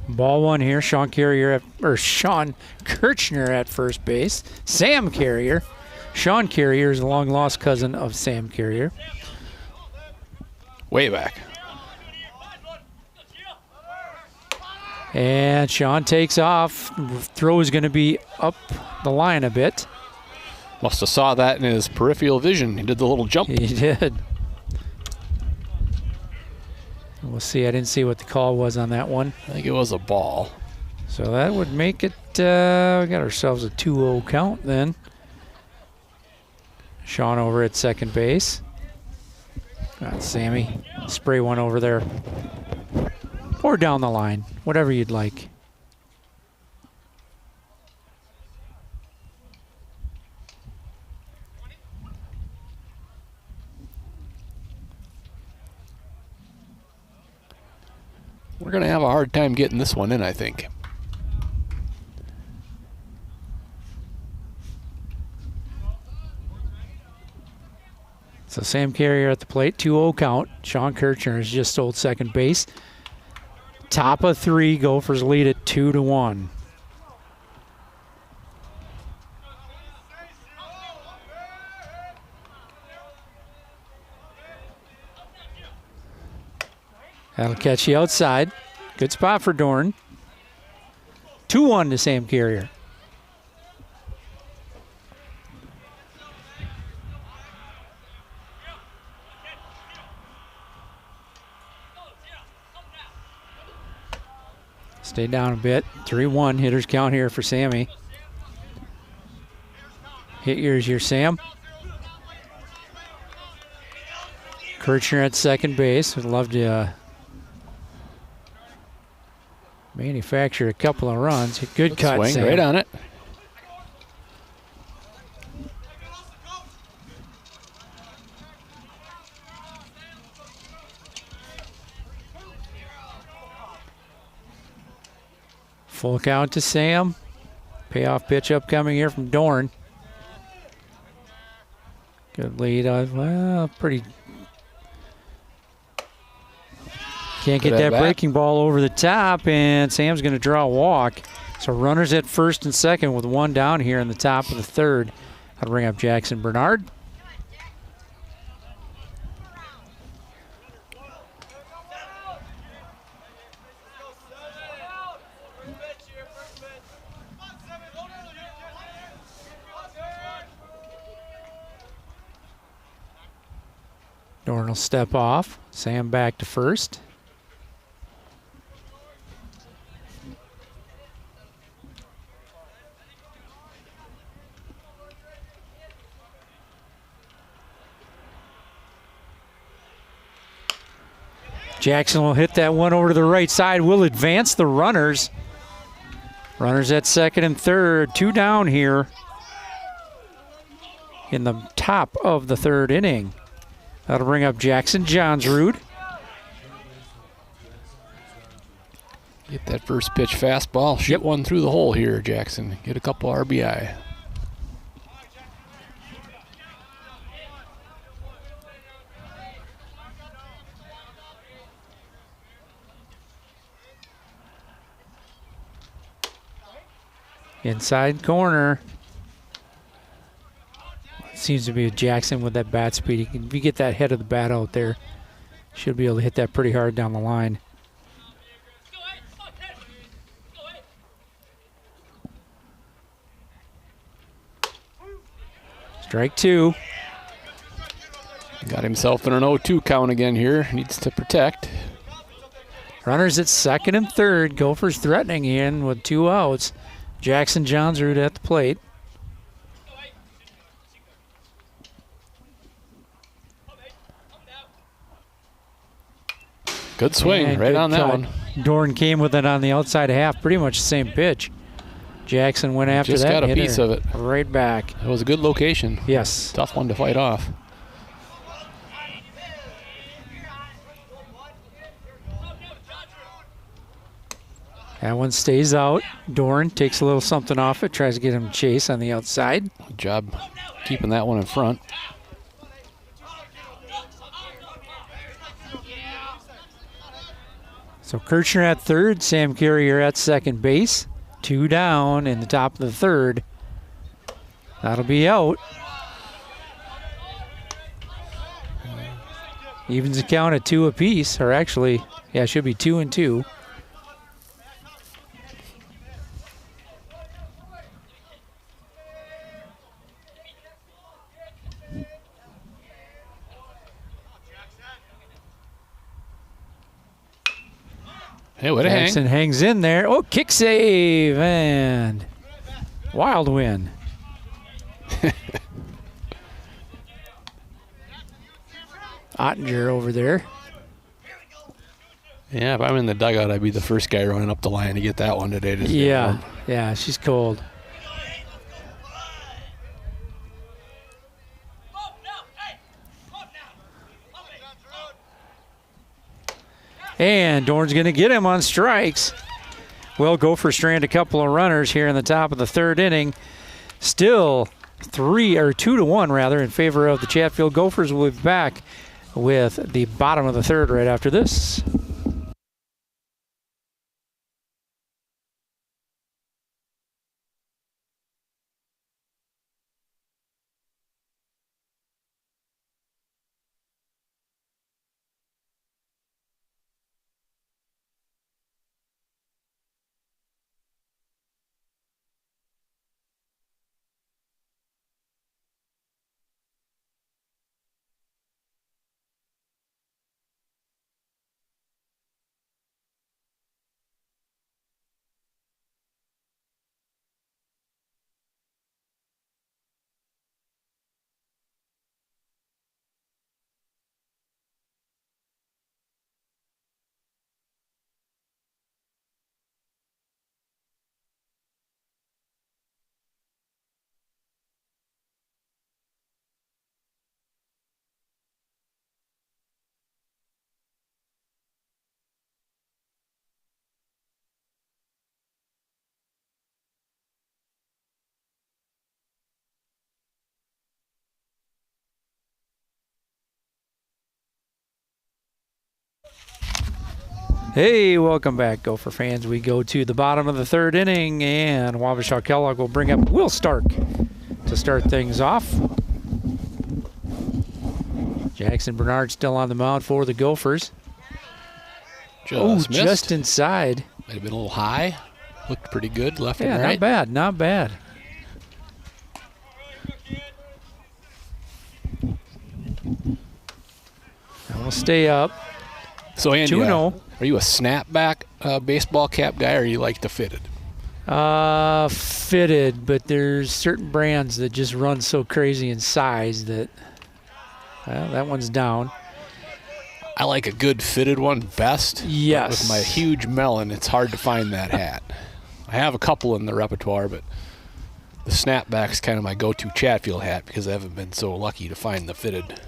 Ball one here. Sean Kirchner at first base. Sam Carrier. Sean Carrier is a long-lost cousin of Sam Carrier. Way back. And Sean takes off. Throw is going to be up the line a bit. Must have saw that in his peripheral vision. He did the little jump. He did. We'll see. I didn't see what the call was on that one. I think it was a ball. So that would make it, we got ourselves a 2-0 count then. Sean over at second base. Got Sammy. Spray one over there. Or down the line. Whatever you'd like. We're going to have a hard time getting this one in, I think. So Sam Carrier at the plate, 2-0 count. Sean Kirchner has just stole second base. Top of three, Gophers lead at 2-1. That'll catch you outside. Good spot for Dorn. 2-1 to Sam Carrier. Stay down a bit. 3-1 hitters count here for Sammy. Hit yours here, Sam. Kirchner at second base. Would love to manufacture a couple of runs. Good cut, swing, Sam. right on it. Full count to Sam. Payoff pitch upcoming here from Dorn. Good lead. Well, pretty. Can't get that breaking ball over the top, and Sam's going to draw a walk. So runners at first and second with one down here in the top of the third. That'll bring up Jackson Bernard. Dorn will step off. Sam back to first. Jackson will hit that one over to the right side. Will advance the runners. Runners at second and third. 2 down here in the top of the third inning. That'll bring up Jackson Johnsrud. Get that first pitch fastball. Shoot one through the hole here, Jackson. Get a couple RBI. Inside corner. Seems to be Jackson with that bat speed. If you get that head of the bat out there, should be able to hit that pretty hard down the line. Strike 2. Got himself in an 0-2 count again here. Needs to protect. Runners at second and third. Gophers threatening in with 2 outs. Jackson Johnsrud at the plate. Good swing, And right good on that cut. one. Dorn came with it on the outside half. Pretty much the same pitch. Jackson went after Just that. got a hit piece her of it. right back. It was a good location. Yes. Tough one to fight off. That one stays out. Dorn takes a little something off it. Tries to get him chase on the outside. Good job keeping that one in front. So Kirchner at third. Sam Carrier at second base. 2 down in the top of the third. That'll be out. Evens the count at 2 apiece. Or actually, yeah, it should be 2 and 2. Hey, what a hang. Jackson hangs in there. Oh, kick save and wild win. Ottinger over there. Yeah, if I'm in the dugout, I'd be the first guy running up the line to get that one today. To stay Yeah, warm. yeah, she's cold. And Dorn's going to get him on strikes. Well, Gopher strand a couple of runners here in the top of the third inning. Still 2-1 rather in favor of the Chatfield Gophers. We'll be back with the bottom of the third right after this. Hey, welcome back, Gopher fans. We go to the bottom of the third inning, and Wabasha Kellogg will bring up Will Stark to start things off. Jackson Bernard still on the mound for the Gophers. Just missed. Just inside. Might have been a little high. Looked pretty good, left Yeah, and right. not bad, not bad. Now we'll stay up. So, Andy, 2-0. are you a snapback baseball cap guy, or you like the fitted? Fitted, but there's certain brands that just run so crazy in size that, well, that one's down. I like a good fitted one best. Yes. With my huge melon, it's hard to find that hat. I have a couple in the repertoire, but the snapback's kind of my go-to Chatfield hat because I haven't been so lucky to find the fitted.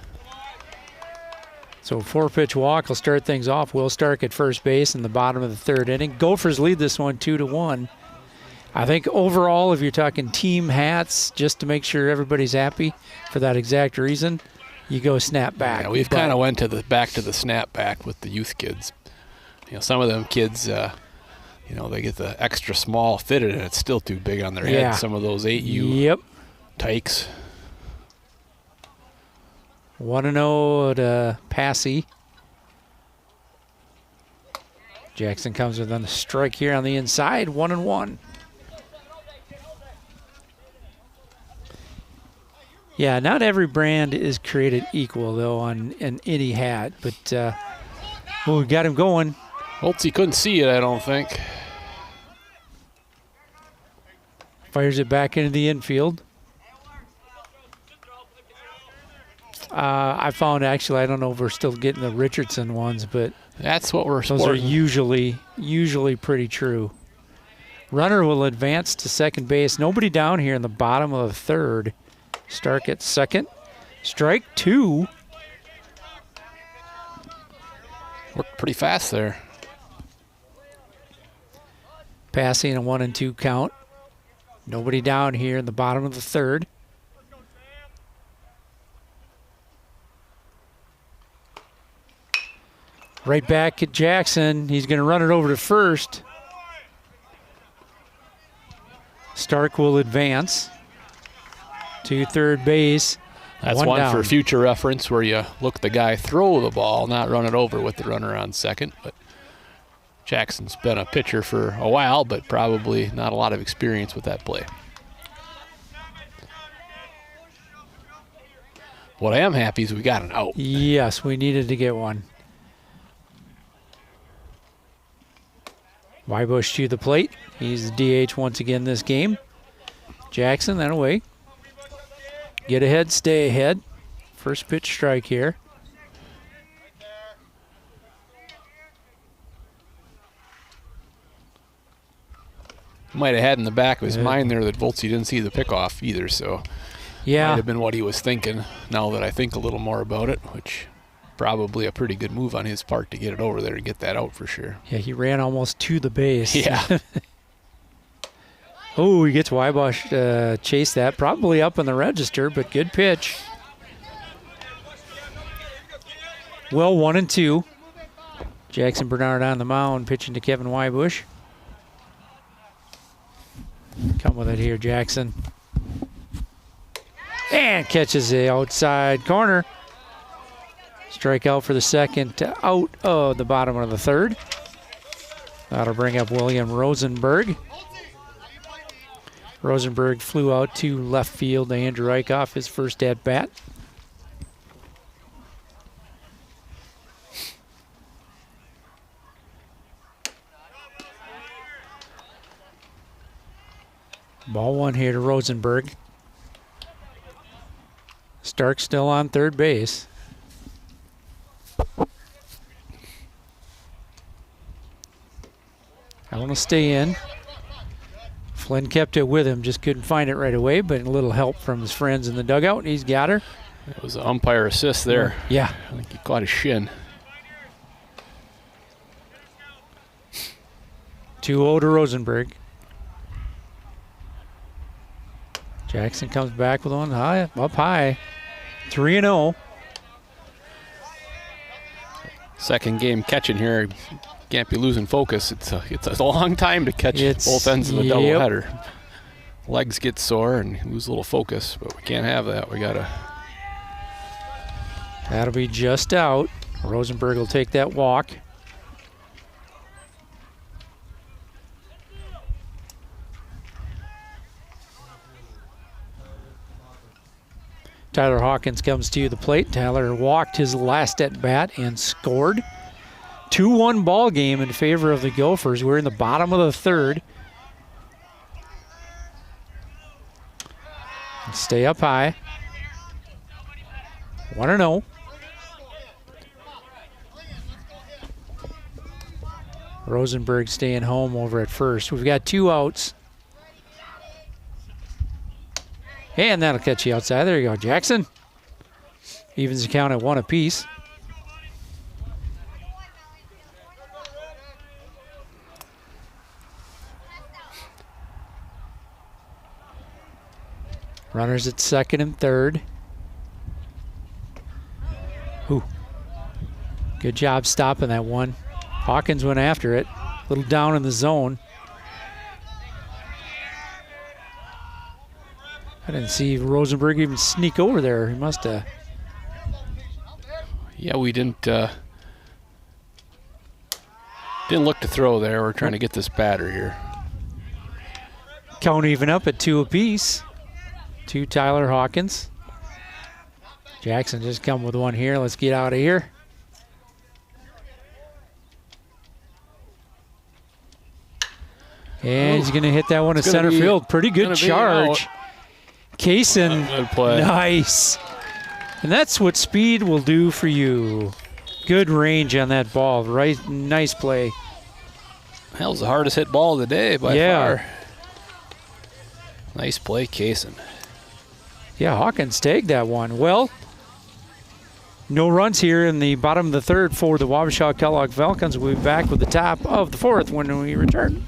So 4-pitch walk will start things off. Will Stark at first base in the bottom of the third inning. Gophers lead this one 2-1. I think overall, if you're talking team hats, just to make sure everybody's happy for that exact reason, you go snapback. Yeah, we've kind of went to the back to the snapback with the youth kids. You know, some of them kids, you know, they get the extra small fitted and it's still too big on their head. Some of those 8U tykes. 1-0 to Passy. Jackson comes with a strike here on the inside, 1-1. Yeah, not every brand is created equal, though, on any hat. But, we got him going. Holtzy couldn't see it, I don't think. Fires it back into the infield. I found, actually, I don't know if we're still getting the Richardson ones, but that's what we're those sporting. are usually pretty true. Runner will advance to second base. Nobody down here in the bottom of the third. Stark at second. Strike 2. Worked pretty fast there. Passing a 1-2 count. Nobody down here in the bottom of the third. Right back at Jackson. He's going to run it over to first. Stark will advance to third base. That's one one down. for future reference where you look the guy throw the ball, not run it over with the runner on second. But Jackson's been a pitcher for a while, but probably not a lot of experience with that play. What I am happy is we got an out. Yes, we needed to get one. Wybush to the plate. He's the DH once again this game. Jackson, then away. Get ahead, stay ahead. First pitch strike here. Might have had in the back of his mind there that Voltzy didn't see the pickoff either, so yeah, might have been what he was thinking now that I think a little more about it, which probably a pretty good move on his part to get it over there and get that out for sure. Yeah, he ran almost to the base. Yeah. Oh, he gets Wybush chase that. Probably up in the register, but good pitch. Well, 1-2. Jackson Bernard on the mound, pitching to Kevin Wybush. Come with it here, Jackson. And catches the outside corner. Strikeout for the second, out of the bottom of the third. That'll bring up William Rosenberg. Rosenberg flew out to left field to Andrew Eichhoff, his first at-bat. Ball one here to Rosenberg. Stark still on third base. I want to stay in. Flynn kept it with him, just couldn't find it right away, but a little help from his friends in the dugout, and he's got her. It was an umpire assist there. Yeah. I think he caught his shin. 2-0 to Rosenberg. Jackson comes back with one high, up high. 3-0. Second game catching here. Can't be losing focus. It's a long time to catch both ends of a doubleheader. Legs get sore and lose a little focus, but we can't have that. We gotta. That'll be just out. Rosenberg will take that walk. Tyler Hawkins comes to the plate. Tyler walked his last at bat and scored. 2-1 ball game in favor of the Gophers. We're in the bottom of the third. Stay up high. 1-0. Rosenberg staying home over at first. We've got 2 outs. And that'll catch you outside. There you go, Jackson. Evens the count at 1 apiece. Runners at second and third. Ooh. Good job stopping that one. Hawkins went after it. A little down in the zone. I didn't see Rosenberg even sneak over there. He must have. Yeah, we didn't look to throw there. We're trying to get this batter here. Count even up at 2 apiece. 2 Tyler Hawkins. Jackson just come with one here. Let's get out of here. And he's going to hit that one to center field. Pretty good charge. Kaysen, good play. Nice. And that's what speed will do for you. Good range on that ball. Right, nice play. That was the hardest hit ball of the day by far. Nice play, Kaysen. Yeah, Hawkins tagged that one. Well, no runs here in the bottom of the third for the Wabasha Kellogg Falcons. We'll be back with the top of the fourth when we return.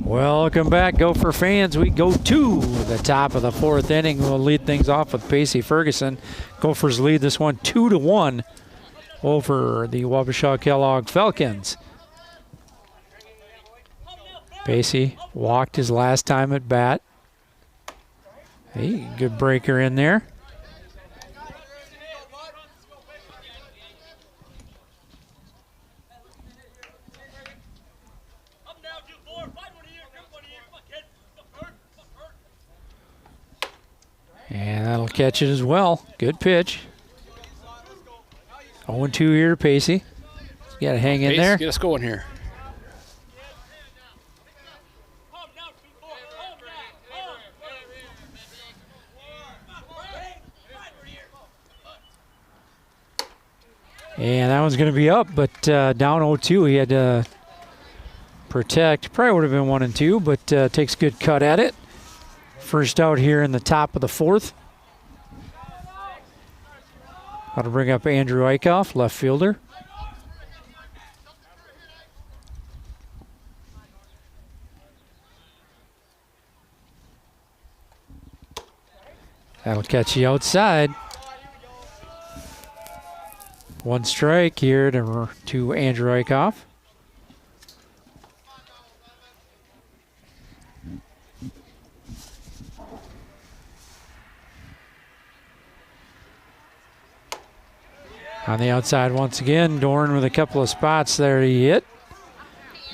Welcome back, Gopher fans. We go to the top of the fourth inning. We'll lead things off with Pacey Ferguson. Gophers lead this one 2-1 over the Wabasha Kellogg Falcons. Pacey walked his last time at bat. Hey, good breaker in there. And that'll catch it as well. Good pitch. 0-2 here to Pacey. You got to hang in there. Get us going here. And that one's going to be up, but down 0-2. He had to protect. Probably would have been 1-2, but takes a good cut at it. First out here in the top of the fourth. That'll bring up Andrew Eichhoff, left fielder. That'll catch you outside. 1 strike here to Andrew Eichhoff. On the outside once again, Dorn with a couple of spots there to hit.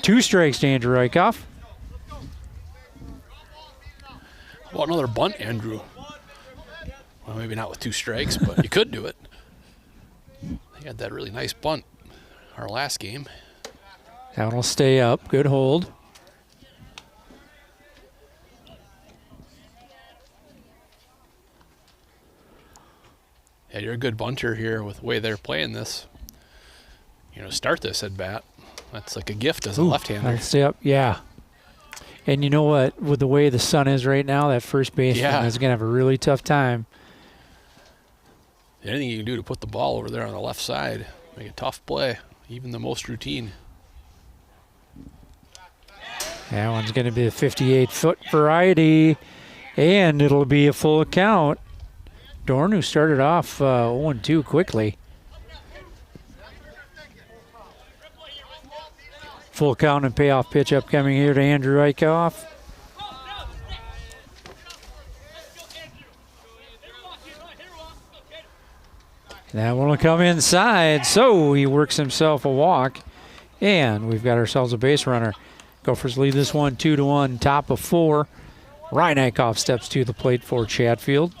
2 strikes to Andrew Eichhoff. Well, another bunt, Andrew. Well, maybe not with 2 strikes, but you could do it. He had that really nice bunt our last game. That one will stay up. Good hold. Yeah, you're a good bunter here with the way they're playing this. You know, start this at bat. That's like a gift as a left-hander. Stay up, yeah. And you know what? With the way the sun is right now, that first baseman is going to have a really tough time. Anything you can do to put the ball over there on the left side, make a tough play, even the most routine. That one's going to be a 58-foot variety, and it'll be a full count. Dorn, who started off 0-2 quickly. Full count and payoff pitch upcoming here to Andrew Eichhoff. That one will come inside, so he works himself a walk, and we've got ourselves a base runner. Gophers lead this one 2-1, top of 4. Ryan Eichhoff steps to the plate for Chatfield.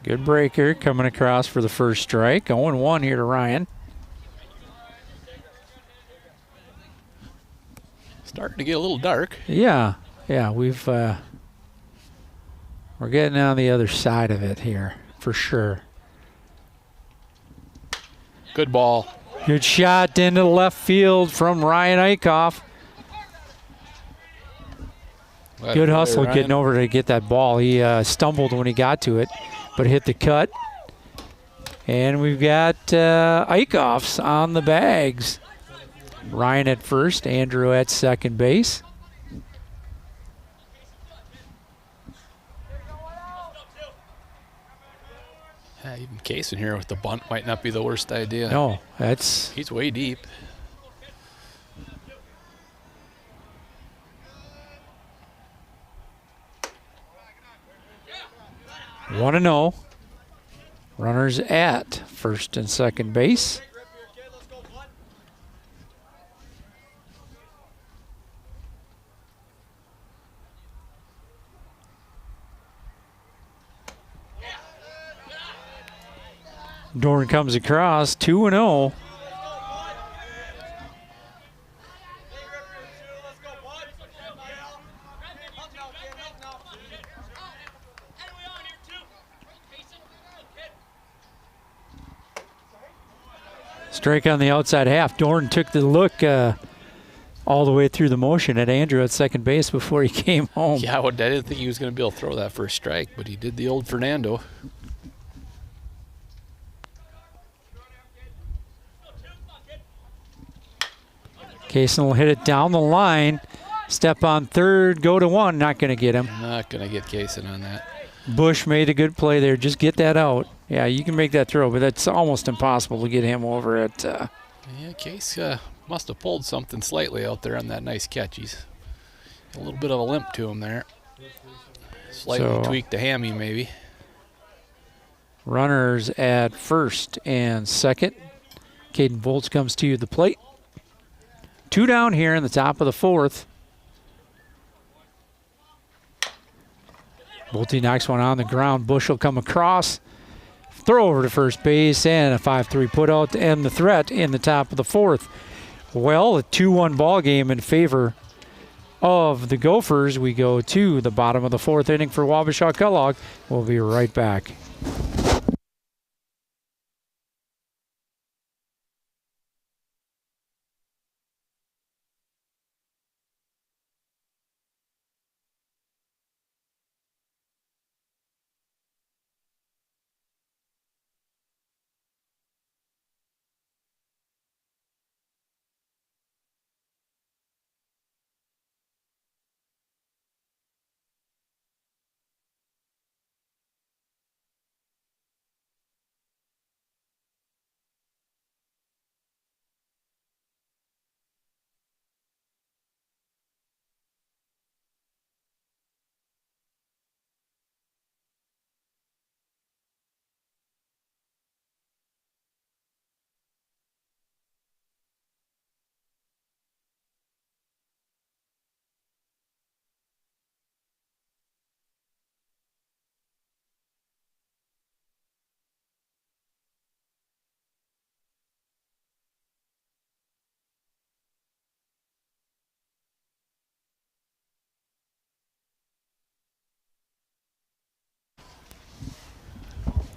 Good breaker coming across for the first strike. 0-1 here to Ryan. Starting to get a little dark. Yeah, we've we're getting on the other side of it here for sure. Good ball. Good shot into the left field from Ryan Eichhoff. Good hustle getting over to get that ball. He stumbled when he got to it, but hit the cut. And we've got Eichhoffs on the bags. Ryan at first, Andrew at second base. Yeah, even Case in here with the bunt might not be the worst idea. No, he's way deep. Want to know. Runners at first and second base. Dorn comes across 2-0. Strike on the outside half. Dorn took the look all the way through the motion at Andrew at second base before he came home. Yeah, I didn't think he was going to be able to throw that first strike, but he did the old Fernando. Kaysen will hit it down the line. Step on third, go to one. Not going to get him. Not going to get Kaysen on that. Bush made a good play there. Just get that out. Yeah, you can make that throw, but that's almost impossible to get him over at. Yeah, Case must have pulled something slightly out there on that nice catch. He's a little bit of a limp to him there. Slightly tweaked the hammy, maybe. Runners at first and second. Caden Volts comes to the plate. 2 down here in the top of the 4th. Bolte knocks one on the ground. Bush will come across. Throw over to first base and a 5-3 put out to end the threat in the top of the 4th. Well, a 2-1 ball game in favor of the Gophers. We go to the bottom of the 4th inning for Wabasha Kellogg. We'll be right back.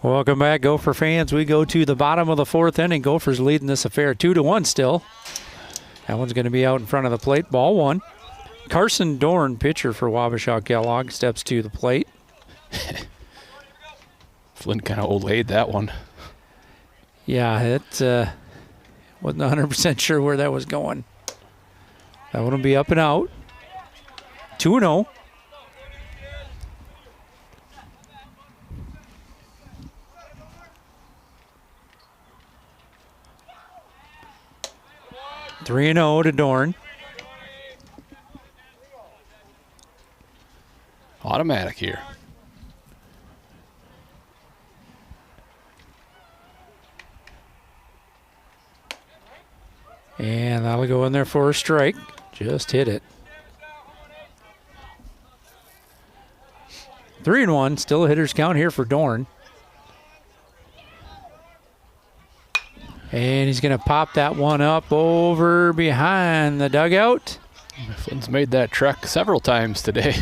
Welcome back, Gopher fans. We go to the bottom of the fourth inning. Gophers leading this affair 2-1 still. That one's going to be out in front of the plate. Ball one. Carson Dorn, pitcher for Wabasha Kellogg, steps to the plate. Flynn kind of olayed that one. Yeah, it wasn't 100% sure where that was going. That one will be up and out. 2-0. Three and 0 to Dorn. Automatic here. And that'll go in there for a strike. Just hit it. 3-1. Still a hitter's count here for Dorn. And he's going to pop that one up over behind the dugout. Flynn's made that trek several times today.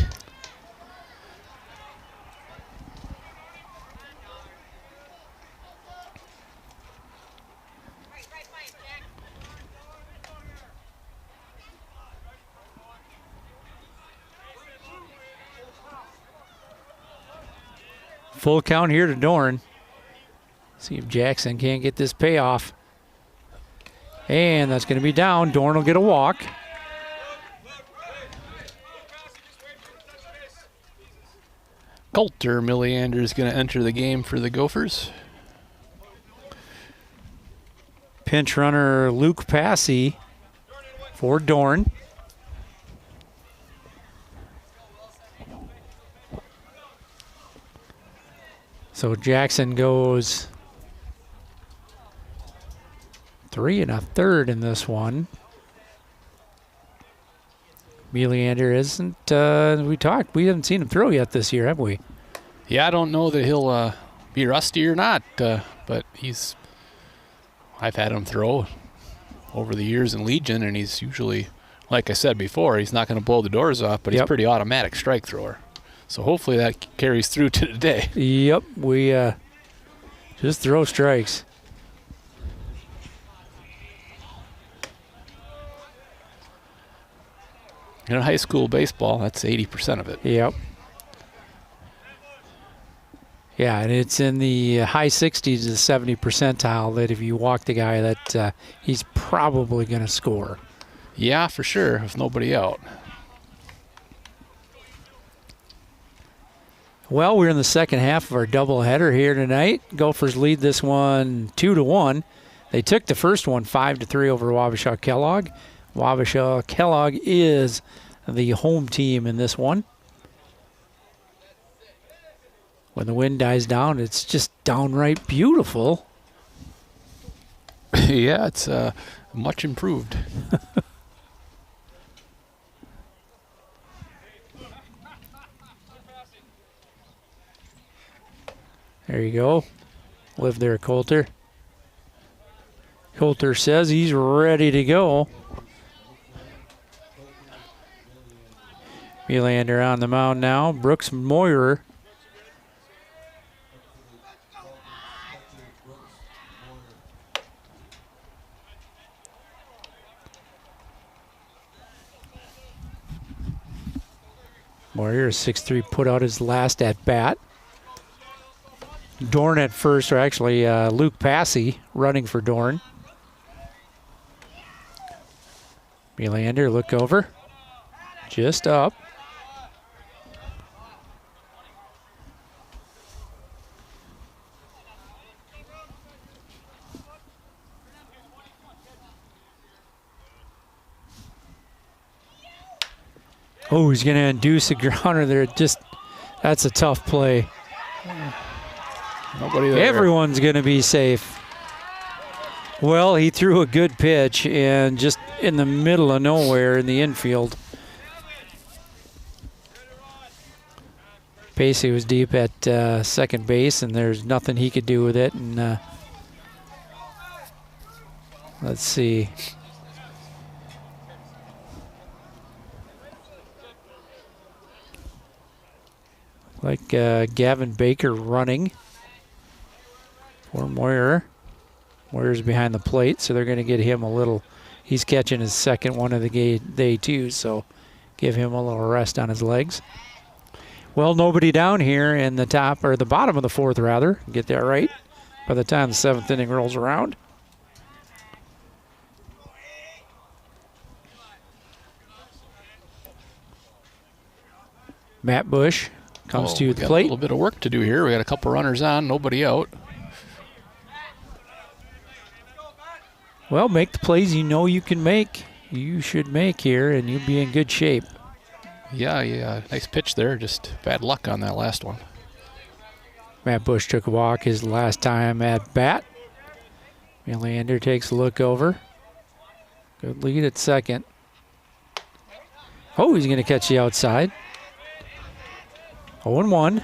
Full count here to Dorn. See if Jackson can't get this payoff. And that's going to be down. Dorn will get a walk. Coulter Milliander is going to enter the game for the Gophers. Pinch runner Luke Passy for Dorn. So Jackson goes 3 1/3 in this one. Milliander isn't, we haven't seen him throw yet this year, have we? Yeah, I don't know that he'll be rusty or not, but I've had him throw over the years in Legion, and he's usually, like I said before, he's not going to blow the doors off, but he's a pretty automatic strike thrower. So hopefully that carries through to today. Yep, we just throw strikes. In high school baseball, that's 80% of it. Yep. Yeah, and it's in the high 60s to 70 percentile that if you walk the guy that he's probably going to score. Yeah, for sure, if nobody out. Well, we're in the second half of our doubleheader here tonight. Gophers lead this one 2-1. They took the first one 5-3 over Wabasha Kellogg. Wabasha Kellogg is the home team in this one. When the wind dies down, it's just downright beautiful. Yeah, it's much improved. There you go. Live there, Coulter. Coulter says he's ready to go. Melander on the mound now. Brooks Moyer. Moyer, 6'3", put out his last at bat. Dorn at first, or actually Luke Passy running for Dorn. Melander, look over. Just up. Oh, he's going to induce a grounder there. That's a tough play. Nobody there. Everyone's going to be safe. Well, he threw a good pitch and just in the middle of nowhere in the infield. Pacey was deep at second base, and there's nothing he could do with it. And let's see. Like Gavin Baker running. for Moyer. Moyer's behind the plate, so they're going to get him a little. He's catching his second one of the day too, so give him a little rest on his legs. Well, nobody down here in the top, or the bottom of the fourth, rather. Get that right by the time the seventh inning rolls around. Matt Bush comes to the plate. A little bit of work to do here. We got a couple runners on, nobody out. Well, make the plays you know you can make. You should make here, and you'll be in good shape. Yeah. Nice pitch there. Just bad luck on that last one. Matt Bush took a walk his last time at bat. Melander takes a look over. Good lead at second. Oh, he's going to catch the outside. 0-1.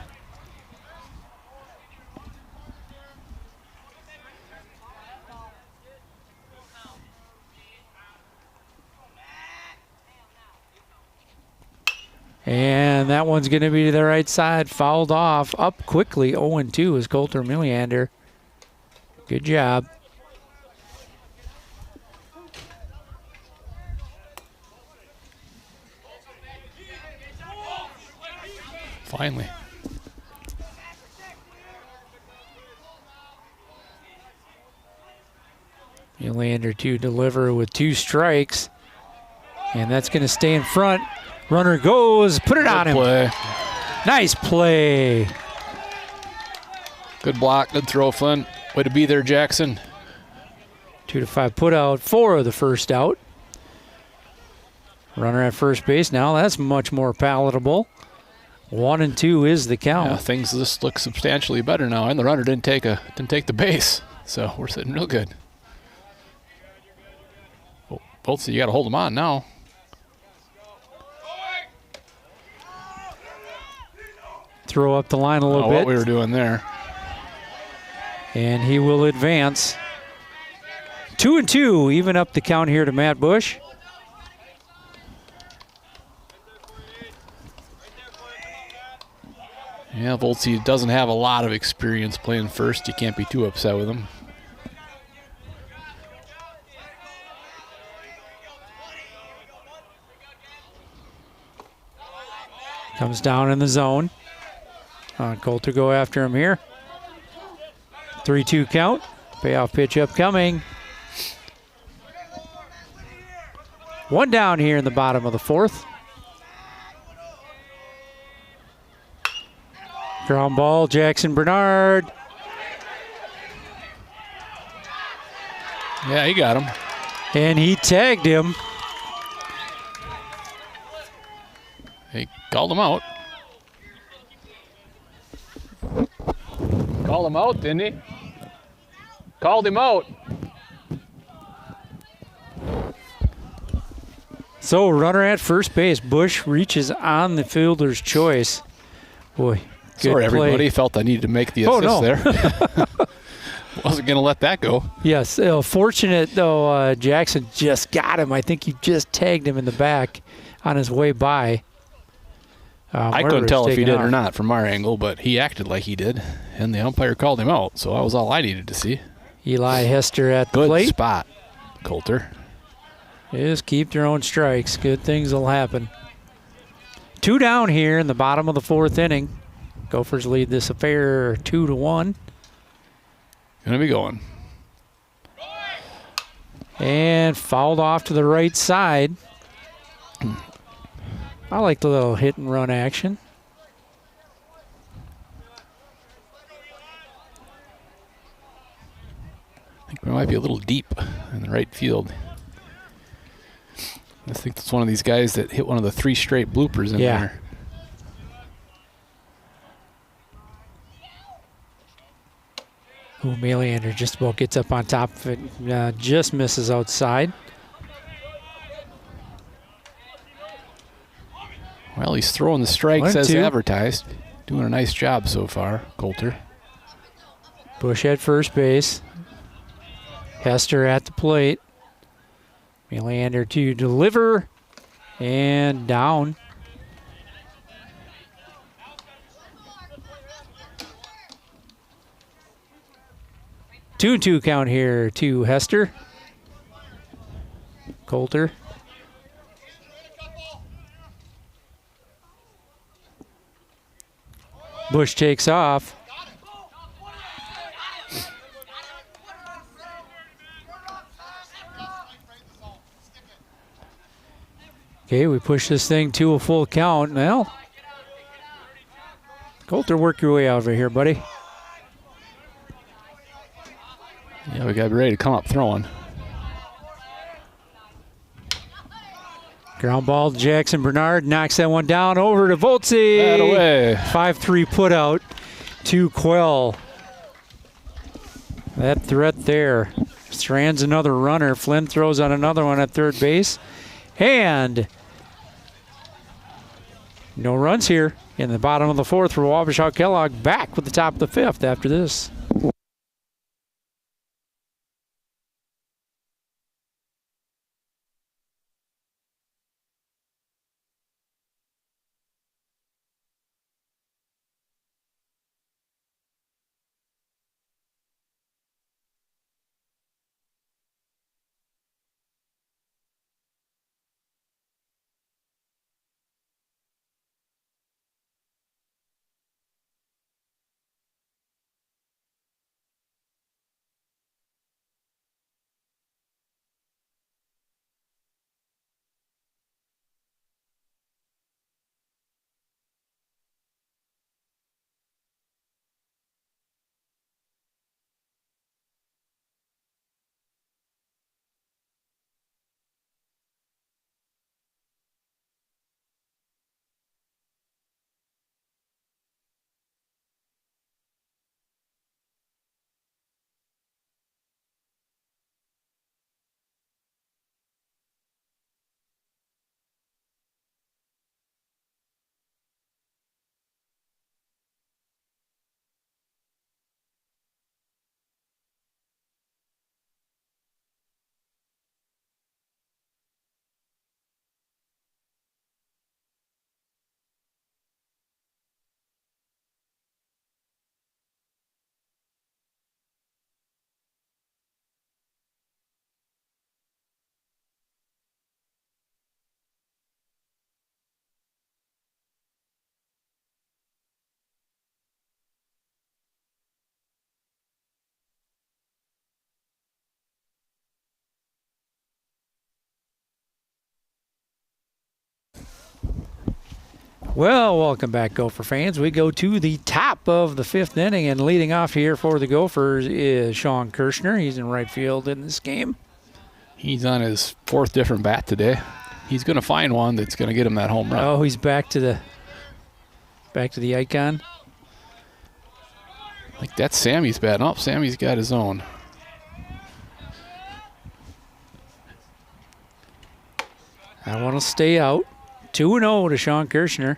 And that one's going to be to the right side, fouled off. Up quickly, 0-2 is Colter Melander. Good job. Finally. Melander to deliver with 2 strikes. And that's going to stay in front. Runner goes, put it on him. Play. Nice play. Good block, good throw, Flynn. Way to be there, Jackson. 2-5 put out, 4 of the first out. Runner at first base now. That's much more palatable. 1-2 is the count. Yeah, things just look substantially better now, and the runner didn't take the base, so we're sitting real good. Both you got to hold them on now. Throw up the line a little bit. What we were doing there. And he will advance. 2-2, even up the count here to Matt Bush. Yeah, Voltse doesn't have a lot of experience playing first. You can't be too upset with him. Comes down in the zone. Colter go after him here. 3-2 count. Payoff pitch upcoming. 1 down here in the bottom of the fourth. Ground ball, Jackson Bernard. Yeah, he got him. And he tagged him. He called him out. Called him out, didn't he? Called him out. So runner at first base. Bush reaches on the fielder's choice. Boy, good Sorry, play. everybody. Felt I needed to make the assist there. Wasn't going to let that go. Yes, fortunate though. Jackson just got him. I think he just tagged him in the back on his way by. I couldn't tell if he did or not from our angle, but he acted like he did, and the umpire called him out, so that was all I needed to see. Eli Hester at the plate. Good spot, Colter. Just keep your own strikes. Good things will happen. 2 down here in the bottom of the fourth inning. Gophers lead this affair 2-1. Gonna be going. And fouled off to the right side. I like the little hit and run action. I think we might be a little deep in the right field. I think that's one of these guys that hit one of the 3 straight bloopers in there. Ooh, Melander just about gets up on top of it. Just misses outside. Well, he's throwing the strikes as advertised. Doing a nice job so far, Colter. Bush at first base. Hester at the plate. Melander to deliver. And down. 2-2 count here to Hester. Coulter. Bush takes off. Okay, we push this thing to a full count. Well, Coulter, work your way out over here, buddy. Yeah, we got to be ready to come up throwing. Ground ball to Jackson Bernard. Knocks that one down over to Voltze. That away. 5-3 put out to quell that threat there. Strands another runner. Flynn throws on another one at third base. And no runs here in the bottom of the fourth for Wabasha Kellogg. Back with the top of the fifth after this. Well, welcome back, Gopher fans. We go to the top of the fifth inning, and leading off here for the Gophers is Sean Kirshner. He's in right field in this game. He's on his fourth different bat today. He's going to find one that's going to get him that home run. Oh, he's back to the icon. Like that's Sammy's bat. Oh, Sammy's got his own. I want to stay out. 2-0 to Sean Kirshner.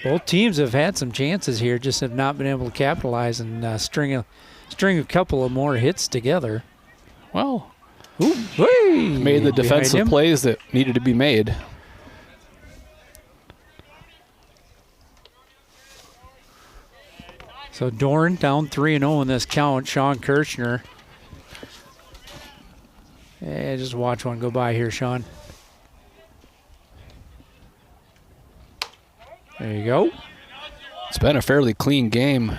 Both teams have had some chances here, just have not been able to capitalize and string a couple of more hits together. Well, made the defensive plays that needed to be made. So Dorn down 3-0 in this count. Sean Kirshner. Yeah, just watch one go by here, Sean. There you go. It's been a fairly clean game,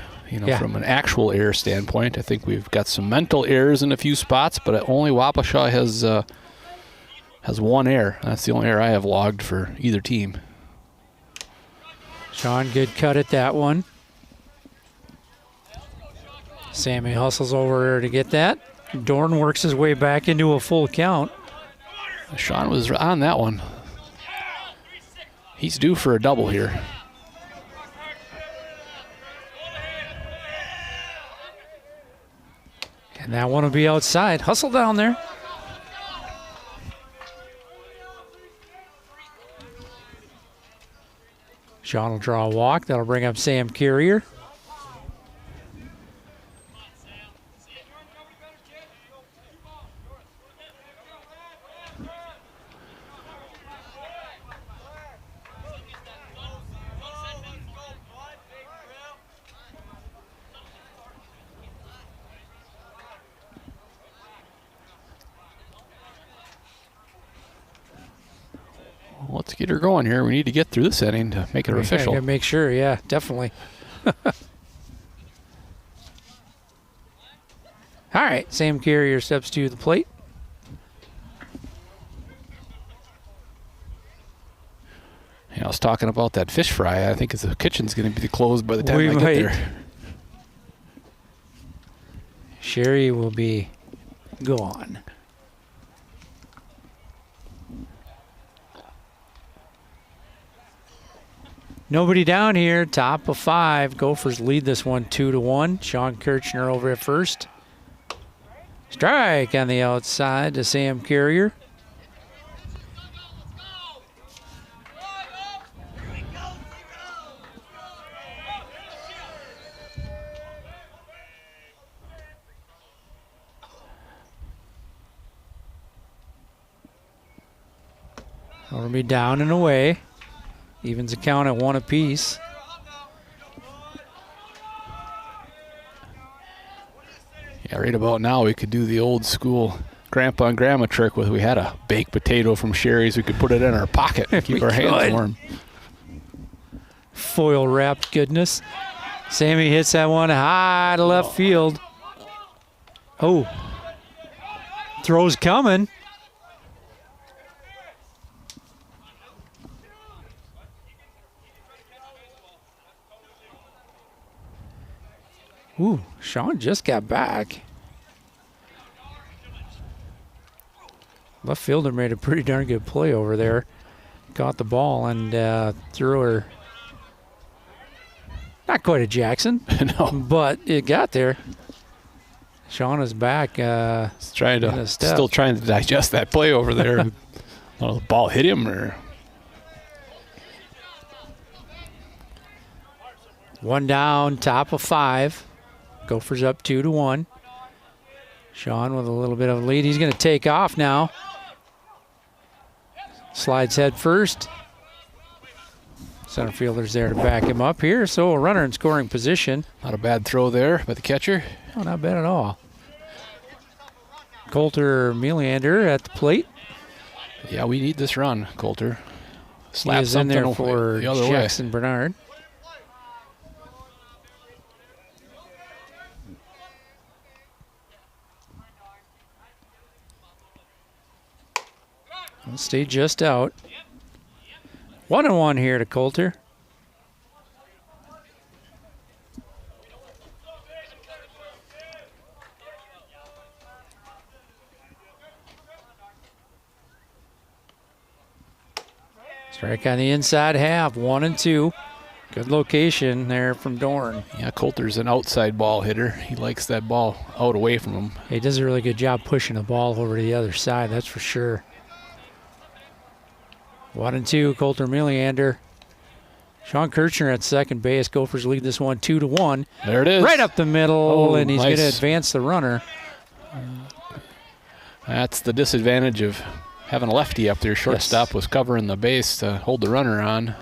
from an actual error standpoint. I think we've got some mental errors in a few spots, but only Wabasha has one error. That's the only error I have logged for either team. Sean, good cut at that one. Sammy hustles over there to get that. Dorn works his way back into a full count. Sean was on that one. He's due for a double here. And that one will be outside. Hustle down there. Sean will draw a walk. That'll bring up Sam Carrier. Let's get her going here. We need to get through this inning to make it official. Gotta make sure, yeah, definitely. All right, Sam Carrier steps to the plate. Yeah, I was talking about that fish fry. I think the kitchen's going to be closed by the time We I get might. there. Sherry will be gone. Nobody down here. Top of 5. Gophers lead this one 2-1. Sean Kirchner over at first. Strike on the outside to Sam Carrier. It'll be down and away. Evens the count at 1 apiece. Yeah, right about now we could do the old school grandpa and grandma trick with we had a baked potato from Sherry's. We could put it in our pocket and keep our hands warm. Foil wrapped goodness. Sammy hits that one high to left field. Oh. Throw's coming. Ooh, Sean just got back. Left fielder made a pretty darn good play over there. Caught the ball and threw her. Not quite a Jackson, No. but it got there. Sean is back. Still trying to digest that play over there. I don't know, the ball hit him or. One down, top of 5. Gophers up 2-1. Sean with a little bit of a lead. He's going to take off now. Slides head first. Center fielder's there to back him up here. So a runner in scoring position. Not a bad throw there by the catcher. Oh, not bad at all. Coulter Meleander at the plate. Yeah, we need this run, Coulter. He is in there for the other Jackson Bernard. We'll stay just out. 1-1 here to Coulter. Strike on the inside half, 1-2. Good location there from Dorn. Yeah, Coulter's an outside ball hitter. He likes that ball out away from him. He does a really good job pushing the ball over to the other side, that's for sure. 1-2, Coulter Meleander. Sean Kirchner at second base. Gophers lead this one 2-1. There it is. Right up the middle, and he's nice. going to advance the runner. That's the disadvantage of having a lefty up there. Shortstop was covering the base to hold the runner on.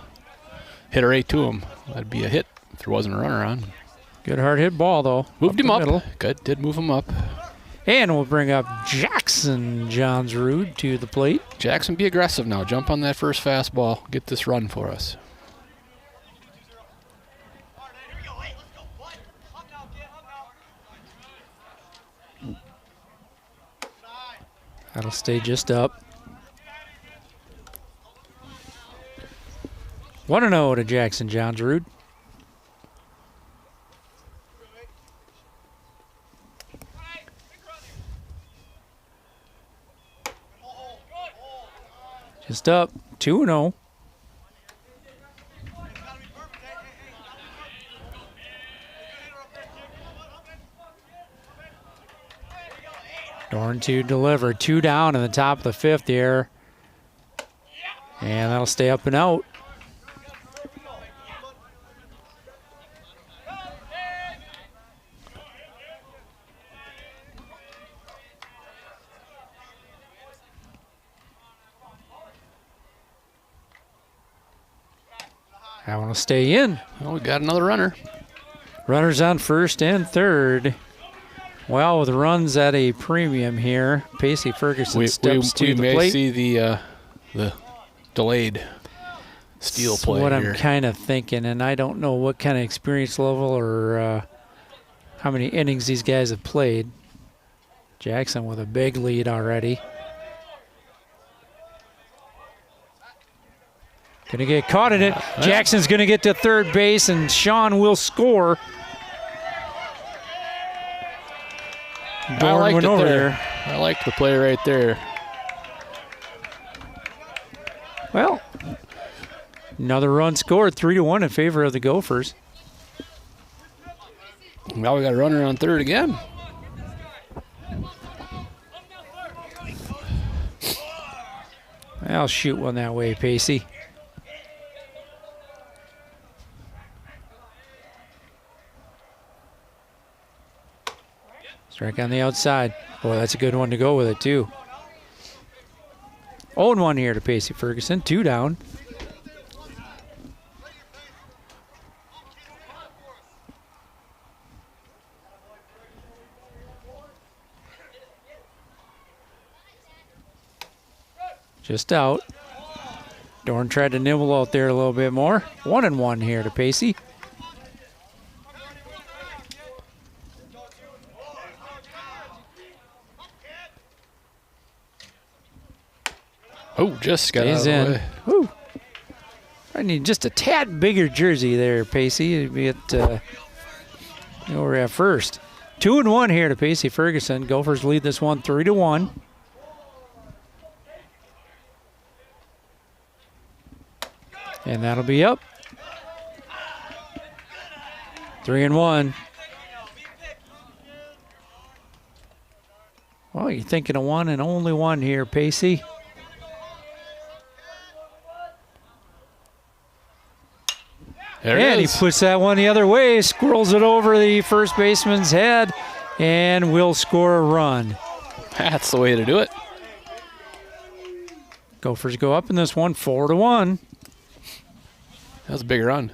Hit her right to him. That'd be a hit if there wasn't a runner on. Good hard hit ball, though. Moved him up. Middle. Good. Did move him up. And we'll bring up Jackson Johnsrud to the plate. Jackson, be aggressive now. Jump on that first fastball. Get this run for us. That'll stay just up. 1-0 to Jackson Johnsrud. Just up, 2-0. Dorn to deliver. 2 down in the top of the 5th here. And that'll stay up and out. I want to stay in. Well, we got another runner. Runners on first and third. Well, with runs at a premium here, Pacey Ferguson steps to the plate. We may see the delayed steal That's play what here. I'm kind of thinking, and I don't know what kind of experience level or how many innings these guys have played. Jackson with a big lead already. Going to get caught in it. Jackson's going to get to third base, and Sean will score. Dorn went over there. I like the play right there. Well, another run scored, 3-1 in favor of the Gophers. Now we got a runner on third again. I'll shoot one that way, Pacey. Strike on the outside. Boy, that's a good one to go with it, too. 0-1 here to Pacey Ferguson. 2 down. Just out. Dorn tried to nibble out there a little bit more. 1-1 here to Pacey. Oh, just got out of the way. Woo. I need just a tad bigger jersey there, Pacey. Be at we're at first. 2-1 here to Pacey Ferguson. Gophers lead this one 3-1. And that'll be up. 3-1. Well, you're thinking of one and only one here, Pacey. And he puts that one the other way, squirrels it over the first baseman's head, and will score a run. That's the way to do it. Gophers go up in this one, 4-1. That was a big run.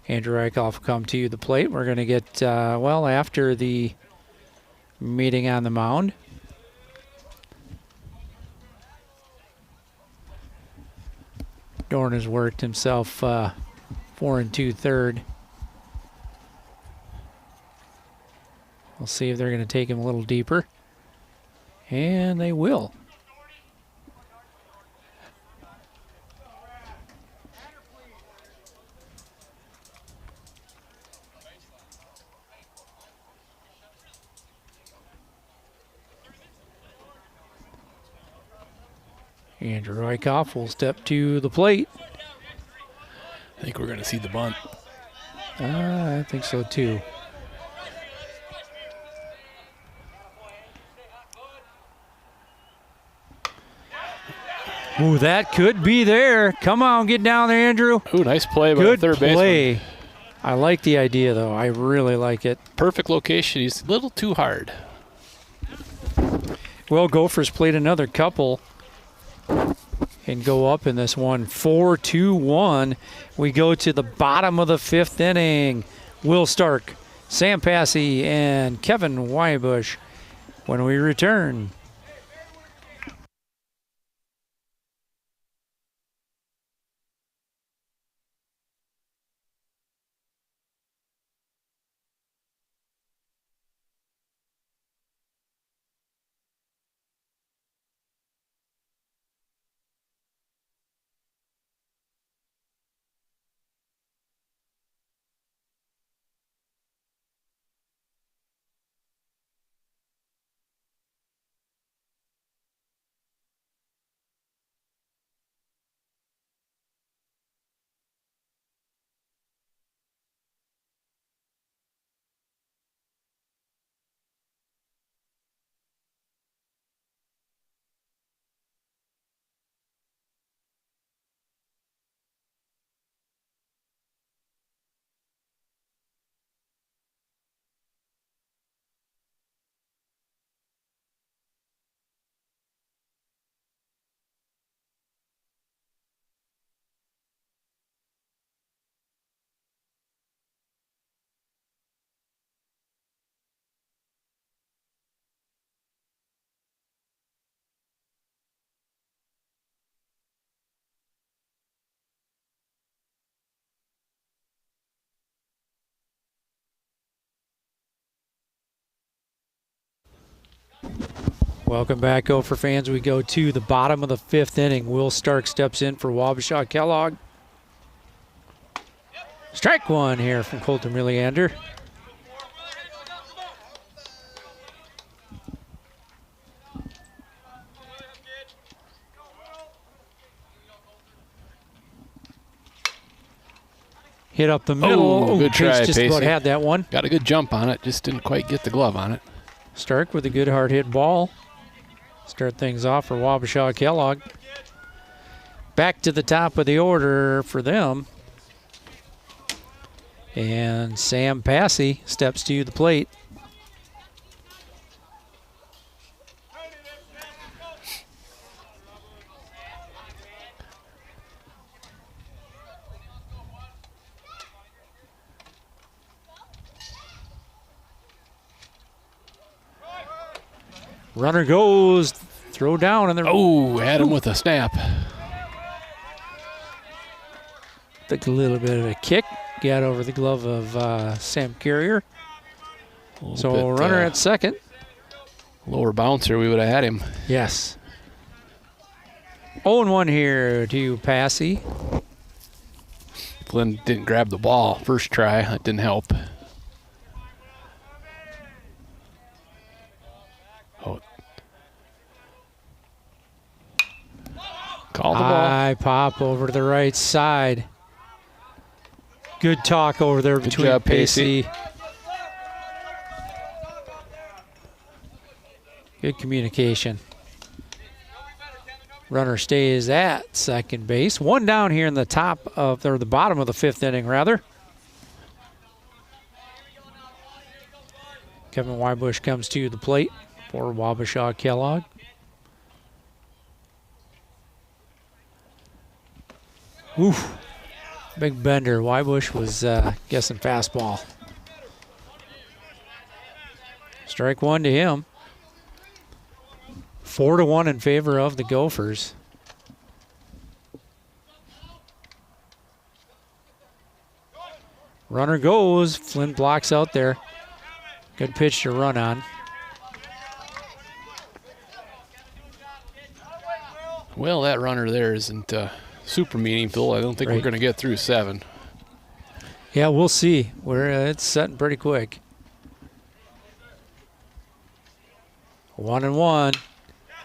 Andrew Eichhoff will come to the plate. We're going to get, after the meeting on the mound. Dorn has worked himself 4 2/3. We'll see if they're going to take him a little deeper. And they will. Andrew Eichhoff will step to the plate. I think we're going to see the bunt. I think so too. Ooh, that could be there. Come on, get down there, Andrew. Ooh, nice play by the third baseman. Good play. I like the idea, though. I really like it. Perfect location. He's a little too hard. Well, Gophers played another couple and go up in this one, 4-1. We go to the bottom of the 5th inning. Will Stark, Sam Passy, and Kevin Wybush when we return. Welcome back, Gopher fans. We go to the bottom of the 5th inning. Will Stark steps in for Wabasha Kellogg. Strike one here from Colton Milliander. Hit up the middle. Oh, good try, just Pacey. about had that one. Got a good jump on it, just didn't quite get the glove on it. Stark with a good hard hit ball. Start things off for Wabasha Kellogg. Back to the top of the order for them. And Sam Passy steps to the plate. Runner goes, throw down, and oh, had him with a snap. Took a little bit of a kick, got over the glove of Sam Carrier. So runner at second. Lower bouncer, we would have had him. Yes. 0-1 here to Passy. Glenn didn't grab the ball first try. That didn't help. Call the ball. High pop over to the right side. Good talk over there between job, Pacey. Good communication. Runner stays at second base. One down here in the top of, or the bottom of the 5th inning, rather. Kevin Wybush comes to the plate for Wabasha Kellogg. Oof. Big bender. Wybush was guessing fastball. Strike one to him. 4-1 in favor of the Gophers. Runner goes. Flynn blocks out there. Good pitch to run on. Well, that runner there isn't super meaningful. I don't think we're going to get through 7. Yeah, we'll see. It's setting pretty quick. 1-1.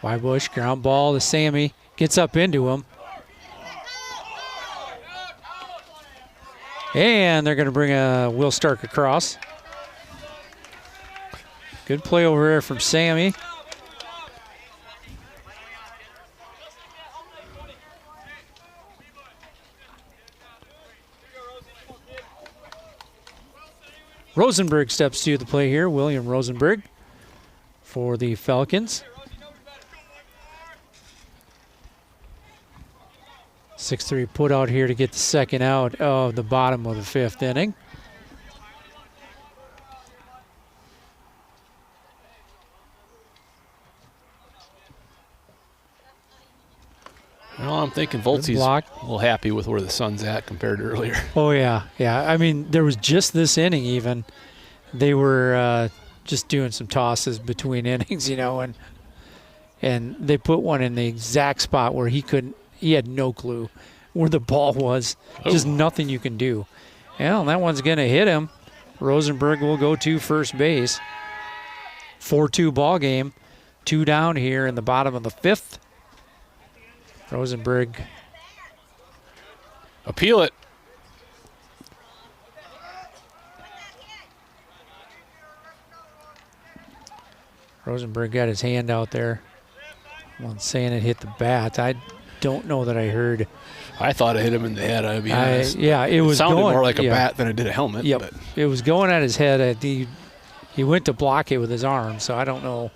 Wybush, ground ball to Sammy. Gets up into him. And they're going to bring Will Stark across. Good play over there from Sammy. Rosenberg steps to the play here. William Rosenberg for the Falcons. 6-3 put out here to get the second out of the bottom of the 5th inning. Well, I'm thinking Voltzi's a little happy with where the sun's at compared to earlier. Oh, yeah. Yeah, I mean, there was just this inning even. They were just doing some tosses between innings, you know, and they put one in the exact spot where he had no clue where the ball was. Just nothing you can do. Well, that one's going to hit him. Rosenberg will go to first base. 4-2 ball game. 2 down here in the bottom of the 5th. Rosenberg. Appeal it. Rosenberg got his hand out there. One saying it hit the bat. I don't know that I heard. I thought it hit him in the head, I'll be honest. Yeah, it was sounded going, more like a bat than it did a helmet. Yep. But. It was going at his head. He went to block it with his arm, so I don't know.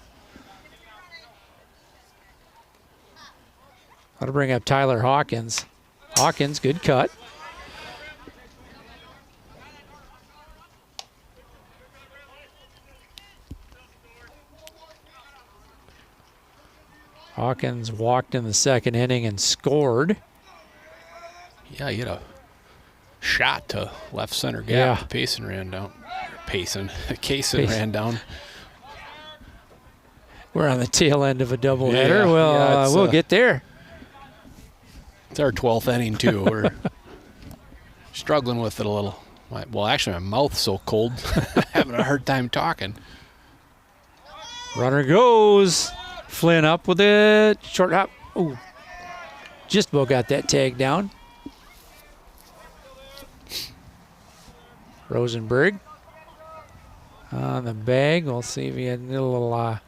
How to bring up Tyler Hawkins. Hawkins, good cut. Hawkins walked in the second inning and scored. Yeah, he had a shot to left center gap. Yeah. Kaysen ran down. We're on the tail end of a doubleheader. Yeah, Well, we'll get there. It's our 12th inning, too. We're struggling with it a little. Well, actually, my mouth's so cold, having a hard time talking. Runner goes. Flynn up with it. Short hop. Ooh. Just about got that tag down. Rosenberg on the bag. We'll see if he had a little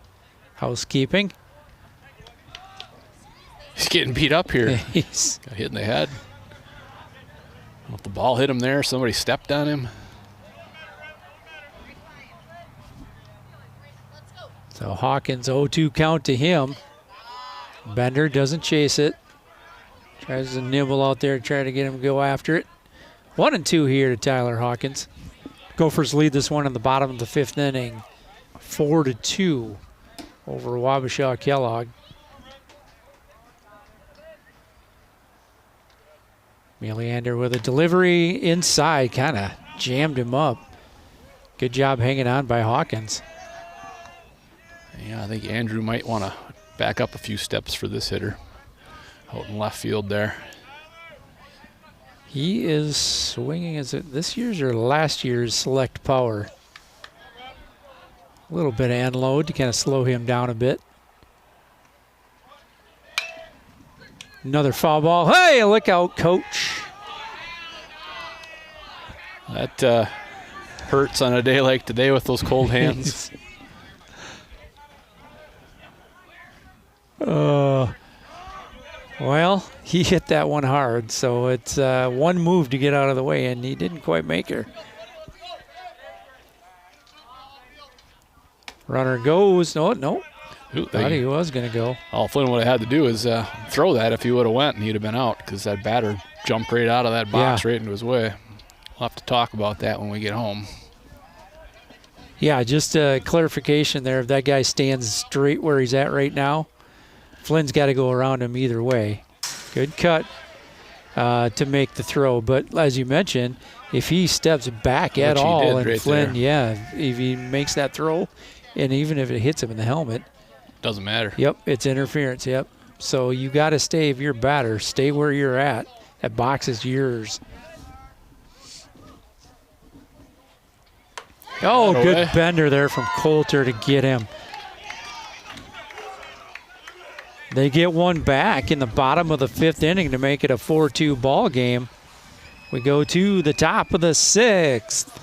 housekeeping. He's getting beat up here. He's Got hit in the head. If the ball hit him there, somebody stepped on him. So Hawkins 0-2 count to him. Bender doesn't chase it. Tries to nibble out there, try to get him to go after it. 1-2 here to Tyler Hawkins. Gophers lead this one in the bottom of the 5th inning. 4-2 over Wabasha Kellogg. Meliander with a delivery inside, kind of jammed him up. Good job hanging on by Hawkins. Yeah, I think Andrew might want to back up a few steps for this hitter. Out in left field there. He is swinging, is it this year's or last year's select power? A little bit of unload to kind of slow him down a bit. Another foul ball. Hey, look out, coach. That hurts on a day like today with those cold hands. Well, he hit that one hard, so it's one move to get out of the way, and he didn't quite make her. Runner goes. No. Ooh, Thought he was going to go. All Flynn would have had to do is throw that if he would have went, and he'd have been out because that batter jumped right out of that box right into his way. We'll have to talk about that when we get home. Yeah, just a clarification there. If that guy stands straight where he's at right now, Flynn's got to go around him either way. Good cut to make the throw. But as you mentioned, if he steps back at all, and right Flynn, there. if he makes that throw, and even if it hits him in the helmet, doesn't matter. Yep, it's interference, yep. So you got to stay, if you're a batter, stay where you're at. That box is yours. Oh, good bender there from Coulter to get him. They get one back in the bottom of the 5th inning to make it a 4-2 ball game. We go to the top of the 6th.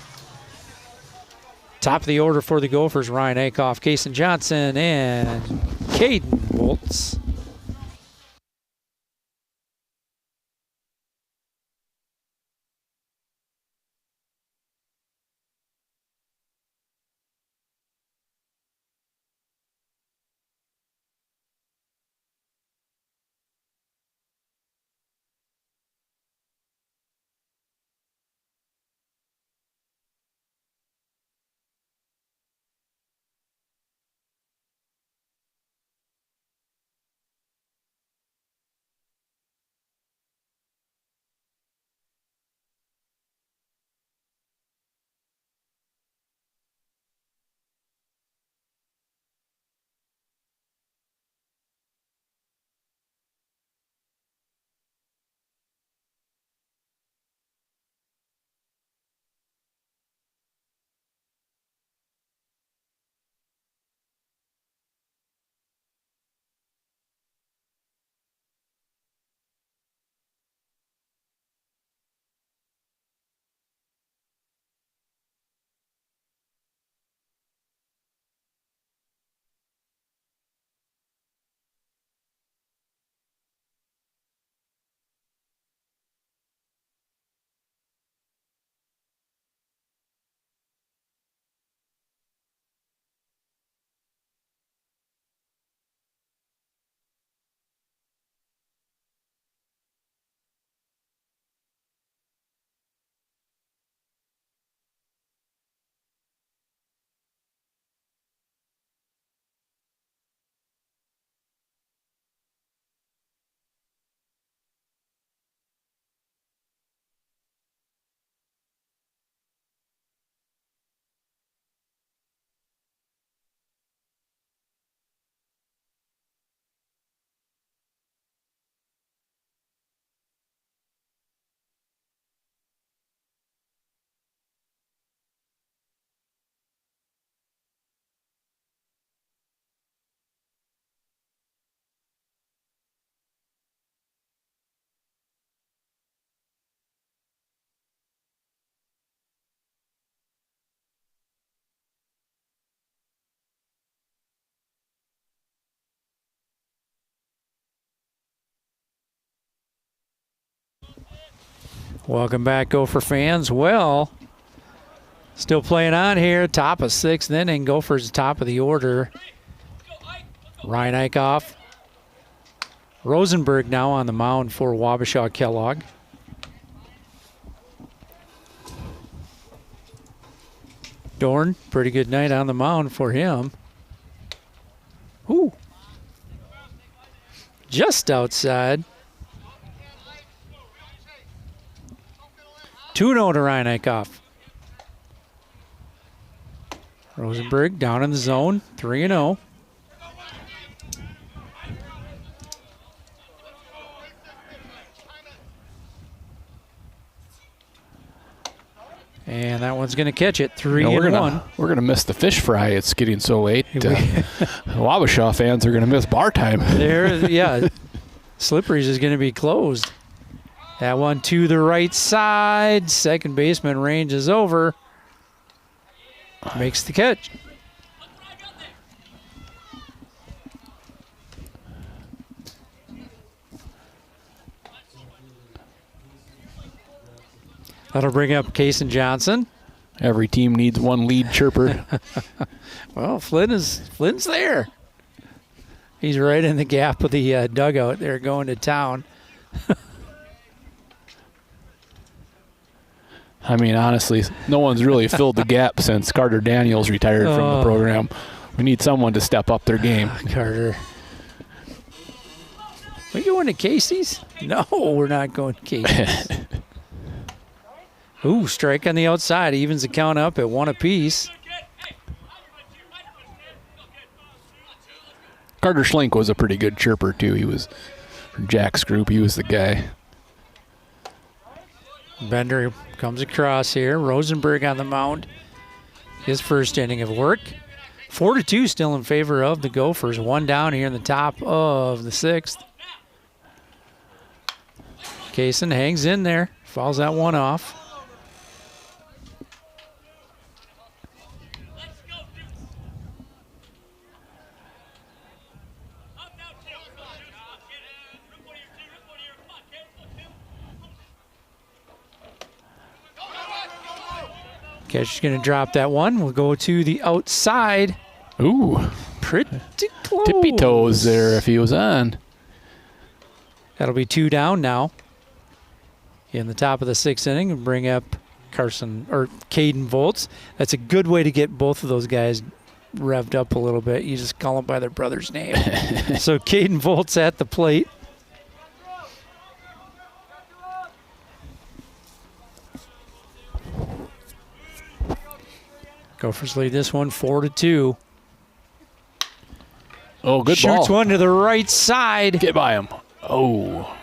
Top of the order for the Gophers, Ryan Akoff, Kason Johnson, and Caden Woltz. Welcome back, Gopher fans. Well, still playing on here. Top of 6th inning. Gophers top of the order. Ryan Eichhoff. Rosenberg now on the mound for Wabasha Kellogg. Dorn, pretty good night on the mound for him. Ooh. Just outside. 2-0 to Ryan Eichhoff. Rosenberg down in the zone, 3-0. And that one's going to catch it, 3-1. We're gonna miss the fish fry. It's getting so late. Wabasha fans are gonna miss bar time. Yeah. Slippery's is going to be closed. That one to the right side. Second baseman ranges over. Makes the catch. That'll bring up Kason Johnson. Every team needs one lead chirper. Well, Flynn's there. He's right in the gap of the dugout there going to town. I mean, honestly, no one's really filled the gap since Carter Daniels retired from the program. We need someone to step up their game. Carter. We going to Casey's? No, we're not going to Casey's. Ooh, strike on the outside. Evens the count up at 1 apiece. Carter Schlink was a pretty good chirper, too. He was from Jack's group. He was the guy. Bender comes across here. Rosenberg on the mound. His first inning of work. 4-2 still in favor of the Gophers. 1 down here in the top of the 6th. Kaysen hangs in there. Fouls that one off. Catcher's going to drop that one. We'll go to the outside. Ooh. Pretty close. Tippy toes there if he was on. That'll be 2 down now. In the top of the 6th inning, and bring up Caden Volts. That's a good way to get both of those guys revved up a little bit. You just call them by their brother's name. So Caden Volts at the plate. Gophers lead this one 4-2. Oh, good ball. Shoots ball. one to the right side. Get by him. Oh.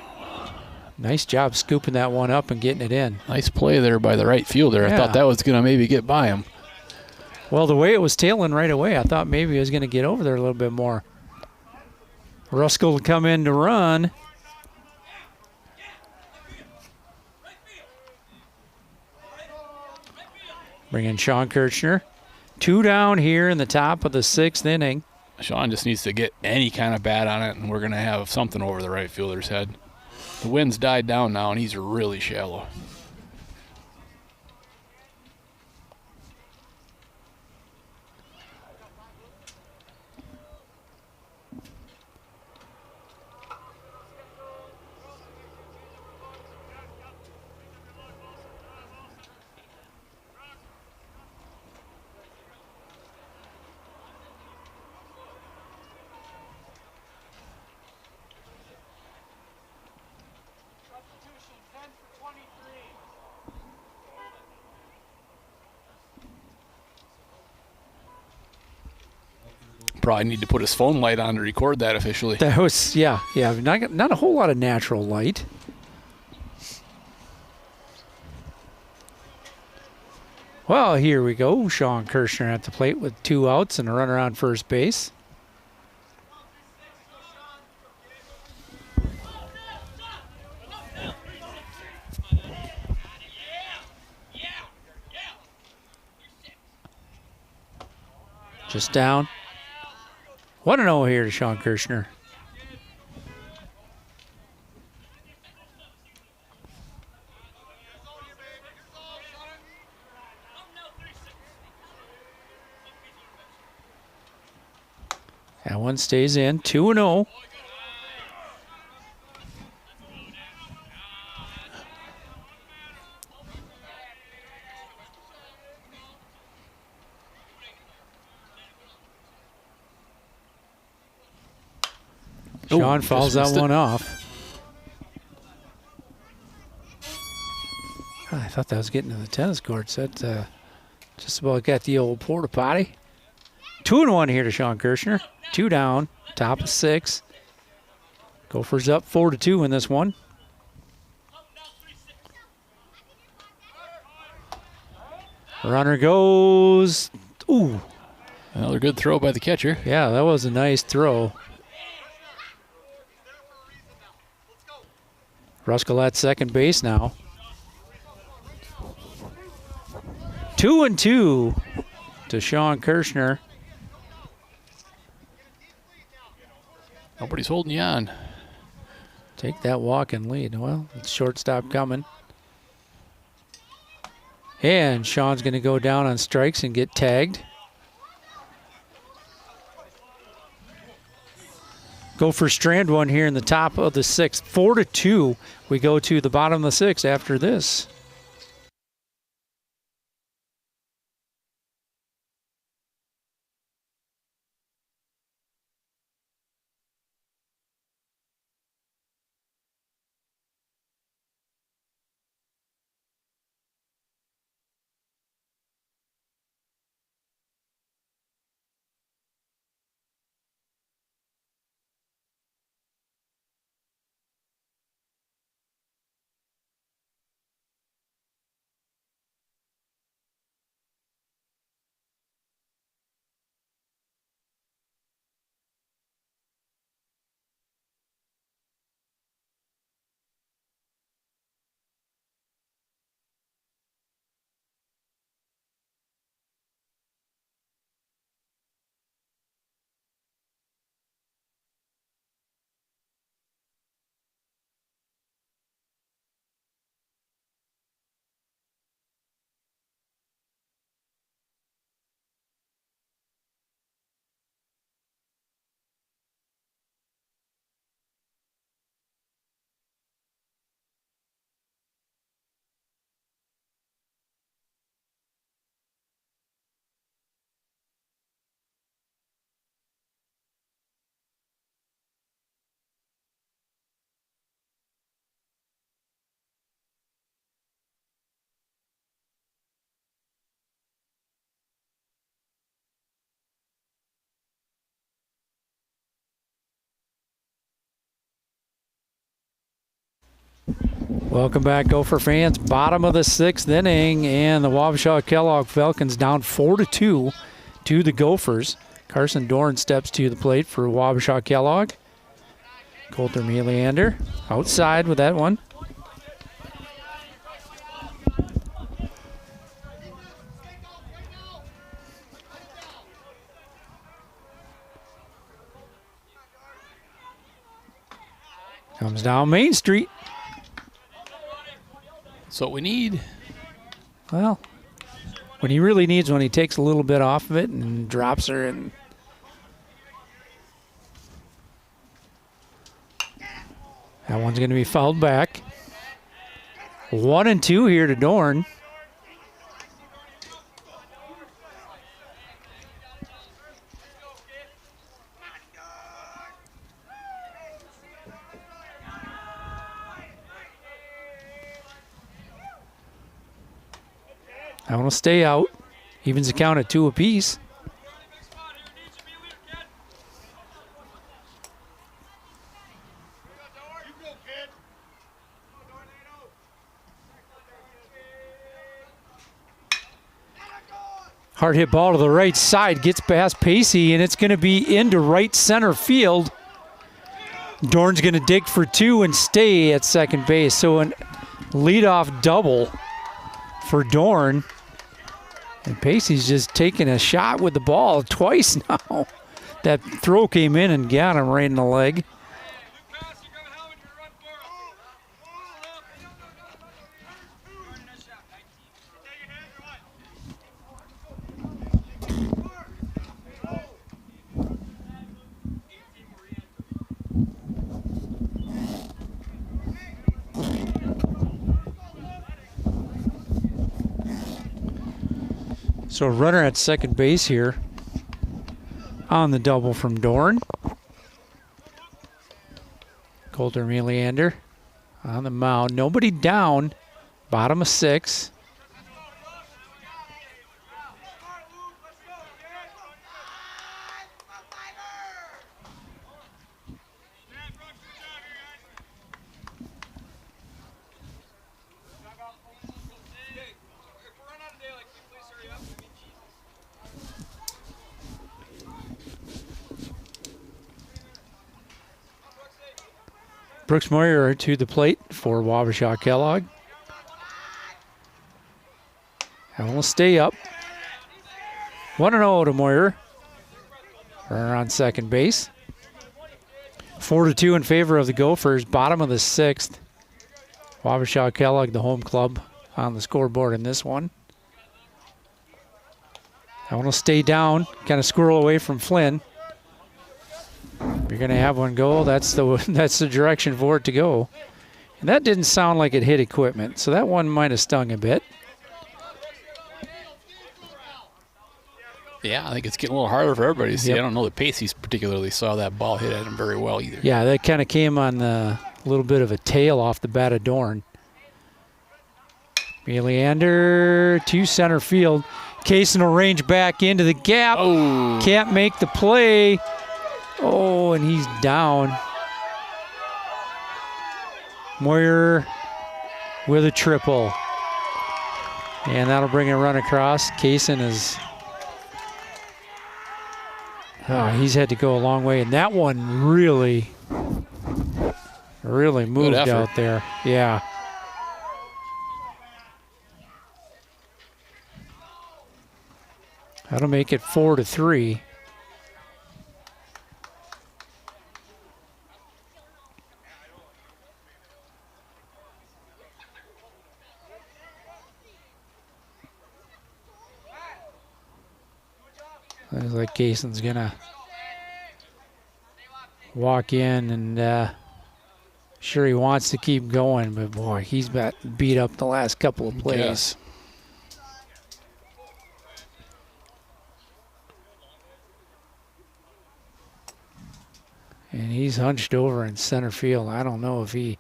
Nice job scooping that one up and getting it in. Nice play there by the right fielder. Yeah. I thought that was going to maybe get by him. Well, the way it was tailing right away, I thought maybe he was going to get over there a little bit more. Ruskell will come in to run. Bring in Sean Kirchner. 2 down here in the top of the 6th inning. Sean just needs to get any kind of bat on it, and we're going to have something over the right fielder's head. The wind's died down now, and he's really shallow. Probably need to put his phone light on to record that officially. That was, yeah. Not a whole lot of natural light. Well, here we go. Sean Kirshner at the plate with 2 outs and a runner on first base. Just down. 1-0 here to Sean Kirshner. That one stays in, 2-0. Sean fouls that one off. I thought that was getting to the tennis courts. That just about got the old porta potty. 2-1 here to Sean Kirshner. 2 down, top of 6. Gophers up 4-2 in this one. Runner goes. Ooh. Another good throw by the catcher. Yeah, that was a nice throw. Ruskell at second base now. 2-2 to Sean Kirshner. Nobody's holding you on. Take that walk and lead. Well, it's shortstop coming. And Sean's going to go down on strikes and get tagged. Go for strand one here in the top of the 6th. 4-2. We go to the bottom of the 6th after this. Welcome back, Gopher fans. Bottom of the 6th inning, and the Wabasha Kellogg Falcons down 4-2 to the Gophers. Carson Dorn steps to the plate for Wabasha Kellogg. Colter Meleander outside with that one. Comes down Main Street. That's what we need. Well, when he really needs one, he takes a little bit off of it and drops her. And that one's going to be fouled back. 1-2 here to Dorn. I want to stay out. Evens the count at 2 apiece. Hard hit ball to the right side, gets past Pacey, and it's going to be into right center field. Dorn's going to dig for 2 and stay at second base. So a leadoff double for Dorn. And Pacey's just taking a shot with the ball twice now. That throw came in and got him right in the leg. So a runner at second base here on the double from Dorn. Colter Meleander on the mound. Nobody down. Bottom of 6. Brooks Moyer to the plate for Wabasha Kellogg. And we'll stay up. 1-0 to Moyer. Runner on second base. 4-2 in favor of the Gophers. Bottom of the 6th. Wabasha Kellogg, the home club, on the scoreboard in this one. That one will stay down, kind of squirrel away from Flynn. You're going to have one go. That's the direction for it to go. And that didn't sound like it hit equipment, so that one might have stung a bit. Yeah, I think it's getting a little harder for everybody to see. Yep. I don't know that Pacey particularly saw that ball hit at him very well either. Yeah, that kind of came on a little bit of a tail off the bat of Dorn. Meleander to center field. Kaysen will range back into the gap. Oh. Can't make the play. Oh, and he's down. Moyer with a triple. And that'll bring a run across. Kaysen is... he's had to go a long way. And that one really moved out there. Yeah. That'll make it 4-3. Looks like Kaysen's gonna walk in, and sure he wants to keep going, but boy, he's beat up the last couple of plays. Yes. And he's hunched over in center field. I don't know if he...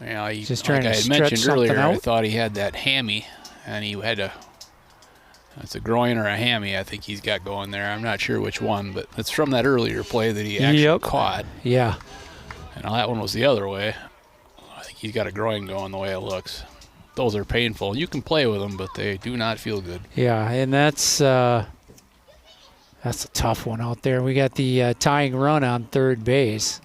Yeah, just trying like to I had stretch mentioned something earlier, out. I thought he had that hammy, and he had a... It's a groin or a hammy I think he's got going there. I'm not sure which one, but it's from that earlier play that he actually caught. Yeah. And that one was the other way. I think he's got a groin going the way it looks. Those are painful. You can play with them, but they do not feel good. Yeah, and that's a tough one out there. We got the tying run on third base,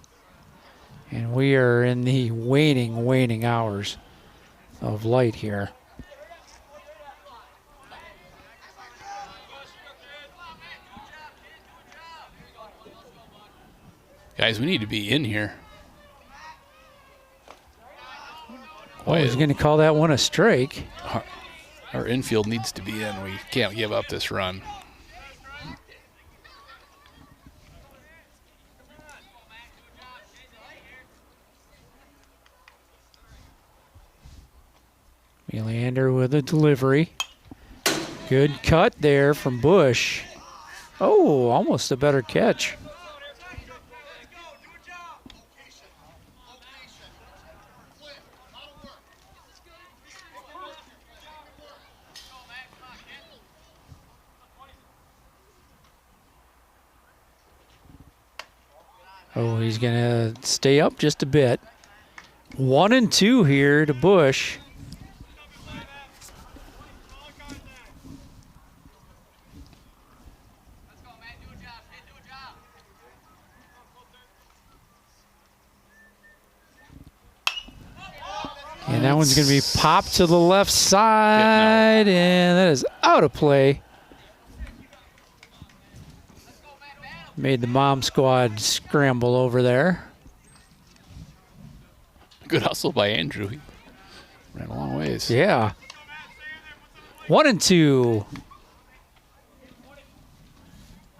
and we are in the waning hours of light here. Guys, we need to be in here. Oh, he's going to call that one a strike. Our infield needs to be in. We can't give up this run. Meleander with a delivery. Good cut there from Bush. Oh, almost a better catch. Oh, he's going to stay up just a bit. 1-2 here to Bush. And that one's going to be popped to the left side, and that is out of play. Made the mom squad scramble over there. Good hustle by Andrew. He ran a long ways. Yeah. 1-2.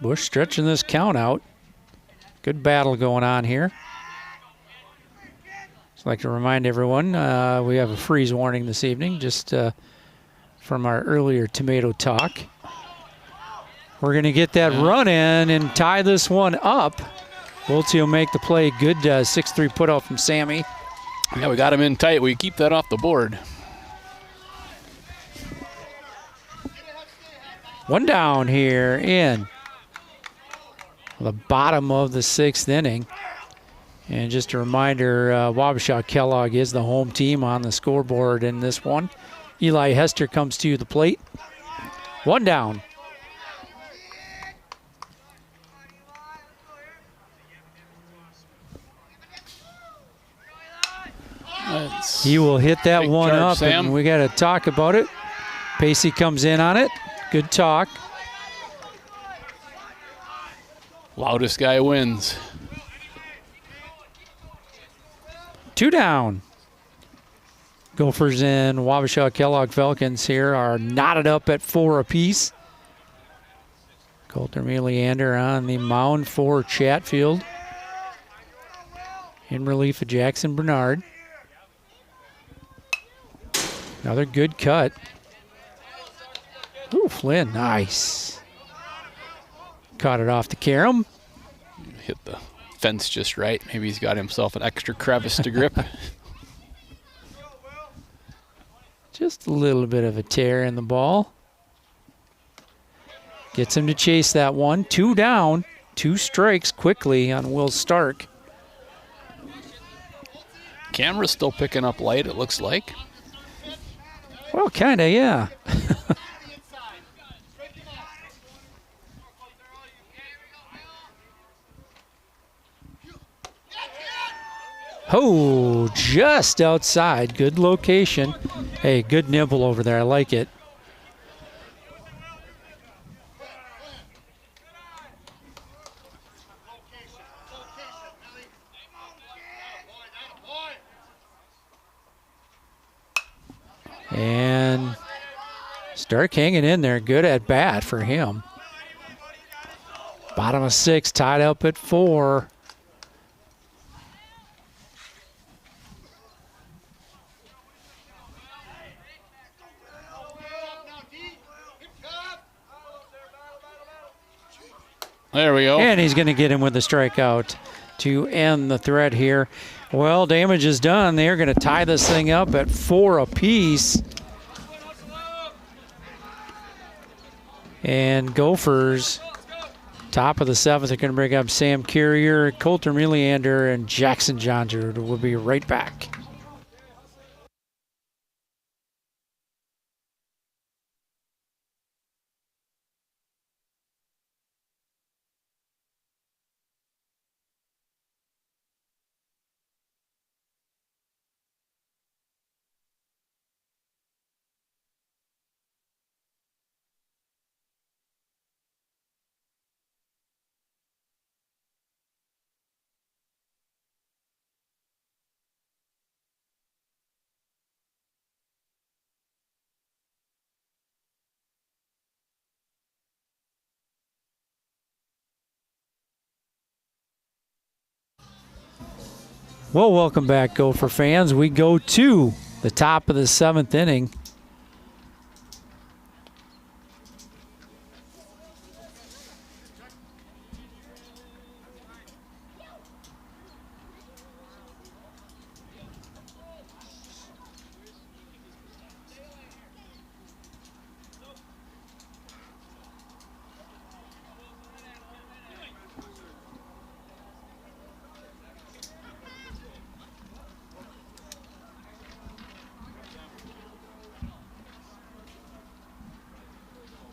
Bush stretching this count out. Good battle going on here. Just like to remind everyone, we have a freeze warning this evening. Just from our earlier tomato talk. We're going to get that run in and tie this one up. Wiltsey will make the play. Good 6-3 put out from Sammy. Yeah, we got him in tight. We keep that off the board. One down here in the bottom of the 6th inning. And just a reminder, Wabasha Kellogg is the home team on the scoreboard in this one. Eli Hester comes to the plate. One down. He will hit that one up, Sam. And we got to talk about it. Pacey comes in on it. Good talk. Loudest guy wins. 2 down. Gophers and Wabasha Kellogg Falcons here are knotted up at 4 apiece. Coulter Leander on the mound for Chatfield. In relief of Jackson Bernard. Another good cut. Ooh, Flynn, nice. Caught it off the carom. Hit the fence just right. Maybe he's got himself an extra crevice to grip. Just a little bit of a tear in the ball. Gets him to chase that one. 2 down, 2 strikes quickly on Will Stark. Camera's still picking up light, it looks like. Well, kind of, yeah. Oh, just outside. Good location. Hey, good nibble over there. I like it. And Stark hanging in there. Good at bat for him. Bottom of 6, tied up at 4. There we go. And he's going to get him with the strikeout to end the threat here. Well, damage is done. They're going to tie this thing up at 4 apiece. And Gophers, top of the 7th, are going to bring up Sam Carrier, Coulter Leander, and Jackson Johnsrud. We'll be right back. Well, welcome back, Gopher fans. We go to the top of the 7th inning.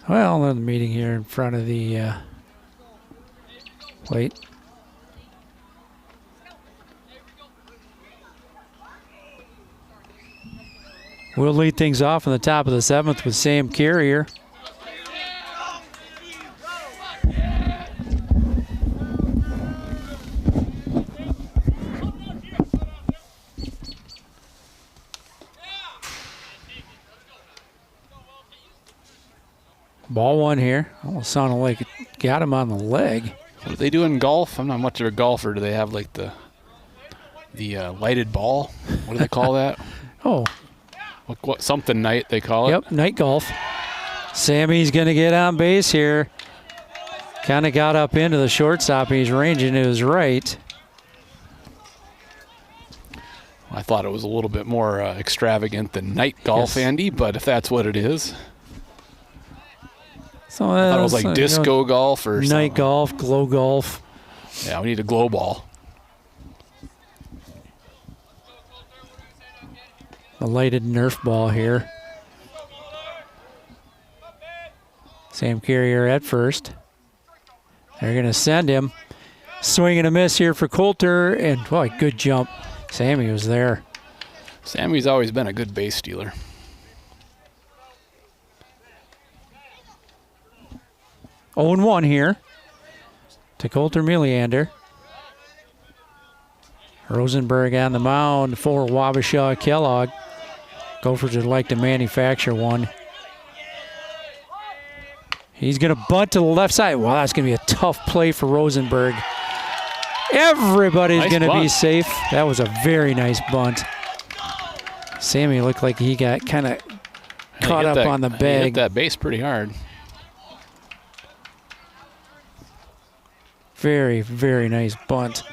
Well, another meeting here in front of the plate. We'll lead things off in the top of the 7th with Sam Carrier. Ball 1 here. Almost sounded like it got him on the leg. What do they do in golf? I'm not much of a golfer. Do they have like the lighted ball? What do they call that? Oh, something night they call it. Yep, night golf. Sammy's going to get on base here. Kind of got up into the shortstop. He's ranging to his right. I thought it was a little bit more extravagant than night golf, yes. Andy, but if that's what it is. So, I thought it was like disco golf or night something. Golf, glow golf. Yeah, we need a glow ball. A lighted Nerf ball here. Sam Carrier at first. They're going to send him. Swing and a miss here for Coulter, and boy, good jump. Sammy was there. Sammy's always been a good base stealer. Oh, 0-1 here to Coulter Meleander. Rosenberg on the mound for Wabasha Kellogg. Gophers would like to manufacture one. He's going to bunt to the left side. Wow, that's going to be a tough play for Rosenberg. Everybody's going to be safe. That was a very nice bunt. Sammy looked like he got kind of caught up on the bag. He hit that base pretty hard. Very, very nice bunt.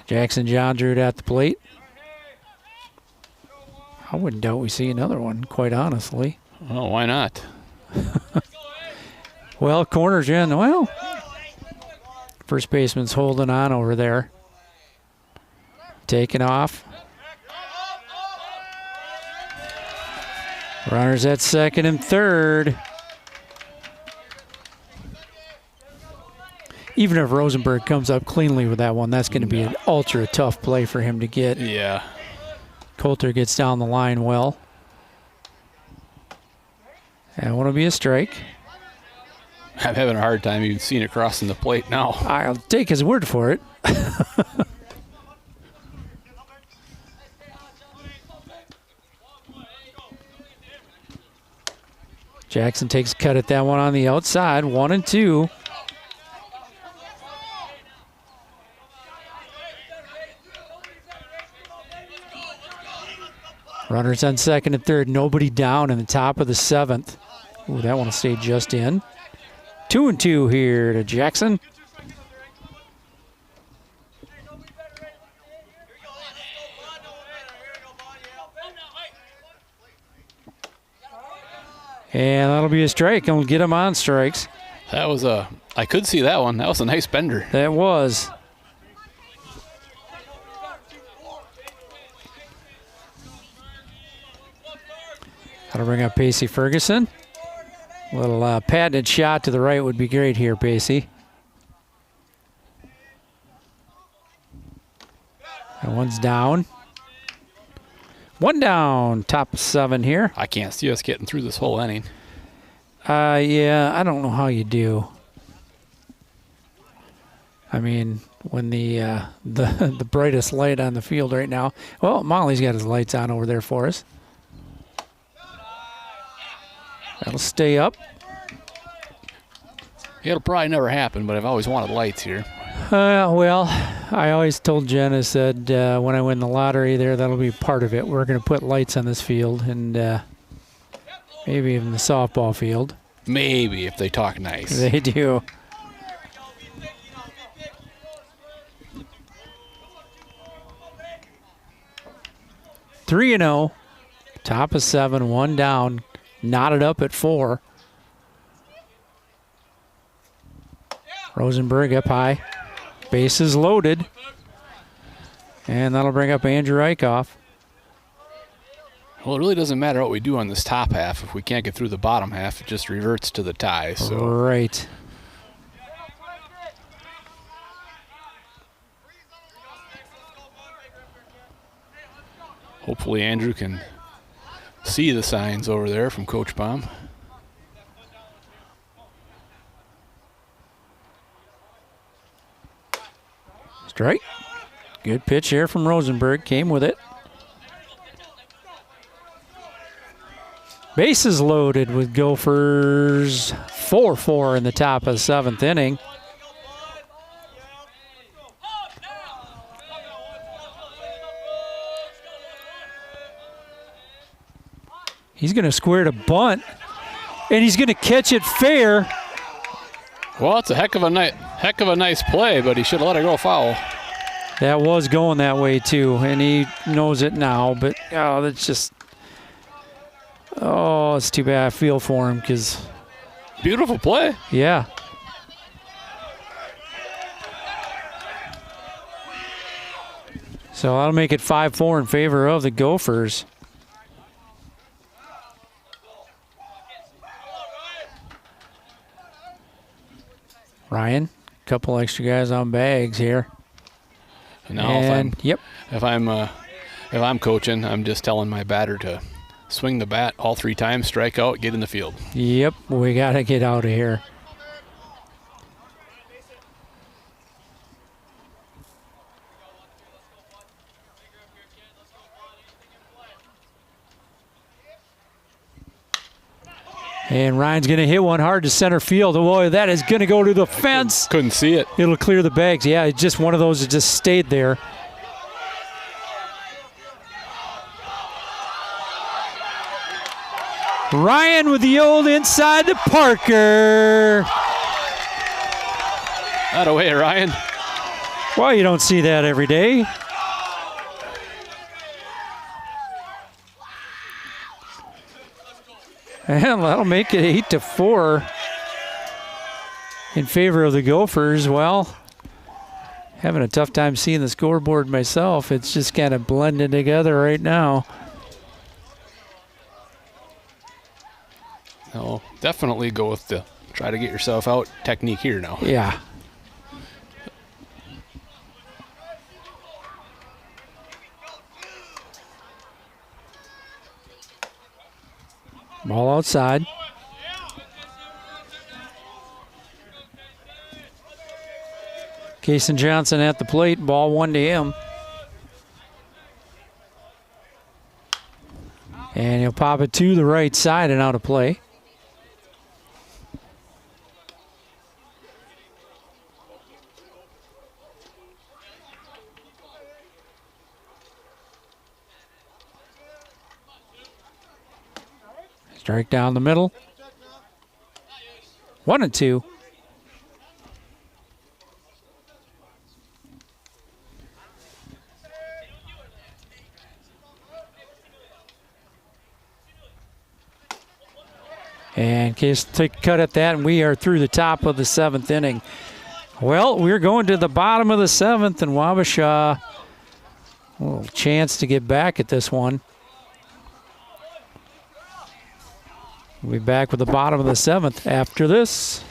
Jackson John drew it at the plate. I wouldn't doubt we see another one, quite honestly. Oh, why not? Well, corners in. Well, first baseman's holding on over there. Taking off. Runners at second and third. Even if Rosenberg comes up cleanly with that one, that's going to be an ultra tough play for him to get. Yeah. Coulter gets down the line well. That one will be a strike. I'm having a hard time even seeing it crossing the plate now. I'll take his word for it. Jackson takes a cut at that one on the outside. 1-2. Runners on second and third. Nobody down in the top of the seventh. Ooh, that one will stay just in. 2-2 here to Jackson. And that'll be a strike, and we'll get him on strikes. That was I could see that one. That was a nice bender. That was. Got to bring up Pacey Ferguson. A little patented shot to the right would be great here, Pacey. That one's down. One down, top of 7 here. I can't see us getting through this whole inning. Yeah, I don't know how you do. I mean, when the brightest light on the field right now. Well, Molly's got his lights on over there for us. That'll stay up. It'll probably never happen, but I've always wanted lights here. Well, I always told Jen, I said, when I win the lottery there, that'll be part of it. We're going to put lights on this field and maybe even the softball field. Maybe, if they talk nice. They do. Three and 0, top of 7, 1 down, knotted up at 4. Rosenberg up high, bases loaded, and that'll bring up Andrew Eichhoff. Well, it really doesn't matter what we do on this top half. If we can't get through the bottom half, it just reverts to the tie. So. Right. Hopefully Andrew can see the signs over there from Coach Baum. Strike. Good pitch here from Rosenberg. Came with it. Bases loaded with Gophers. 4-4 in the top of the 7th inning. He's going to square to bunt, and he's going to catch it fair. Well, it's a heck of a nice play, but he should have let it go foul. That was going that way too, and he knows it now. But oh, that's just it's too bad. I feel for him because beautiful play. Yeah. So that'll make it 5-4 in favor of the Gophers. Ryan, a couple extra guys on bags here. Now, if I'm coaching, I'm just telling my batter to swing the bat all 3 times, strike out, get in the field. Yep, we got to get out of here. And Ryan's going to hit one hard to center field. Oh, boy, that is going to go to the fence. Couldn't see it. It'll clear the bags. Yeah, it's just one of those that just stayed there. Ryan with the old inside to Parker. Out of way, Ryan. Well, you don't see that every day. And that'll make it 8-4 in favor of the Gophers. Well, having a tough time seeing the scoreboard myself. It's just kind of blending together right now. No, definitely go with the try to get yourself out technique here now. Yeah. Ball outside. Kason Johnson at the plate. Ball 1 to him. And he'll pop it to the right side and out of play. Strike down the middle. 1-2. And Case take a cut at that, and we are through the top of the 7th inning. Well, we're going to the bottom of the 7th, and Wabasha, a little chance to get back at this one. We'll be back with the bottom of the 7th after this.